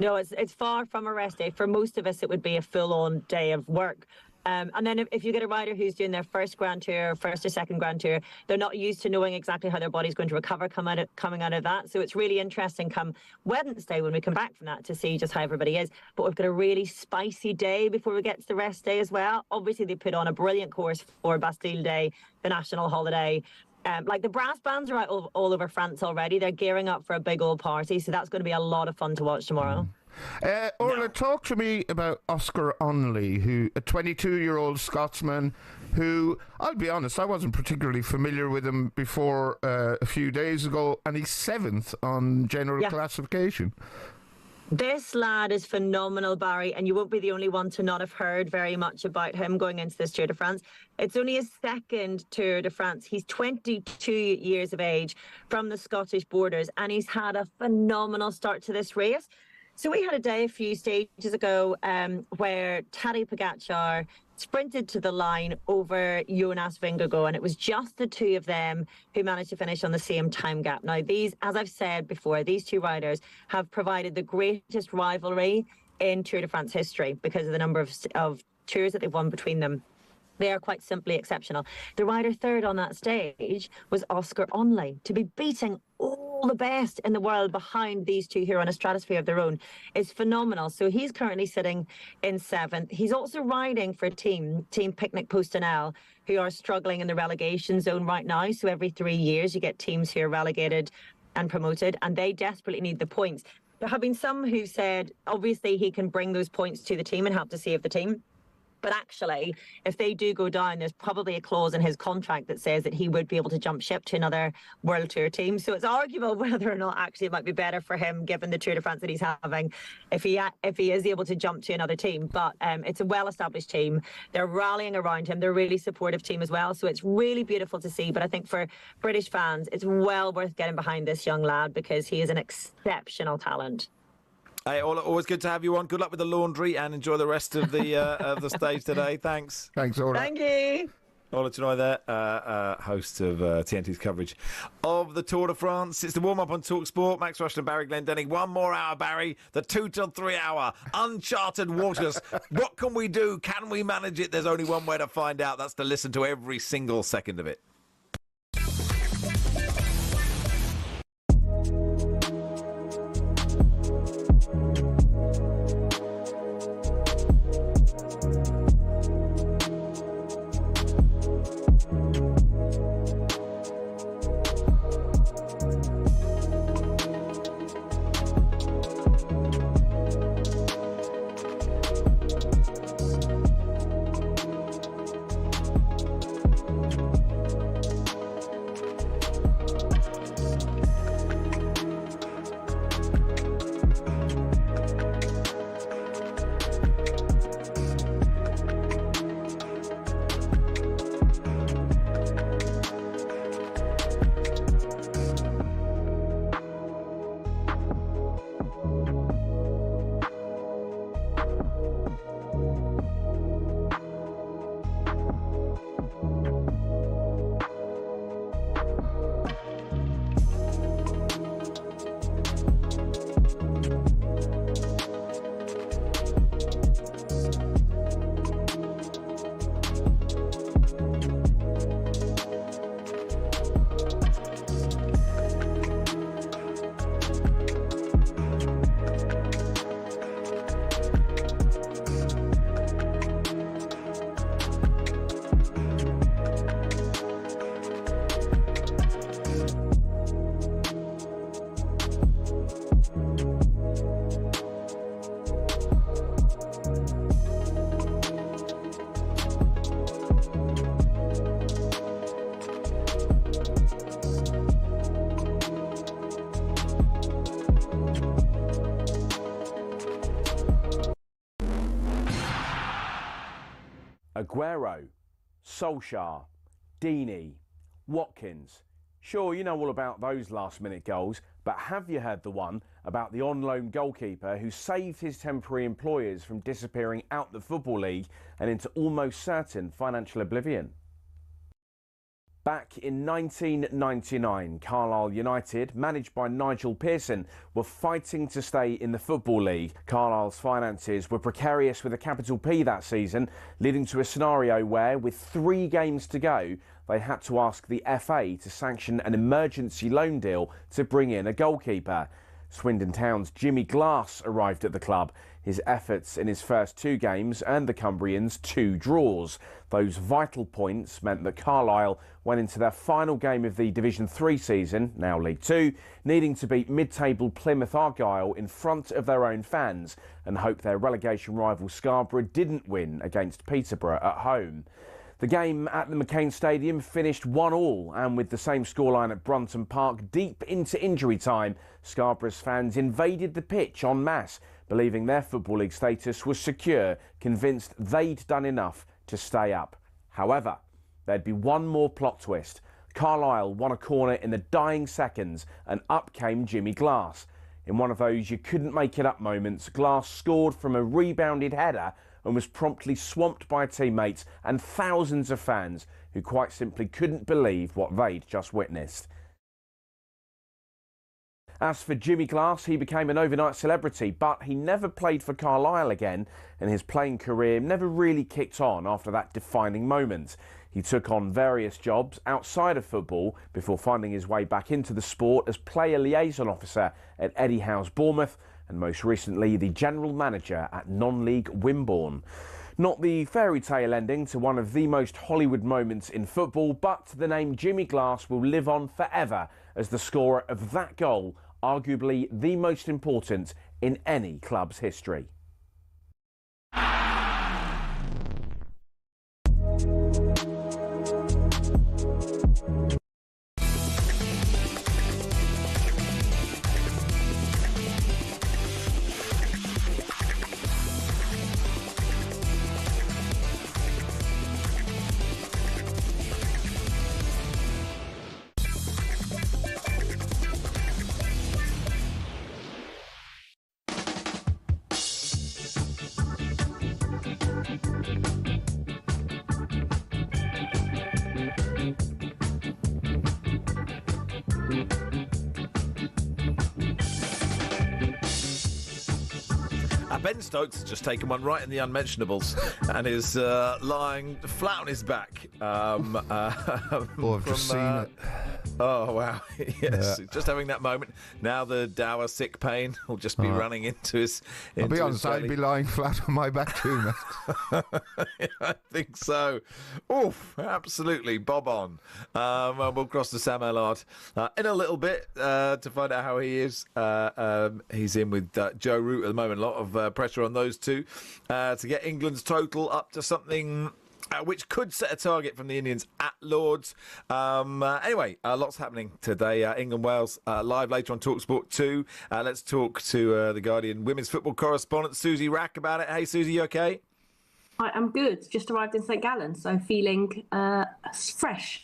No, it's far from a rest day. For most of us, it would be a full-on day of work. And then if you get a rider who's doing their first Grand Tour, first or second Grand Tour, they're not used to knowing exactly how their body's going to recover coming out of that. So it's really interesting come Wednesday when we come back from that to see just how everybody is. But we've got a really spicy day before we get to the rest day as well. Obviously, they put on a brilliant course for Bastille Day, the national holiday. Like the brass bands are out all over France already. They're gearing up for a big old party. So that's going to be a lot of fun to watch tomorrow. Orla, talk to me about Oscar Onley, who a 22-year-old Scotsman who, I'll be honest, I wasn't particularly familiar with him before a few days ago, and he's 7th on general classification. This lad is phenomenal, Barry, and you won't be the only one to not have heard very much about him going into this Tour de France. It's only his second Tour de France. He's 22 years of age from the Scottish borders, and he's had a phenomenal start to this race. So we had a day a few stages ago where Tadej Pogačar sprinted to the line over Jonas Vingegaard, and it was just the two of them who managed to finish on the same time gap. Now, these, as I've said before, these two riders have provided the greatest rivalry in Tour de France history because of the number of tours that they've won between them. They are quite simply exceptional. The rider third on that stage was Oscar Onley. To be beating all the best in the world behind these two who are on a stratosphere of their own is phenomenal. So he's currently sitting in 7th. He's also riding for Team Picnic Postanel, who are struggling in the relegation zone right now. So every 3 years you get teams who are relegated and promoted, and they desperately need the points. There have been some who said, obviously, he can bring those points to the team and help to save the team. But actually, if they do go down, there's probably a clause in his contract that says that he would be able to jump ship to another World Tour team. So it's arguable whether or not actually it might be better for him, given the Tour de France that he's having, if he is able to jump to another team. But it's a well-established team. They're rallying around him. They're a really supportive team as well. So it's really beautiful to see. But I think for British fans, it's well worth getting behind this young lad because he is an exceptional talent. Hey, Orla, always good to have you on. Good luck with the laundry and enjoy the rest of the stage today. Thanks. Thanks, Orla. Thank you. Orla Chenoy there, host of TNT's coverage of the Tour de France. It's the warm-up on talkSPORT. Max Rushden and Barry Glendenning. 1 more hour, Barry. The 2 till 3 hour. Uncharted waters. What can we do? Can we manage it? There's only one way to find out. That's to listen to every single second of it. Aguero, Solskjaer, Deeney, Watkins. Sure, you know all about those last-minute goals, but have you heard the one about the on-loan goalkeeper who saved his temporary employers from disappearing out the Football League and into almost certain financial oblivion? Back in 1999, Carlisle United, managed by Nigel Pearson, were fighting to stay in the Football League. Carlisle's finances were precarious with a capital P that season, leading to a scenario where, with 3 games to go, they had to ask the FA to sanction an emergency loan deal to bring in a goalkeeper. Swindon Town's Jimmy Glass arrived at the club. His efforts in his first 2 games earned the Cumbrians 2 draws. Those vital points meant that Carlisle went into their final game of the Division 3 season, now League 2, needing to beat mid-table Plymouth Argyle in front of their own fans and hope their relegation rival Scarborough didn't win against Peterborough at home. The game at the McCain Stadium finished 1-1, and with the same scoreline at Brunton Park deep into injury time, Scarborough's fans invaded the pitch en masse, believing their Football League status was secure, convinced they'd done enough to stay up. However, there'd be one more plot twist. Carlisle won a corner in the dying seconds, and up came Jimmy Glass. In one of those you couldn't make it up moments, Glass scored from a rebounded header and was promptly swamped by teammates and thousands of fans who quite simply couldn't believe what they'd just witnessed. As for Jimmy Glass, he became an overnight celebrity, but he never played for Carlisle again, and his playing career never really kicked on after that defining moment. He took on various jobs outside of football before finding his way back into the sport as player liaison officer at Eddie Howe's Bournemouth, and most recently the general manager at non-league Wimborne. Not the fairy tale ending to one of the most Hollywood moments in football, but the name Jimmy Glass will live on forever as the scorer of that goal, arguably the most important in any club's history. Ben Stokes has just taken one right in the unmentionables and is lying flat on his back. I've just seen it. Oh, wow. Yes, just having that moment. Now the dour sick pain will just be running into his... I'll be honest, I'd be lying flat on my back too, mate. I think so. Oof, absolutely. Bob on. We'll cross to Sam Allard in a little bit to find out how he is. He's in with Joe Root at the moment. A lot of pressure on those two to get England's total up to something... which could set a target from the Indians at Lords. Anyway, lots happening today. England-Wales live later on talkSPORT 2. Let's talk to the Guardian women's football correspondent, Susie Rack, about it. Hey, Susie, you okay? I'm good. Just arrived in St Gallen, so feeling fresh.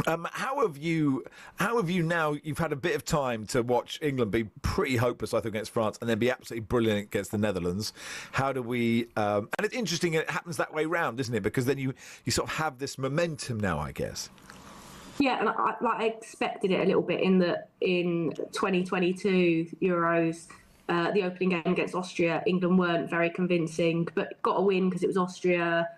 How have you now, you've had a bit of time to watch England be pretty hopeless, I think, against France and then be absolutely brilliant against the Netherlands. How do we, and it's interesting, it happens that way round, isn't it? Because then you sort of have this momentum now, I guess. Yeah, and I expected it a little bit in 2022 Euros, the opening game against Austria, England weren't very convincing, but got a win because it was Austria,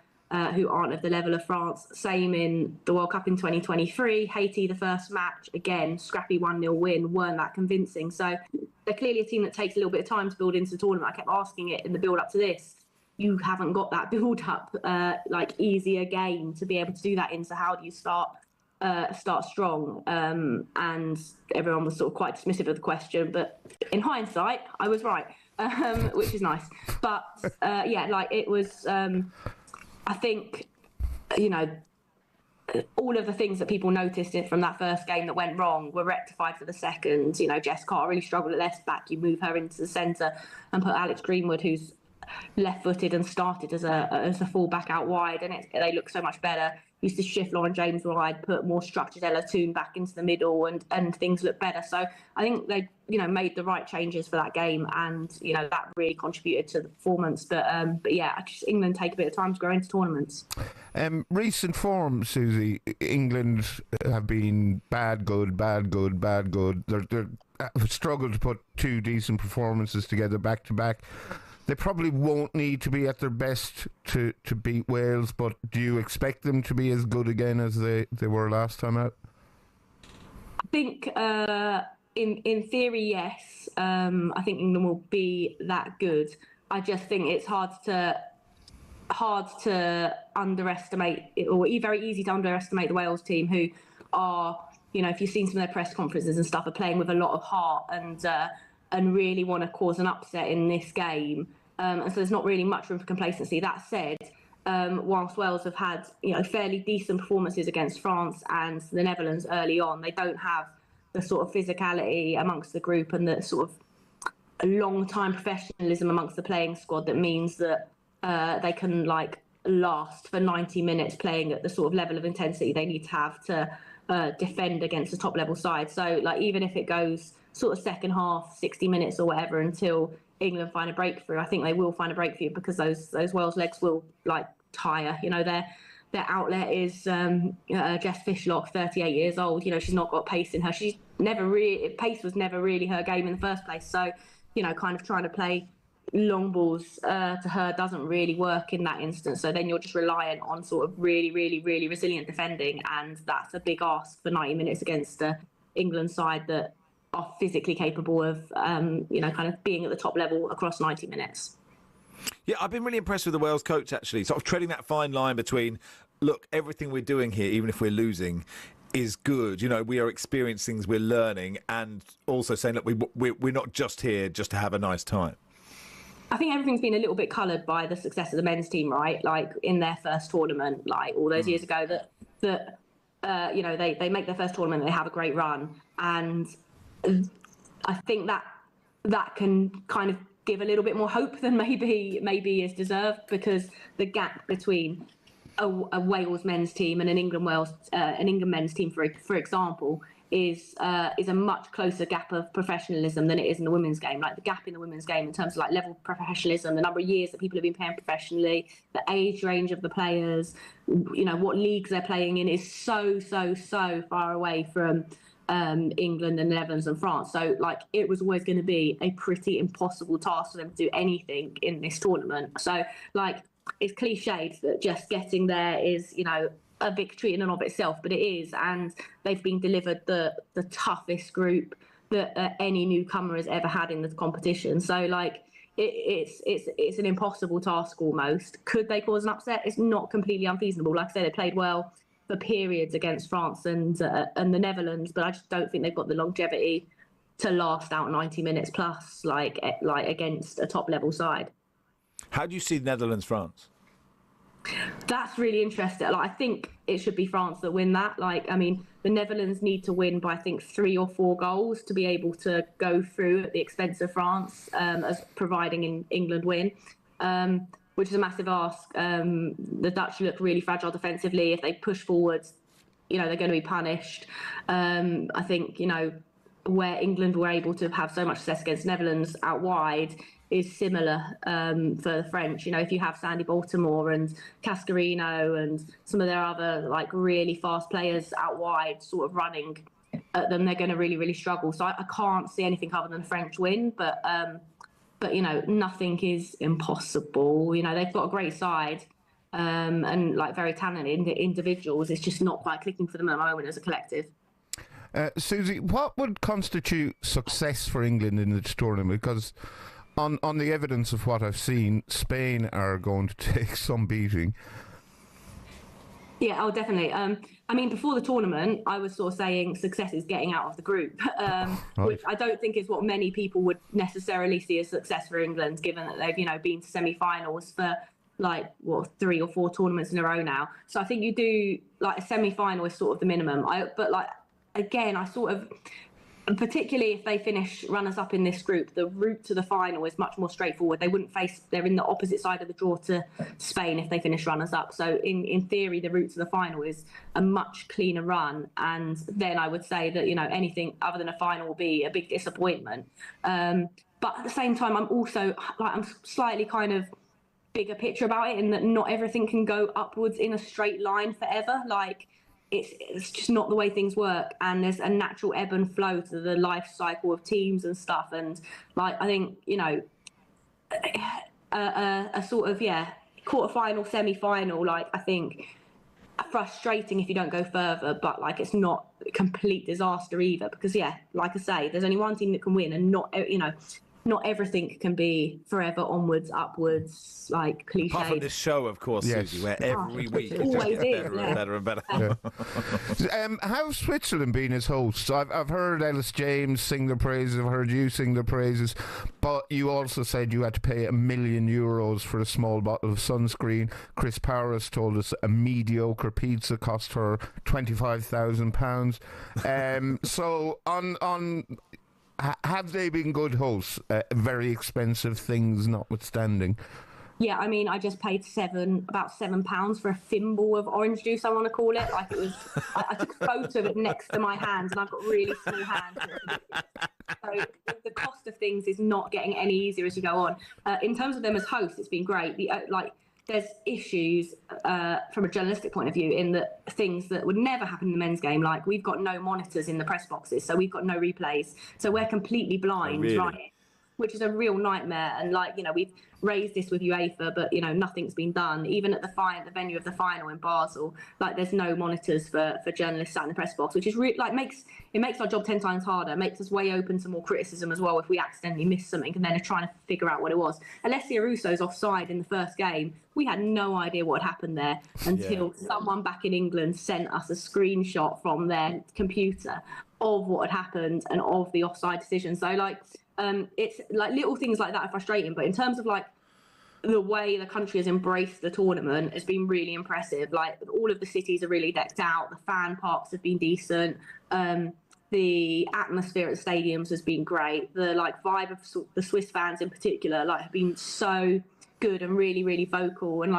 who aren't of the level of France. Same in the World Cup in 2023. Haiti, the first match, again, scrappy 1-0 win, weren't that convincing. So they're clearly a team that takes a little bit of time to build into the tournament. I kept asking it in the build-up to this. You haven't got that build-up, easier game to be able to do that in. So how do you start strong? And everyone was sort of quite dismissive of the question. But in hindsight, I was right, which is nice. But, it was... I think, all of the things that people noticed from that first game that went wrong were rectified for the second. Jess Carter really struggled at left back. You move her into the centre and put Alex Greenwood, who's left-footed and started as a full-back out wide, and they look so much better. Used to shift Lauren James wide, put more structured Ella Toone back into the middle, and things look better. So I think they made the right changes for that game, and that really contributed to the performance. But yeah, England take a bit of time to grow into tournaments. Recent form, Susie. England have been bad, good, bad, good, bad, good. They're struggled to put two decent performances together back to back. They probably won't need to be at their best to beat Wales, but do you expect them to be as good again as they were last time out? I think in theory, yes. I think England will be that good. I just think it's hard to underestimate, or very easy to underestimate the Wales team, who are, if you've seen some of their press conferences and stuff, are playing with a lot of heart and really want to cause an upset in this game. And so there's not really much room for complacency. That said, whilst Wales have had fairly decent performances against France and the Netherlands early on, they don't have the sort of physicality amongst the group and the sort of long-time professionalism amongst the playing squad that means that they can last for 90 minutes playing at the sort of level of intensity they need to have to defend against a top-level side. So even if it goes sort of second half, 60 minutes or whatever, until England find a breakthrough, I think they will find a breakthrough, because those Wales legs will tire. Their outlet is Jess Fishlock, 38 years old. She's not got pace in her. Pace was never really her game in the first place. So kind of trying to play long balls to her doesn't really work in that instance. So then you're just reliant on sort of really, really, really resilient defending, and that's a big ask for 90 minutes against the England side that are physically capable of, kind of being at the top level across 90 minutes. Yeah, I've been really impressed with the Wales coach, actually, sort of treading that fine line between, look, everything we're doing here, even if we're losing, is good. We are experiencing things, we're learning, and also saying, look, we're not just here just to have a nice time. I think everything's been a little bit coloured by the success of the men's team, right? In their first tournament, all those years ago, that they make their first tournament, they have a great run, and I think that can kind of give a little bit more hope than maybe is deserved, because the gap between a Wales men's team and an England men's team, for example, is a much closer gap of professionalism than it is in the women's game. The gap in the women's game in terms of level of professionalism, the number of years that people have been playing professionally, the age range of the players, what leagues they're playing in, is so far away from England and the Netherlands and France. So it was always going to be a pretty impossible task for them to do anything in this tournament. So it's cliched that just getting there is a victory in and of itself, but it is, and they've been delivered the toughest group that any newcomer has ever had in the competition. So it's an impossible task almost. Could they cause an upset? It's not completely unfeasible. Like I said, they played well for periods against France and the Netherlands, but I just don't think they've got the longevity to last out 90 minutes plus against a top level side. How do you see Netherlands-France? That's really interesting. I think it should be France that win that. The Netherlands need to win by, I think, 3 or 4 goals to be able to go through at the expense of France, as providing England win, which is a massive ask. The Dutch look really fragile defensively. If they push forwards, they're going to be punished. I think, where England were able to have so much success against Netherlands out wide is similar for the French. If you have Sandy Baltimore and Cascarino and some of their other really fast players out wide sort of running at them, they're going to really, really struggle. So I can't see anything other than a French win, but nothing is impossible. They've got a great side and very talented individuals. It's just not quite clicking for them at the moment as a collective. Susie, what would constitute success for England in this tournament? Because on the evidence of what I've seen, Spain are going to take some beating. Yeah, definitely. Before the tournament, I was sort of saying success is getting out of the group, which I don't think is what many people would necessarily see as success for England, given that they've, been to semi-finals for 3 or 4 tournaments in a row now. So I think you do a semi-final is sort of the minimum. And particularly if they finish runners-up in this group, the route to the final is much more straightforward. They're in the opposite side of the draw to Spain if they finish runners-up. So in theory, the route to the final is a much cleaner run. And then I would say that, anything other than a final will be a big disappointment. But at the same time, I'm slightly kind of bigger picture about it, in that not everything can go upwards in a straight line forever. Like, it's just not the way things work, and there's a natural ebb and flow to the life cycle of teams and stuff. And like, I think a sort of quarterfinal, semi-final, like, I think frustrating if you don't go further, but like, it's not a complete disaster either, because like I say, there's only one team that can win, and not everything can be forever onwards, upwards, like cliche. Apart from this show, of course, Yes. Susie, where every week it always just gets is, better and better and better. How's Switzerland been as hosts? I've heard Ellis James sing the praises, I've heard you sing the praises, but you also said you had to pay €1 million for a small bottle of sunscreen. Chris Paris told us a mediocre pizza cost her £25,000. So have they been good hosts? Very expensive things notwithstanding. Yeah, I mean, I just paid about £7 for a thimble of orange juice, I want to call it. Like, it was, I took a photo of it next to my hands, and I've got really small hands. So the cost of things is not getting any easier as you go on. In terms of them as hosts, it's been great. There's issues from a journalistic point of view in that things that would never happen in the men's game, like we've got no monitors in the press boxes, so we've got no replays, so we're completely blind, really? right? Which is a real nightmare. And we've raised this with UEFA, but nothing's been done. Even at the venue of the final in Basel, like, there's no monitors for journalists sat in the press box, which is makes our job 10 times harder. It makes us way open to more criticism as well if we accidentally miss something and then are trying to figure out what it was. Alessia Russo's offside in the first game, we had no idea what happened there until someone back in England sent us a screenshot from their computer of what had happened and of the offside decision. So it's like little things like that are frustrating, but in terms of like the way the country has embraced the tournament has been really impressive. Like, all of the cities are really decked out, the fan parks have been decent, the atmosphere at the stadiums has been great, the vibe of the Swiss fans in particular have been so good and really, really vocal. And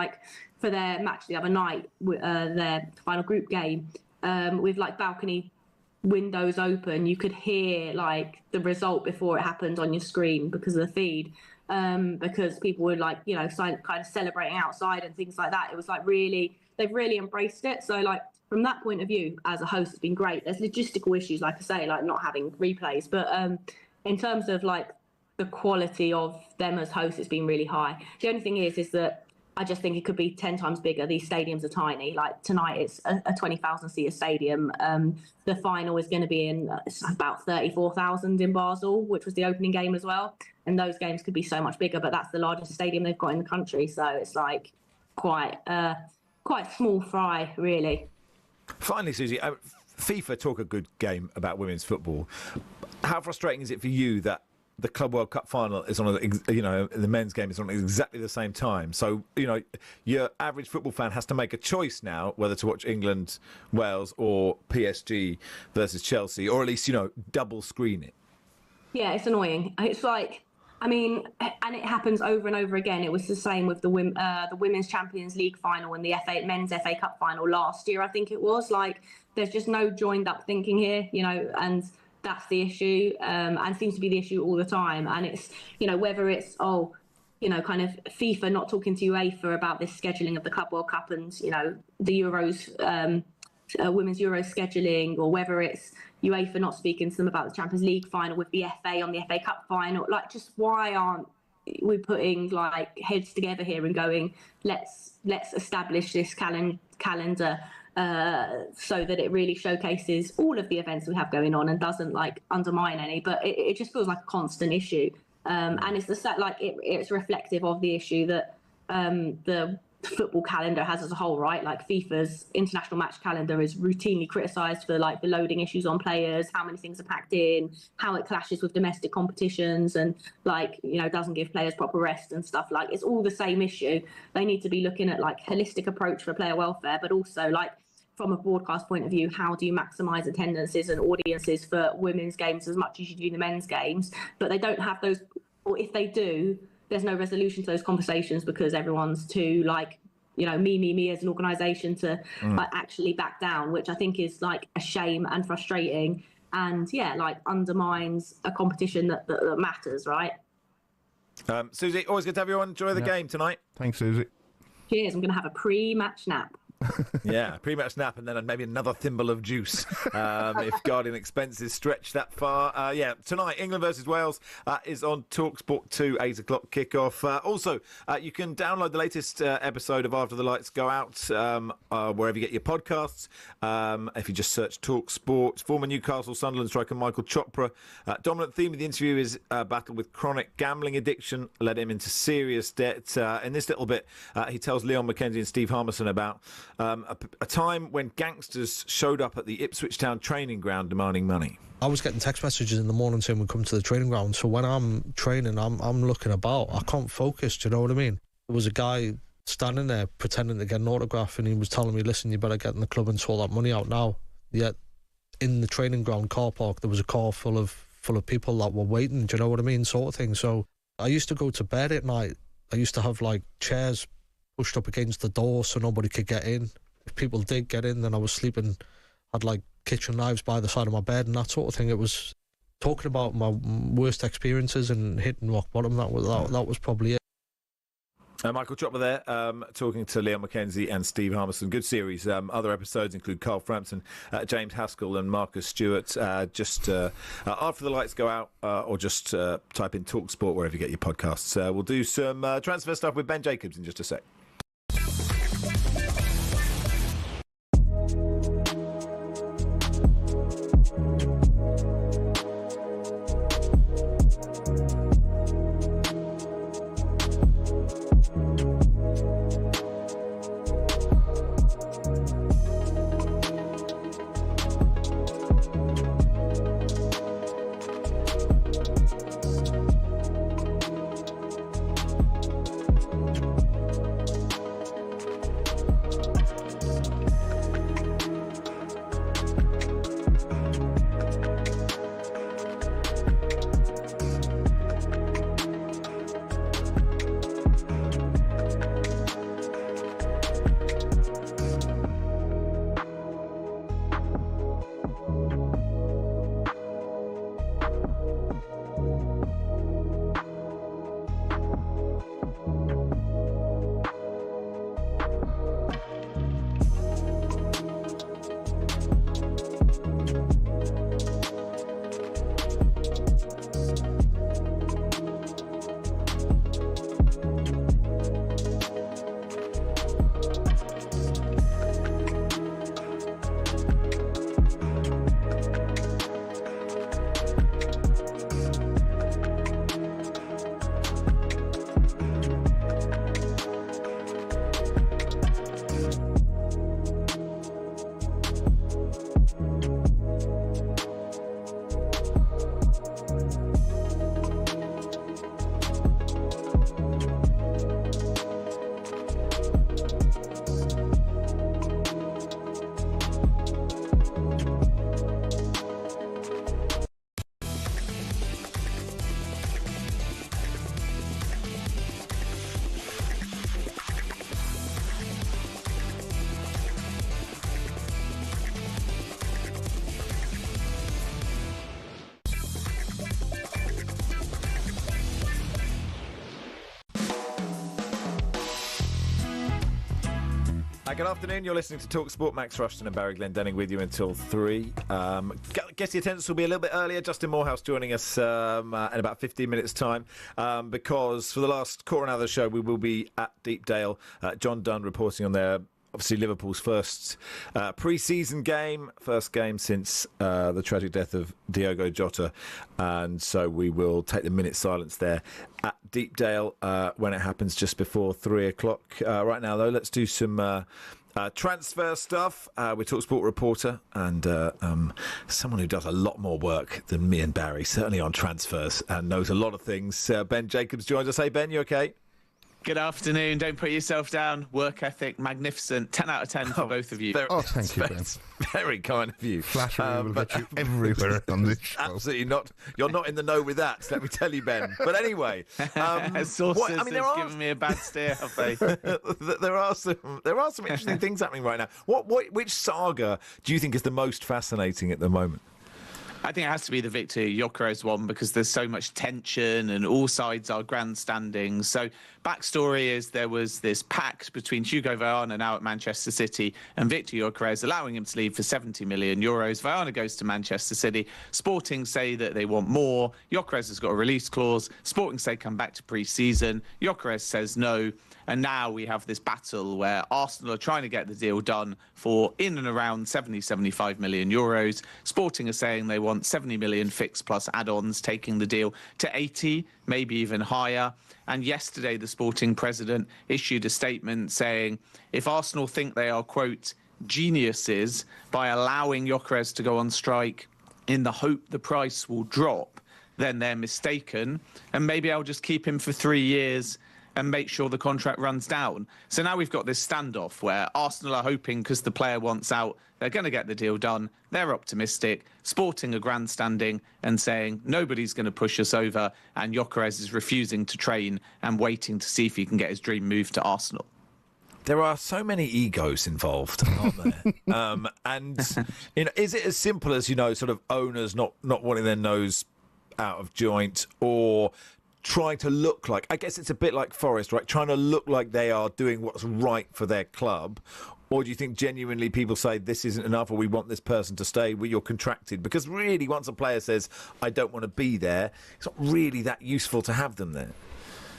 for their match the other night, their final group game, with balcony windows open, you could hear the result before it happened on your screen because of the feed, because people were kind of celebrating outside and things like that. It was they've really embraced it. So from that point of view, as a host, it's been great. There's logistical issues, like I say, not having replays, but in terms of the quality of them as hosts, it's been really high. The only thing is that I just think it could be 10 times bigger. These stadiums are tiny. Tonight, it's a 20,000 seater stadium. The final is going to be in about 34,000 in Basel, which was the opening game as well. And those games could be so much bigger, but that's the largest stadium they've got in the country. So it's quite small fry, really. Finally, Susie, FIFA talk a good game about women's football. How frustrating is it for you that the Club World Cup final is on, the men's game is on exactly the same time? So, your average football fan has to make a choice now whether to watch England, Wales or PSG versus Chelsea, or at least, double screen it. Yeah, it's annoying. It's and it happens over and over again. It was the same with the Women's Champions League final and the men's FA Cup final last year, I think it was. There's just no joined up thinking here, and that's the issue, and seems to be the issue all the time. And it's, whether it's, kind of FIFA not talking to UEFA about this scheduling of the Club World Cup and, the Euros, Women's Euros scheduling, or whether it's UEFA not speaking to them about the Champions League final with the FA on the FA Cup final. Just why aren't we putting heads together here and going, let's establish this calendar so that it really showcases all of the events we have going on and doesn't undermine any. But it just feels like a constant issue, and it's it's reflective of the issue that the football calendar has as a whole, right? FIFA's international match calendar is routinely criticised for the loading issues on players, how many things are packed in, how it clashes with domestic competitions, and doesn't give players proper rest and stuff. It's all the same issue. They need to be looking at holistic approach for player welfare, but also from a broadcast point of view, how do you maximise attendances and audiences for women's games as much as you do the men's games? But they don't have those, or if they do, there's no resolution to those conversations because everyone's too me as an organisation to actually back down, which I think is like a shame and frustrating, and undermines a competition that matters, right? Susie, always good to have you on. Enjoy the game tonight. Thanks, Susie. Cheers. I'm going to have a pre-match nap. Yeah, pre-match nap and then maybe another thimble of juice if Guardian expenses stretch that far. Tonight, England versus Wales is on talkSPORT 2, 8 o'clock kickoff. Also, you can download the latest episode of After the Lights Go Out wherever you get your podcasts. If you just search talkSPORT. Former Newcastle Sunderland striker Michael Chopra. Dominant theme of the interview is battle with chronic gambling addiction, led him into serious debt. In this little bit, he tells Leon McKenzie and Steve Harmison about a time when gangsters showed up at the Ipswich Town training ground demanding money. I was getting text messages in the morning saying we come to the training ground, so when I'm training, I'm looking about. I can't focus, do you know what I mean? There was a guy standing there pretending to get an autograph, and he was telling me, listen, you better get in the club and sort that money out now. Yet in the training ground car park, there was a car full of people that were waiting, do you know what I mean, sort of thing. So I used to go to bed at night. I used to have chairs pushed up against the door so nobody could get in. If people did get in, then I was sleeping, had kitchen knives by the side of my bed and that sort of thing. It was talking about my worst experiences and hitting rock bottom. That was probably it. Michael Chopper there, talking to Leon McKenzie and Steve Harmison. Good series. Other episodes include Carl Frampton, James Haskell and Marcus Stewart. After the lights go out, or just type in talkSPORT wherever you get your podcasts. We'll do some transfer stuff with Ben Jacobs in just a sec. Good afternoon, you're listening to talkSPORT. Max Rushden and Barry Glendenning with you until 3. Guess the attendance will be a little bit earlier. Justin Morehouse joining us in about 15 minutes' time because for the last quarter hour of the show we will be at Deepdale. John Dunn reporting on their obviously Liverpool's first pre-season game, first game since the tragic death of Diogo Jota, and so we will take the minute silence there at Deepdale when it happens just before 3 o'clock. Right now, though, let's do some transfer stuff. We talkSPORT reporter and someone who does a lot more work than me and Barry, certainly on transfers, and knows a lot of things. Ben Jacobs joins us. Hey, Ben, you okay? Good afternoon. Don't put yourself down. Work ethic, magnificent. 10 out of 10 for both of you. Thank you, Ben. Very kind of you. Flattery will get you everywhere on this show. Absolutely not. You're not in the know with that, let me tell you, Ben. But anyway, sources have given me a bad steer, have they? there are some interesting things happening right now. Which saga do you think is the most fascinating at the moment? I think it has to be the Victor Gyökeres one because there's so much tension and all sides are grandstanding. So backstory is there was this pact between Hugo Viana now at Manchester City and Victor Gyökeres allowing him to leave for €70 million. Viana goes to Manchester City. Sporting say that they want more. Gyökeres has got a release clause. Sporting say come back to pre-season. Gyökeres says no. And now we have this battle where Arsenal are trying to get the deal done for in and around 75 million euros. Sporting are saying they want 70 million fixed plus add-ons, taking the deal to 80, maybe even higher. And yesterday, the Sporting president issued a statement saying if Arsenal think they are, quote, geniuses by allowing Gyökeres to go on strike in the hope the price will drop, then they're mistaken. And maybe I'll just keep him for 3 years and make sure the contract runs down. So now we've got this standoff where Arsenal are hoping because the player wants out, they're going to get the deal done. They're optimistic. Sporting are grandstanding and saying nobody's going to push us over, and Gyökeres is refusing to train and waiting to see if he can get his dream move to Arsenal. There are so many egos involved, aren't there? And is it as simple as, sort of owners not wanting their nose out of joint, or trying to look like, I guess it's a bit like Forest, right? Trying to look like they are doing what's right for their club? Or do you think genuinely people say this isn't enough, or we want this person to stay, you're contracted? Because really, once a player says, I don't want to be there, it's not really that useful to have them there.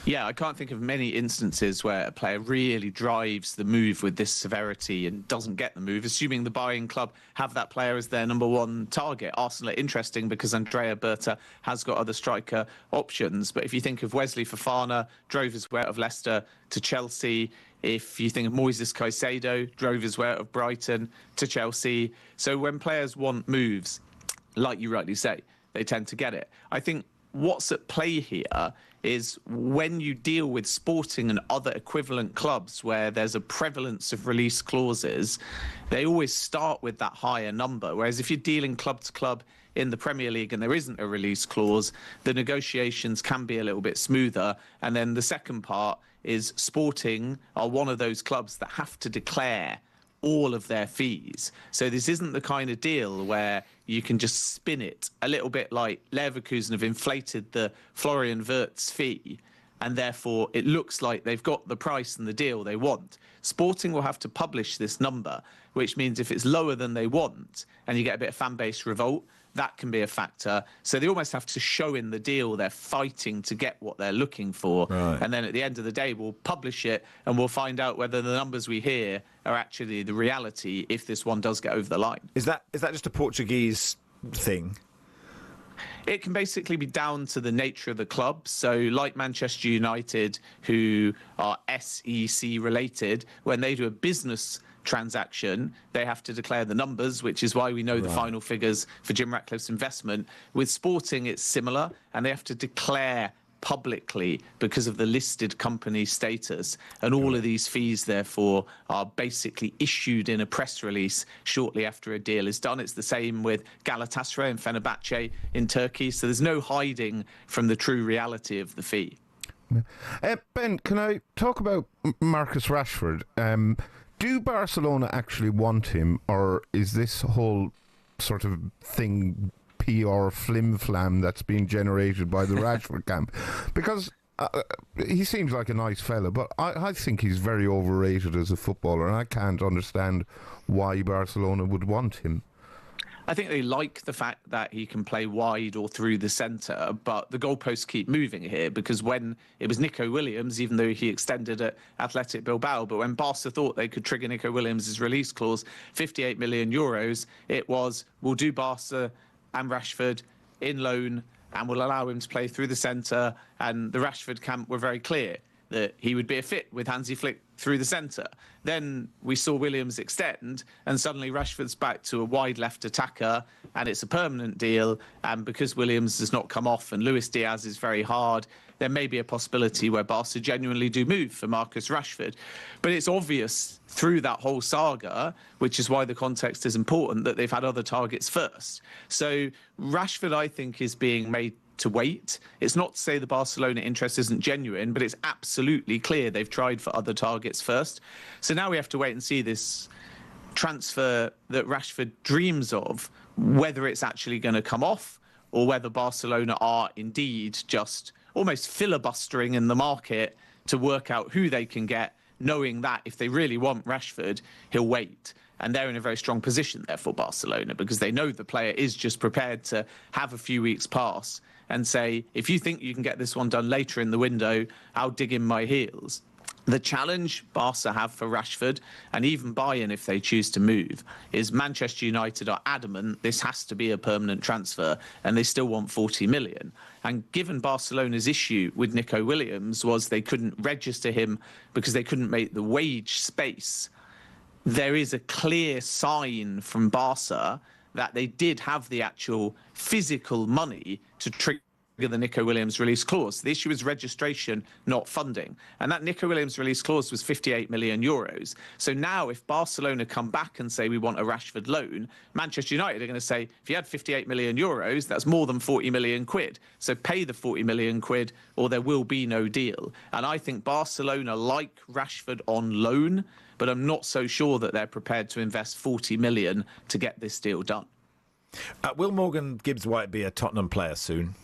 Yeah, I can't think of many instances where a player really drives the move with this severity and doesn't get the move, assuming the buying club have that player as their number one target. Arsenal are interesting because Andrea Berta has got other striker options. But if you think of Wesley Fofana, drove his way out of Leicester to Chelsea. If you think of Moises Caicedo, drove his way out of Brighton to Chelsea. So when players want moves, like you rightly say, they tend to get it. I think what's at play here is when you deal with Sporting and other equivalent clubs where there's a prevalence of release clauses, they always start with that higher number. Whereas if you're dealing club to club in the Premier League and there isn't a release clause, the negotiations can be a little bit smoother. And then the second part is Sporting are one of those clubs that have to declare all of their fees. So this isn't the kind of deal where you can just spin it, a little bit like Leverkusen have inflated the Florian Wirtz fee, and therefore it looks like they've got the price and the deal they want. Sporting will have to publish this number, which means if it's lower than they want and you get a bit of fan base revolt, that can be a factor. So they almost have to show in the deal they're fighting to get what they're looking for. Right. And then at the end of the day, we'll publish it and we'll find out whether the numbers we hear are actually the reality if this one does get over the line. Is that just a Portuguese thing? It can basically be down to the nature of the club. So like Manchester United, who are SEC related, when they do a business transaction, they have to declare the numbers, which is why we know the final figures for Jim Ratcliffe's investment. With Sporting, it's similar, and they have to declare publicly because of the listed company status. And all of these fees, therefore, are basically issued in a press release shortly after a deal is done. It's the same with Galatasaray and Fenerbahce in Turkey. So there's no hiding from the true reality of the fee. Ben, can I talk about Marcus Rashford? Do Barcelona actually want him, or is this whole sort of thing PR flim-flam that's being generated by the Rashford camp? Because he seems like a nice fella, but I think he's very overrated as a footballer, and I can't understand why Barcelona would want him. I think they like the fact that he can play wide or through the centre, but the goalposts keep moving here because when it was Nico Williams, even though he extended at Athletic Bilbao, but when Barca thought they could trigger Nico Williams' release clause, 58 million euros, it was, we'll do Barca and Rashford in loan and we'll allow him to play through the centre, and the Rashford camp were very clear. that he would be a fit with Hansi Flick through the centre. Then we saw Williams extend, and suddenly Rashford's back to a wide left attacker, and it's a permanent deal. And because Williams has not come off and Luis Diaz is very hard, there may be a possibility where Barca genuinely do move for Marcus Rashford. But it's obvious through that whole saga, which is why the context is important, that they've had other targets first. So Rashford, I think, is being made to wait. It's not to say the Barcelona interest isn't genuine, but it's absolutely clear they've tried for other targets first. So now we have to wait and see this transfer that Rashford dreams of, whether it's actually going to come off or whether Barcelona are indeed just almost filibustering in the market to work out who they can get, knowing that if they really want Rashford, he'll wait. And they're in a very strong position there for Barcelona, because they know the player is just prepared to have a few weeks pass and say, if you think you can get this one done later in the window, I'll dig in my heels. The challenge Barca have for Rashford, and even Bayern if they choose to move, is Manchester United are adamant this has to be a permanent transfer, and they still want 40 million. And given Barcelona's issue with Nico Williams was they couldn't register him because they couldn't make the wage space, there is a clear sign from Barca that they did have the actual physical money to trigger the Nico Williams release clause. The issue is registration, not funding. And that Nico Williams release clause was 58 million euros. So now if Barcelona come back and say we want a Rashford loan, Manchester United are going to say, if you had 58 million euros, that's more than 40 million quid. So pay the 40 million quid or there will be no deal. And I think Barcelona like Rashford on loan, but I'm not so sure that they're prepared to invest 40 million to get this deal done. Will Morgan Gibbs-White be a Tottenham player soon?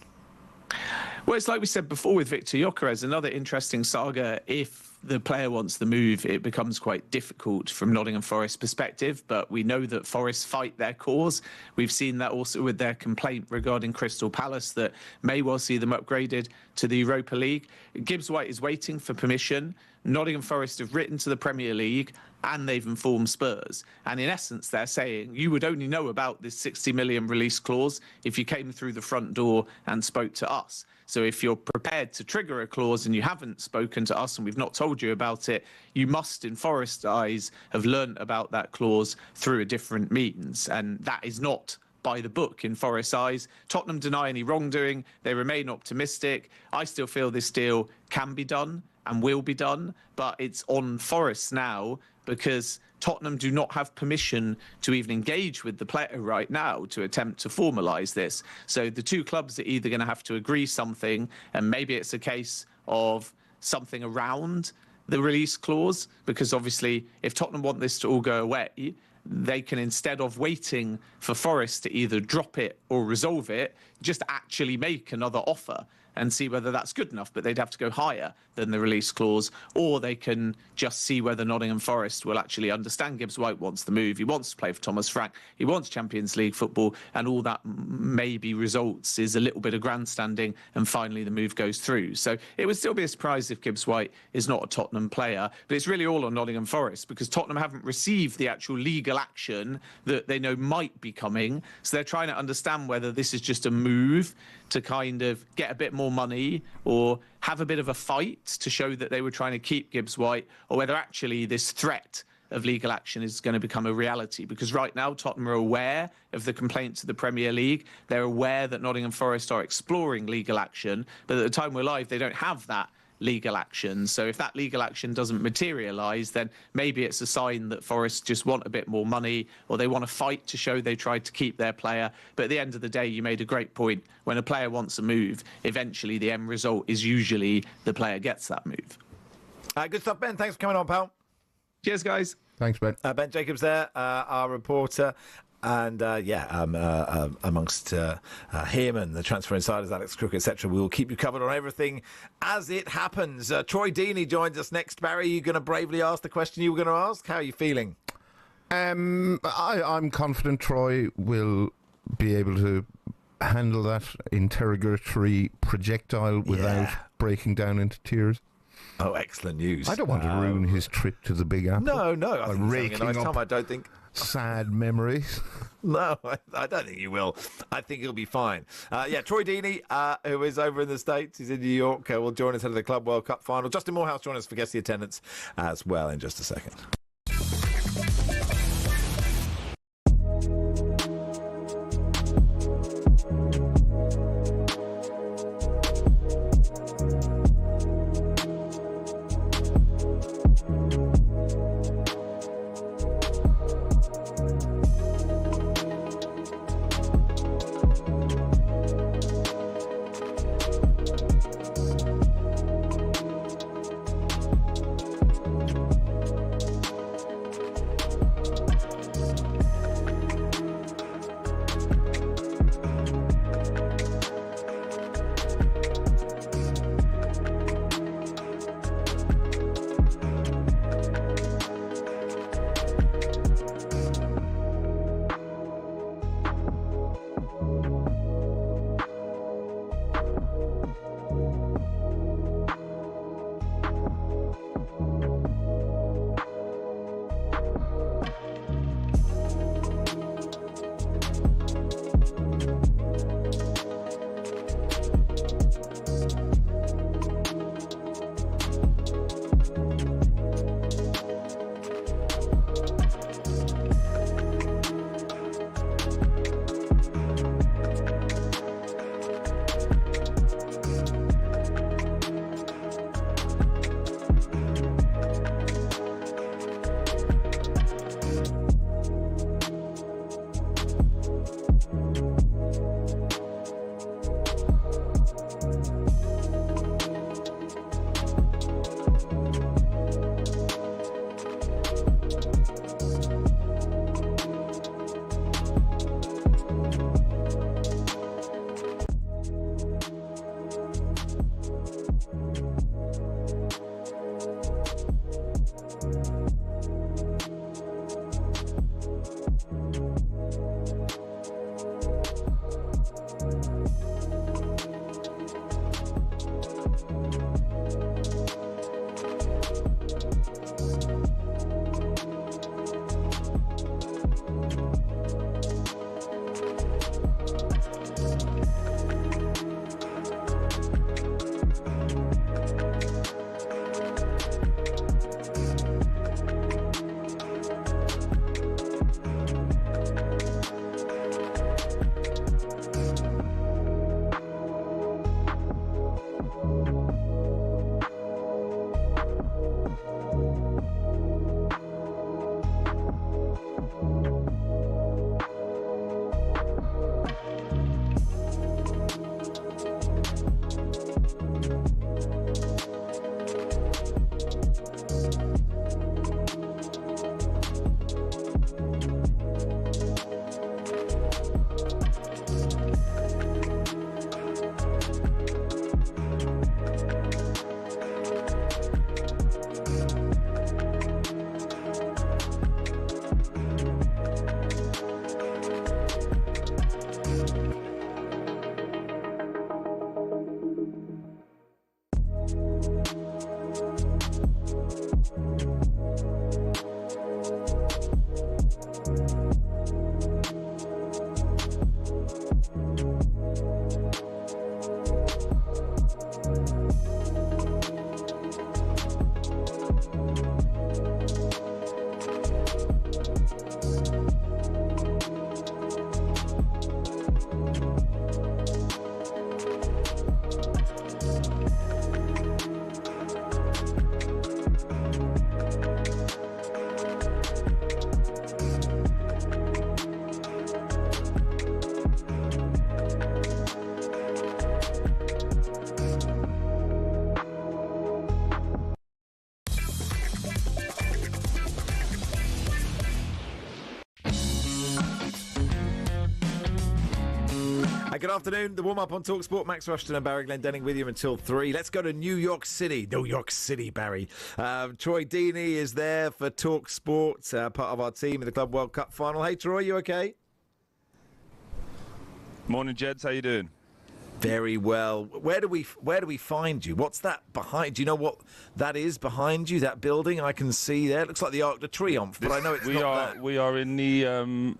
Well, it's like we said before with Victor Gyökeres, another interesting saga. If the player wants the move, it becomes quite difficult from Nottingham Forest's perspective, but we know that Forest fight their cause. We've seen that also with their complaint regarding Crystal Palace that may well see them upgraded to the Europa League. Gibbs-White is waiting for permission. Nottingham Forest have written to the Premier League and they've informed Spurs. And in essence, they're saying you would only know about this 60 million release clause if you came through the front door and spoke to us. So if you're prepared to trigger a clause and you haven't spoken to us and we've not told you about it, you must, in Forest's eyes, have learnt about that clause through a different means. And that is not by the book in Forest's eyes. Tottenham deny any wrongdoing. They remain optimistic. I still feel this deal can be done and will be done, but it's on Forest now because Tottenham do not have permission to even engage with the player right now to attempt to formalise this. So the two clubs are either going to have to agree something, and maybe it's a case of something around the release clause, because obviously if Tottenham want this to all go away, they can, instead of waiting for Forest to either drop it or resolve it, just actually make another offer and see whether that's good enough, but they'd have to go higher than the release clause, or they can just see whether Nottingham Forest will actually understand Gibbs-White wants the move, he wants to play for Thomas Frank, he wants Champions League football, and all that maybe results is a little bit of grandstanding, and finally the move goes through. So it would still be a surprise if Gibbs-White is not a Tottenham player, but it's really all on Nottingham Forest, because Tottenham haven't received the actual legal action that they know might be coming, so they're trying to understand whether this is just a move to kind of get a bit more money or have a bit of a fight to show that they were trying to keep Gibbs-White, or whether actually this threat of legal action is going to become a reality. Because right now Tottenham are aware of the complaints of the Premier League. They're aware that Nottingham Forest are exploring legal action, but at the time we're live, they don't have that legal action. So if that legal action doesn't materialise, then maybe it's a sign that Forest just want a bit more money, or they want to fight to show they tried to keep their player. But at the end of the day, you made a great point. When a player wants a move, eventually the end result is usually the player gets that move. Good stuff, Ben. Thanks for coming on, pal. Cheers, guys. Thanks, Ben. Ben Jacobs there, our reporter. And amongst him and the transfer insiders, Alex Crook, etc., we will keep you covered on everything as it happens. Troy Deeney joins us next. Barry, are you going to bravely ask the question you were going to ask? How are you feeling? I'm confident Troy will be able to handle that interrogatory projectile without breaking down into tears. Oh, excellent news. I don't want to ruin his trip to the Big Apple. No. I think I don't think... sad memories. No, I don't think he will. I think he'll be fine. Troy Deeney, who is over in the States, he's in New York, will join us ahead of the Club World Cup final. Justin Morehouse join us for guest the attendance as well in just a second. Good afternoon. The warm-up on talkSPORT. Max Rushden and Barry Glendenning with you until 3. Let's go to New York City. New York City, Barry. Troy Deeney is there for talkSPORT, part of our team in the Club World Cup final. Hey, Troy, you okay? Morning, Jeds. How you doing? Very well. Where do we find you? What's that behind? Do you know what that is behind you? That building I can see there. It looks like the Arc de Triomphe, but I know it's not that. We are in the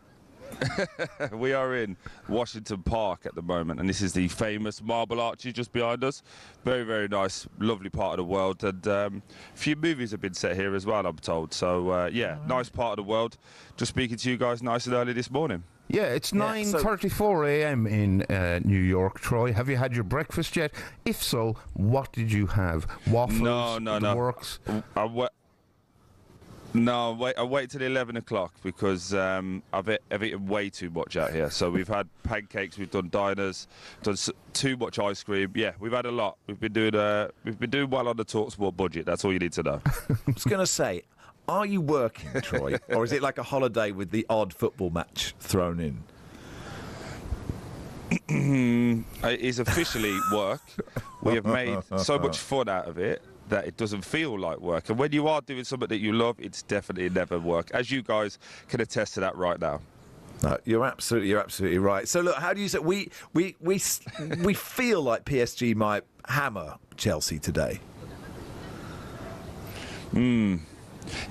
We are in Washington Park at the moment, and this is the famous Marble Arches just behind us. Very, very nice, lovely part of the world, and a few movies have been set here as well, I'm told. So, nice part of the world. Just speaking to you guys nice and early this morning. Yeah, it's 9:34 a.m. in New York, Troy. Have you had your breakfast yet? If so, what did you have? Waffles? No. Works? I wait till 11 o'clock because I've eaten way too much out here. So we've had pancakes, we've done diners, done too much ice cream. Yeah, we've had a lot. We've been doing well on the talkSPORT budget. That's all you need to know. I was going to say, are you working, Troy, or is it like a holiday with the odd football match thrown in? It is officially work. We have made so much fun out of it that it doesn't feel like work. And when you are doing something that you love, it's definitely never work, as you guys can attest to that right now. No, you're absolutely right. So look, how do you say we feel like PSG might hammer Chelsea today?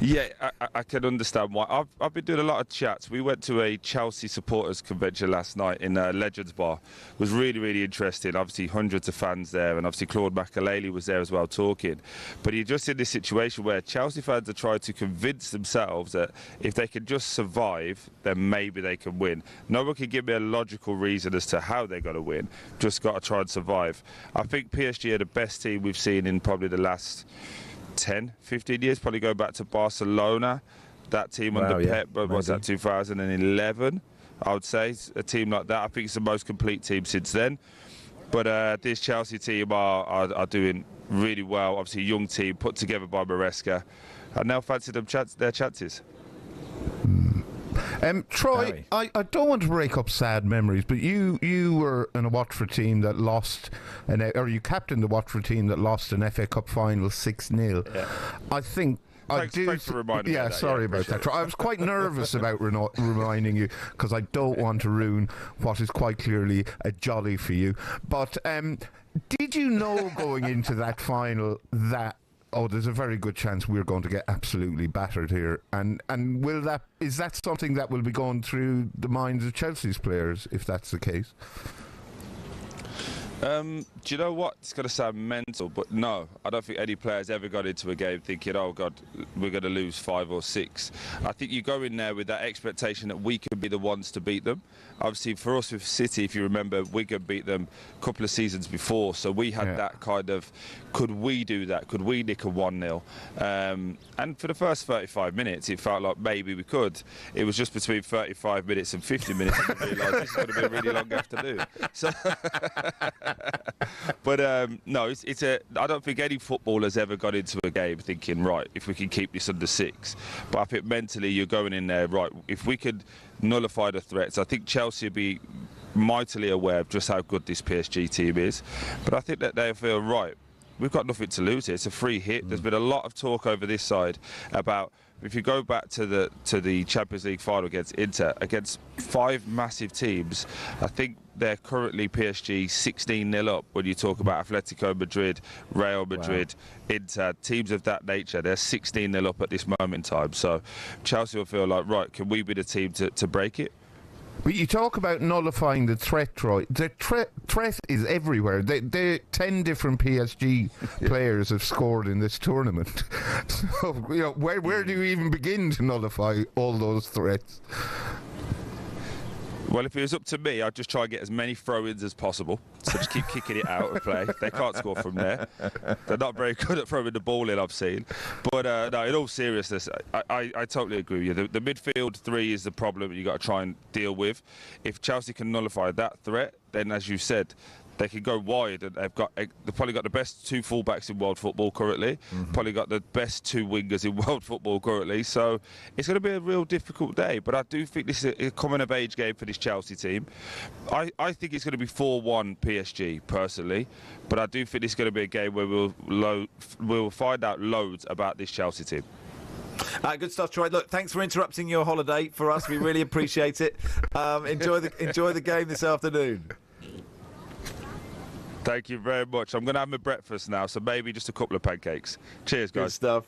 Yeah, I can understand why. I've been doing a lot of chats. We went to a Chelsea supporters convention last night in Legends Bar. It was really, really interesting. Obviously, hundreds of fans there, and obviously Claude Makelele was there as well talking. But you're just in this situation where Chelsea fans are trying to convince themselves that if they can just survive, then maybe they can win. No one can give me a logical reason as to how they're going to win. Just got to try and survive. I think PSG are the best team we've seen in probably the last 10, 15 years, probably go back to Barcelona, that team under Pep, but was that 2011, I would say, a team like that. I think it's the most complete team since then. But this Chelsea team are doing really well. Obviously a young team put together by Maresca, and now fancy their chances. Troy, I don't want to break up sad memories, but you were in a Watford team that lost, or you captained the Watford team that lost an FA Cup final 6-0. Yeah. I think. Thanks for reminding me of that. Sorry about that. I was quite nervous about reminding you because I don't want to ruin what is quite clearly a jolly for you. But did you know going into that final that there's a very good chance we're going to get absolutely battered here, and is that something that will be going through the minds of Chelsea's players if that's the case? Do you know what? It's going to sound mental, but no, I don't think any player's ever got into a game thinking, oh God, we're going to lose 5 or 6. I think you go in there with that expectation that we could be the ones to beat them. Obviously, for us with City, if you remember, Wigan beat them a couple of seasons before, so we had that kind of, could we do that? Could we nick a 1-0? And for the first 35 minutes, it felt like maybe we could. It was just between 35 minutes and 50 minutes and we realised this is going to be a really long afternoon. So but no, I don't think any footballer's ever got into a game thinking, right, if we can keep this under 6. But I think mentally you're going in there, right, if we could nullify the threats, I think Chelsea will be mightily aware of just how good this PSG team is. But I think that they feel, right, we've got nothing to lose here. It's a free hit. There's been a lot of talk over this side about, if you go back to the Champions League final against Inter, against 5 massive teams, I think they're currently PSG 16-0 up when you talk about Atletico Madrid, Real Madrid, Inter, teams of that nature. They're 16-0 up at this moment in time. So Chelsea will feel like, right, can we be the team to break it? But you talk about nullifying the threat, Troy. The threat is everywhere. 10 different PSG players have scored in this tournament. So, where do you even begin to nullify all those threats? Well, if it was up to me, I'd just try and get as many throw-ins as possible. So just keep kicking it out of play. They can't score from there. They're not very good at throwing the ball in, I've seen. But no, in all seriousness, I totally agree with you. The midfield 3 is the problem you've got to try and deal with. If Chelsea can nullify that threat, then as you said, they can go wide, and they've probably got the best 2 fullbacks in world football currently. Probably got the best 2 wingers in world football currently. So it's going to be a real difficult day. But I do think this is a coming of age game for this Chelsea team. I think it's going to be 4-1 PSG personally, but I do think it's going to be a game where we'll find out loads about this Chelsea team. Good stuff, Troy. Look, thanks for interrupting your holiday for us. We really appreciate it. Enjoy the game this afternoon. Thank you very much. I'm going to have my breakfast now, so maybe just a couple of pancakes. Cheers, guys. Good stuff.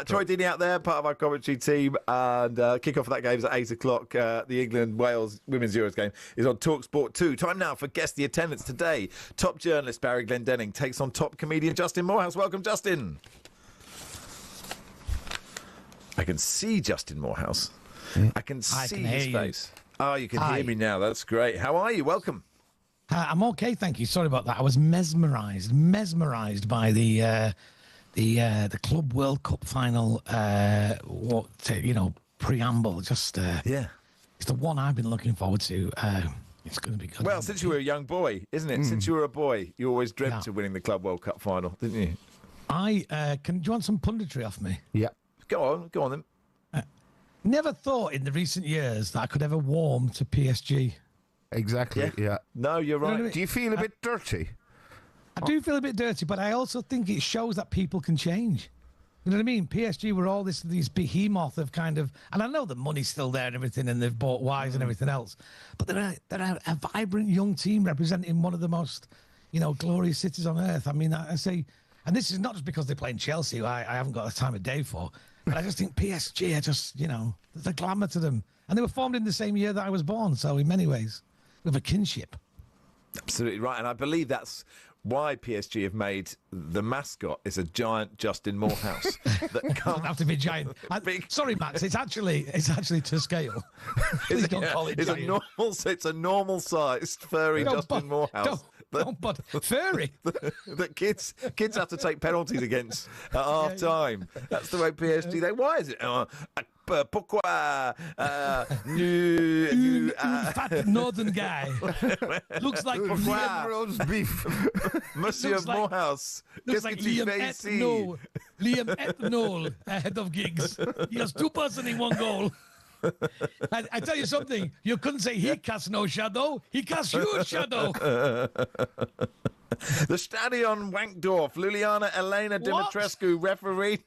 Troy Deeney out there, part of our commentary team, and kick-off of that game is at 8 o'clock. The England-Wales Women's Euros game is on talkSPORT 2. Time now for Guess the Attendance today. Top journalist Barry Glendenning takes on top comedian Justin Morehouse. Welcome, Justin. I can see Justin Morehouse. I can see his face. Oh, you can hear me now. That's great. How are you? Welcome. I'm okay, thank you. Sorry about that. I was mesmerised by the Club World Cup final. Preamble. Just it's the one I've been looking forward to. It's going to be good. Well, since you were a young boy, isn't it? Since you were a boy, you always dreamt of winning the Club World Cup final, didn't you? Do you want some punditry off me? Yeah. Go on then. Never thought in the recent years that I could ever warm to PSG. Exactly, yeah. No, you're right. You know what I mean? Do you feel a bit dirty? I do feel a bit dirty, but I also think it shows that people can change. You know what I mean? PSG were all these behemoth of kind of, and I know the money's still there and everything, and they've bought wives and everything else, but they're a vibrant young team representing one of the most, glorious cities on earth. I mean, I say, and this is not just because they play in Chelsea, who I haven't got the time of day for, but I just think PSG are just, there's a glamour to them. And they were formed in the same year that I was born, so in many ways, we have a kinship. Absolutely right, and I believe that's why PSG have made the mascot is a giant Justin Morehouse. That doesn't have to be giant. Sorry, Max. It's actually to scale. Please don't call it giant. It's a normal sized furry Justin Morehouse. But furry. That kids have to take penalties against at half time. That's the way PSG. Why is it? Pourquoi? Fat northern guy. Looks like roast beef. Monsieur Morehouse. Looks like Liam Ethnol ahead of Giggs. He has 2 persons in 1 goal. I tell you something, you couldn't say he casts no shadow, he casts huge shadow. The Stadion Wankdorf, Luliana Elena Dimitrescu, referee.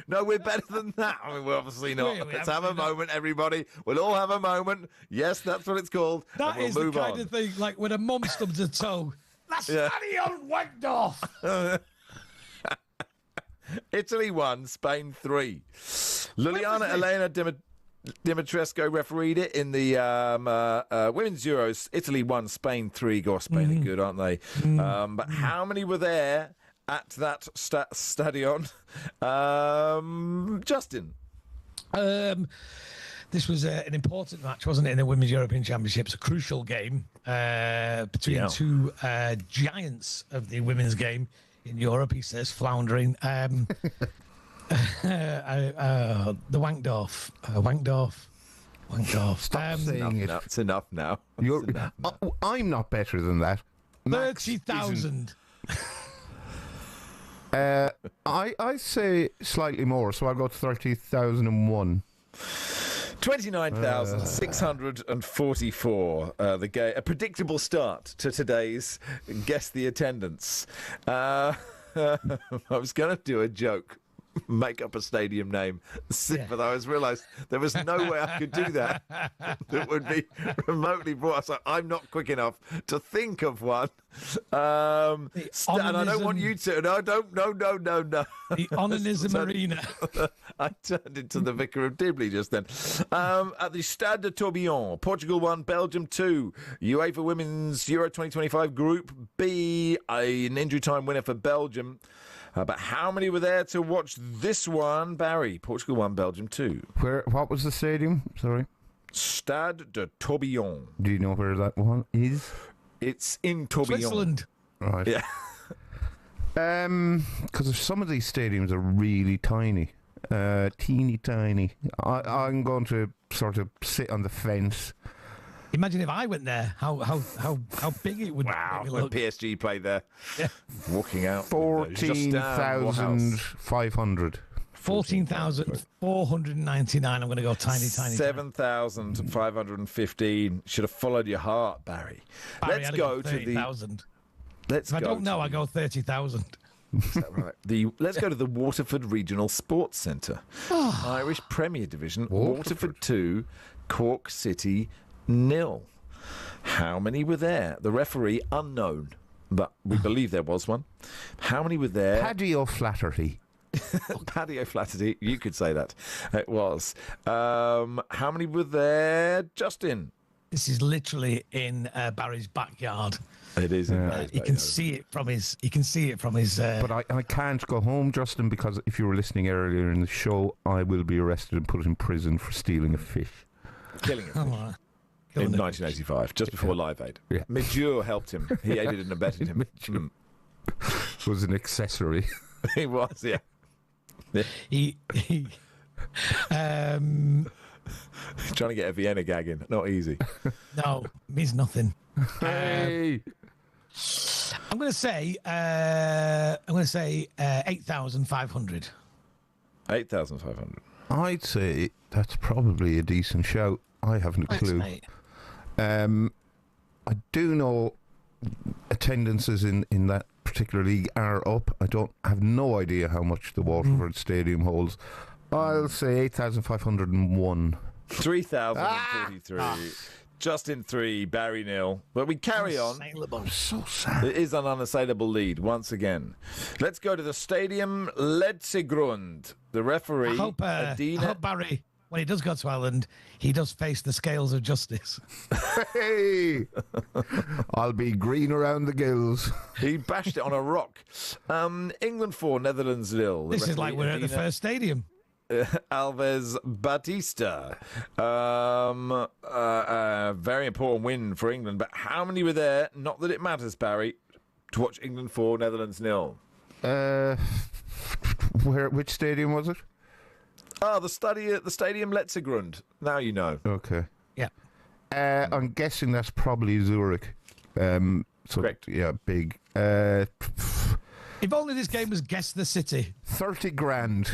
No, we're better than that. I mean, we're obviously not. Let's have a moment, everybody. We'll all have a moment. Yes, that's what it's called. That is the kind of thing, like when a mum stubs a toe. The Stadion Wankdorf. Italy 1, Spain 3. Luliana Elena Dimitrescu refereed it in the Women's Euros. Italy 1, Spain 3. God, Spain are good, aren't they? But how many were there at that stadion? Justin? This was an important match, wasn't it, in the Women's European Championships? A crucial game between two giants of the women's game in Europe, he says, floundering. The Wankdorf. Stop saying it. It's enough now. I'm not better than that. 30,000. I say slightly more, so I'll go to 30,001. 29,644. The game. A predictable start to today's Guess the Attendance. I was going to do a joke. Make up a stadium name, but I realised there was no way I could do that. That would be remotely brought. So I'm not quick enough to think of one. And I don't want you to. No. The Onanism Arena. I turned into the Vicar of Dibley just then. At the Stade de Tourbillon, Portugal 1, Belgium 2. UEFA Women's Euro 2025 Group B, an injury time winner for Belgium. But how many were there to watch this one, Barry? Portugal 1, Belgium 2. What was the stadium? Sorry. Stade de Tourbillon. Do you know where that one is? It's in Tourbillon. Switzerland. Right. Yeah. Because some of these stadiums are really tiny. Teeny tiny. I'm going to sort of sit on the fence. Imagine if I went there, how big it would be. Wow, when PSG played there. Yeah. Walking out. 14,500. 14,499. I'm going to go tiny. 7,515. Should have followed your heart, Barry. Let's go to 30,000. If I don't know, I go 30,000. Is that right? Let's go to the Waterford Regional Sports Centre. Irish Premier Division. Waterford 2, Cork City 0. How many were there? The referee unknown. but we believe there was one. How many were there? Paddy O'Flaherty. Paddy O'Flaherty, you could say that. It was. How many were there, Justin? This is literally in Barry's backyard. It is. You can see it from his. You can see it from his. But I can't go home, Justin, because if you were listening earlier in the show, I will be arrested and put in prison for stealing a fish. Killing a fish. In 1985, just before Live Aid. Yeah. Midjour helped him. He aided and abetted him. Was an accessory. He was, yeah. He trying to get a Vienna gag in, not easy. No, means nothing. Hey. I'm going to say 8,500. 8,500. I'd say that's probably a decent shout. I haven't a clue. I do know attendances in that particular league are up. I have no idea how much the Waterford Stadium holds. I'll say 8,501. 3,043. Justin 3, Barry 0. But we carry on. I'm so sad. It is an unassailable lead once again. Let's go to the Stadium Letzigrund. The referee, I hope Barry, when he does go to Ireland, he does face the scales of justice. Hey! I'll be green around the gills. He bashed it on a rock. England 4, Netherlands 0. This is like we're at the first stadium. Alves Batista. Very important win for England. But how many were there? Not that it matters, Barry, to watch England 4, Netherlands 0. Which stadium was it? Oh, the Stadium Letzigrund. Now you know. Okay. Yeah. I'm guessing that's probably Zurich. Correct. Yeah, big. If only this game was Guess the City. 30 grand.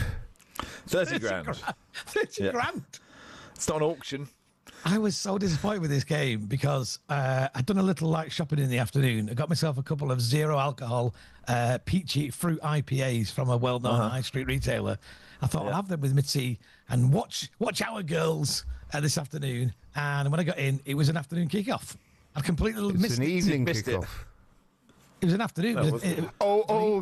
30 grand. 30 grand. It's not an auction. I was so disappointed with this game because I'd done a little light shopping in the afternoon. I got myself a couple of zero alcohol peachy fruit IPAs from a well-known high street retailer. I thought I'll have them with my tea and watch our girls this afternoon. And when I got in, it was an afternoon kickoff. I completely missed it. It's an evening kickoff. It was an afternoon.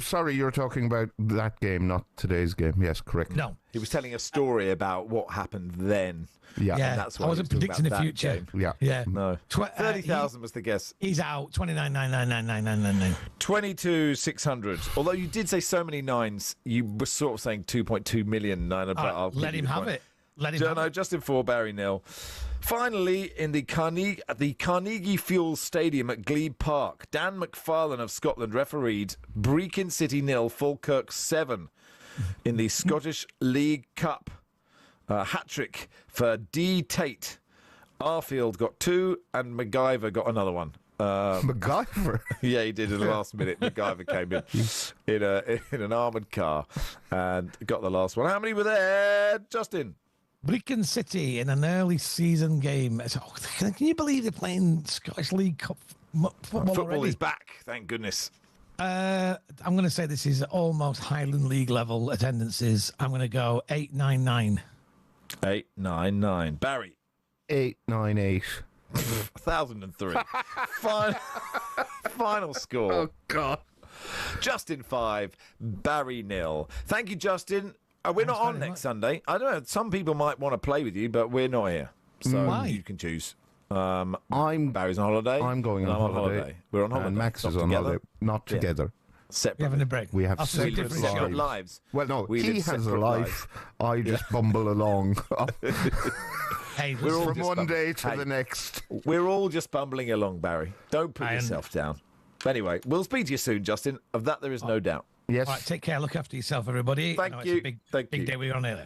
Sorry, you're talking about that game, not today's game. Yes, correct. No. He was telling a story about what happened then. Yeah. And that's why I wasn't predicting the future. Yeah. Yeah. No. 30,000 was the guess. He's out. 29,999,999. 22,600. Although you did say so many nines, you were sort of saying 2.2 million. Let him have it. Justin 4, Barry 0. Finally, in the Carnegie Fuel Stadium at Glebe Park, Dan McFarlane of Scotland refereed Brechin City 0, Falkirk 7 in the Scottish League Cup. Hat-trick for D. Tate. Arfield got 2 and MacGyver got another one. MacGyver? Yeah, he did in the last minute. MacGyver came in an armoured car and got the last one. How many were there, Justin? Brechin City in an early season game. Can you believe they're playing Scottish League Cup football already? Is back, thank goodness. I'm going to say this is almost Highland League level attendances. I'm going to go 899. 899. Barry. 898. 1,003. Final score. Oh, God. Justin 5, Barry 0. Thank you, Justin. We're not on next Sunday. I don't know. Some people might want to play with you, but we're not here. So you can choose. Barry's on holiday. I'm going on holiday. We're on holiday. And Max is on holiday. Not together. Separate. We're having a break. We have separate lives. Well, no, we he has a life. I just bumble along. Hey, we're all from one day to the next. We're all just bumbling along, Barry. Don't put yourself down. Anyway, we'll speak to you soon, Justin. Of that, there is no doubt. Yes. All right, take care. Look after yourself, everybody. Thank you. It's a big day we're on here.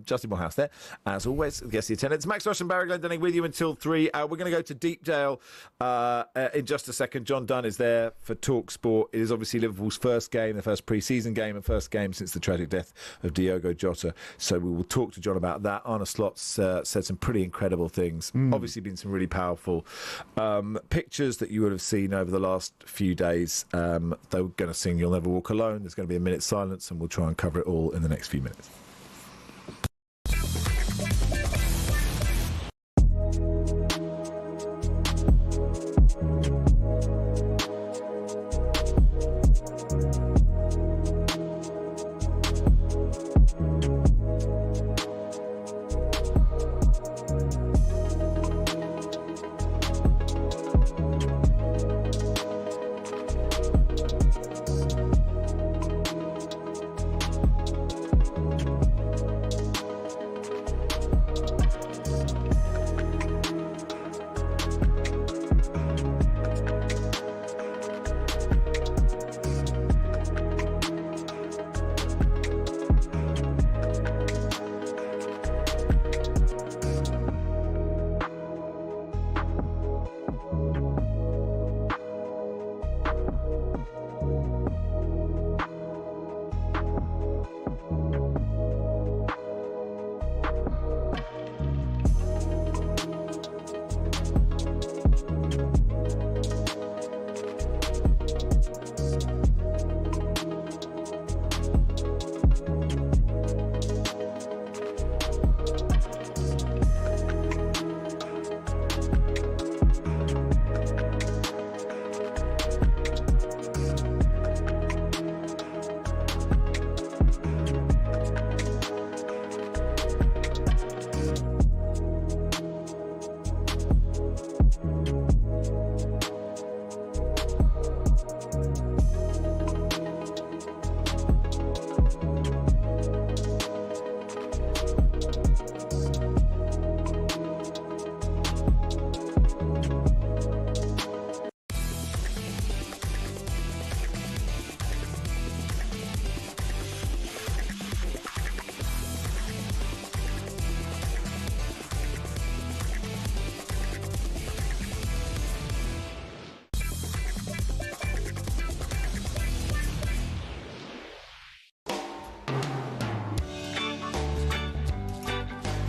Justin Morehouse there. As always, guess the attendance. Max Rushden, Barry Glendenning with you until 3. We're going to go to Deepdale in just a second. John Dunn is there for talkSPORT. It is obviously Liverpool's first game, the first pre-season game and first game since the tragic death of Diogo Jota. So we will talk to John about that. Arne Slot's said some pretty incredible things. Obviously been some really powerful pictures that you would have seen over the last few days. They're going to sing You'll Never Walk Alone. There's going to be a minute's silence and we'll try and cover it all in the next few minutes.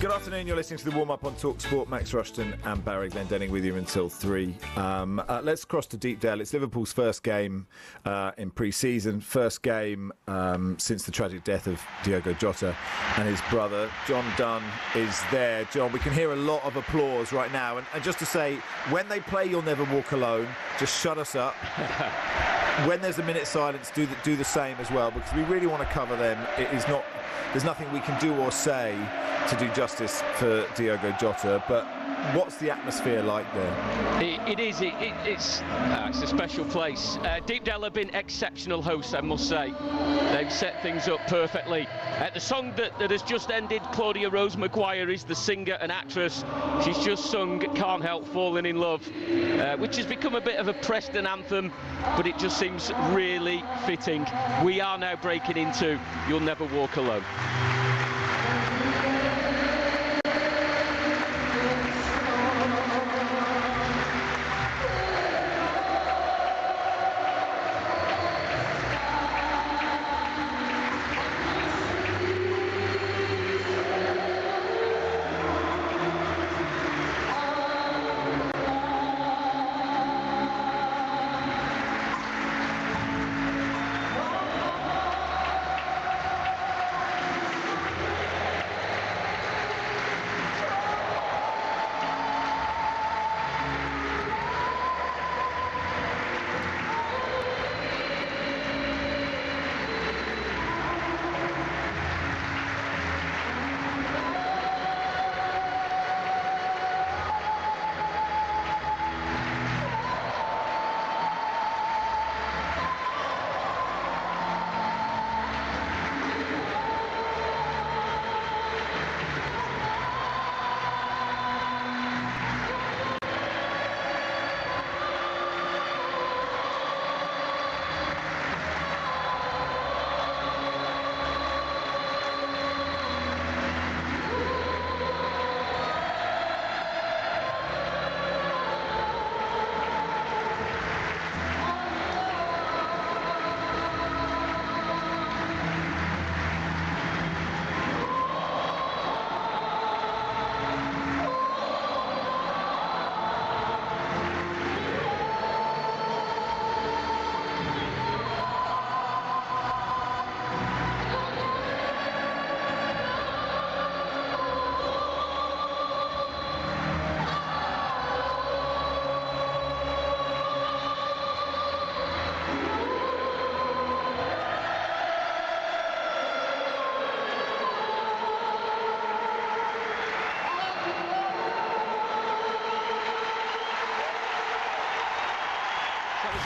Good afternoon, you're listening to the warm-up on talkSPORT. Max Rushden and Barry Glendenning with you until 3. Let's cross to Deepdale. It's Liverpool's first game in pre-season, first game since the tragic death of Diogo Jota and his brother. John Dunn is there. John, we can hear a lot of applause right now. And just to say, when they play You'll Never Walk Alone, just shut us up. When there's a minute's silence, do the same as well, because we really want to cover them. There's nothing we can do or say to do justice for Diogo Jota, but what's the atmosphere like there? It's a special place. Deepdale have been exceptional hosts, I must say. They've set things up perfectly. The song that has just ended, Claudia Rose Maguire is the singer and actress. She's just sung Can't Help Falling in Love, which has become a bit of a Preston anthem, but it just seems really fitting. We are now breaking into You'll Never Walk Alone.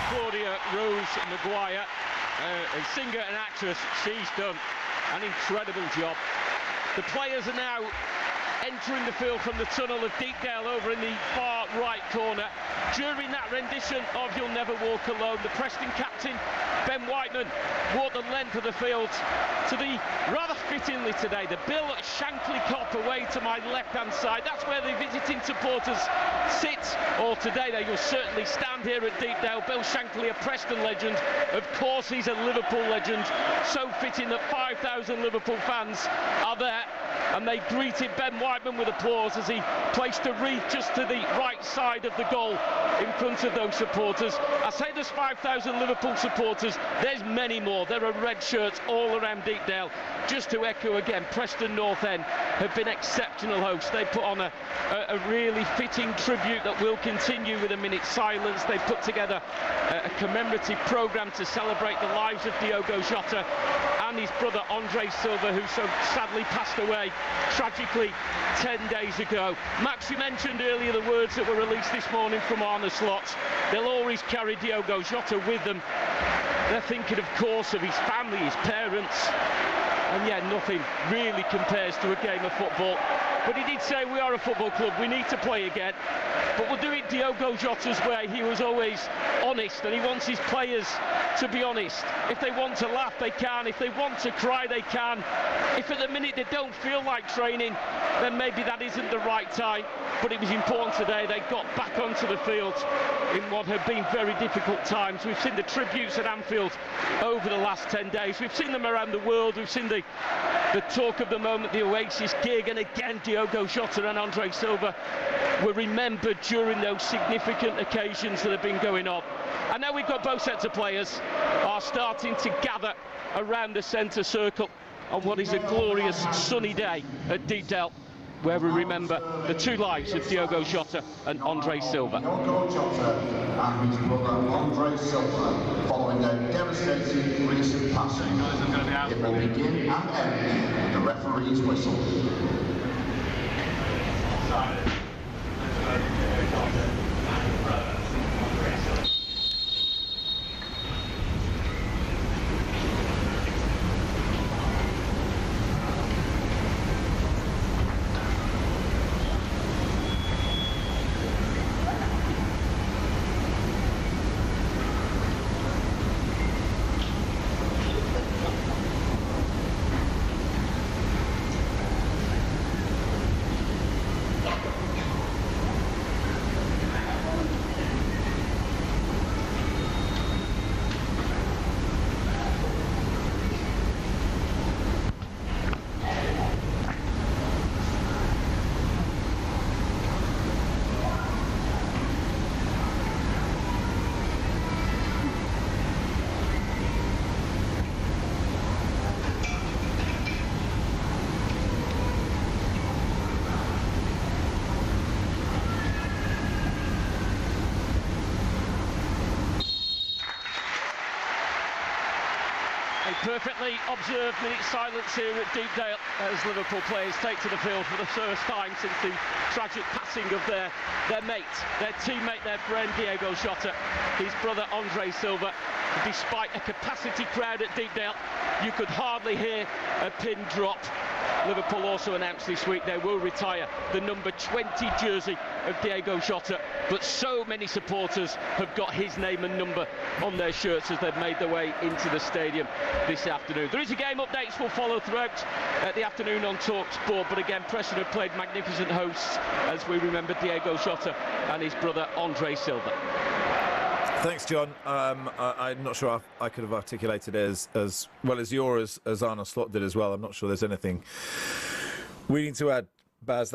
Claudia Rose Maguire, a singer and actress. She's done an incredible job. The players are now entering the field from the tunnel of Deepdale over in the far right corner. During that rendition of You'll Never Walk Alone, the Preston captain, Ben Whiteman, walked the length of the field to the, rather fittingly today, the Bill Shankly Cop away to my left-hand side. That's where the visiting supporters sit, or today they will certainly stand here at Deepdale. Bill Shankly, a Preston legend. Of course, he's a Liverpool legend. So fitting that 5,000 Liverpool fans are there, and they greeted Ben Whiteman with applause as he placed a wreath just to the right side of the goal in front of those supporters. I say there's 5,000 Liverpool supporters, there's many more. There are red shirts all around Deepdale. Just to echo again, Preston North End have been exceptional hosts. They put on a really fitting tribute that will continue with a minute's silence. They put together a commemorative programme to celebrate the lives of Diogo Jota and his brother Andre Silva, who so sadly passed away tragically 10 days ago. Max, you mentioned earlier the words that were released this morning from Arne Slot. They'll always carry Diogo Jota with them. They're thinking, of course, of his family, his parents, and yeah, nothing really compares to a game of football. But he did say, we are a football club, we need to play again, but we'll do it Diogo Jota's way. He was always honest, and he wants his players to be honest. If they want to laugh, they can. If they want to cry, they can. If at the minute they don't feel like training, then maybe that isn't the right time. But it was important today. They got back onto the field in what have been very difficult times. We've seen the tributes at Anfield over the last 10 days. We've seen them around the world. We've seen the talk of the moment, the Oasis gig, and again Diogo Diogo Jota and Andre Silva were remembered during those significant occasions that have been going on. And now we've got both sets of players are starting to gather around the centre circle on what is a glorious sunny day at Deepdale, where we remember the two lives of Diogo Jota and Andre Silva. Diogo Jota and his brother Andre Silva, following their devastating recent passing. It will begin and end with the referee's whistle. Perfectly observed minute silence here at Deepdale as Liverpool players take to the field for the first time since the tragic passing of their mate, their teammate, their friend Diogo Jota, his brother Andre Silva. Despite a capacity crowd at Deepdale, you could hardly hear a pin drop. Liverpool also announced this week they will retire the number 20 jersey of Diogo Jota, but so many supporters have got his name and number on their shirts as they've made their way into the stadium this afternoon. There is a game updates will follow throughout the afternoon on talkSPORT, but again Preston have played magnificent hosts as we remember Diogo Jota and his brother Andre Silva. Thanks, John. I'm not sure I could have articulated it as well as yours, as Arne Slot did as well. I'm not sure there's anything we need to add, Baz.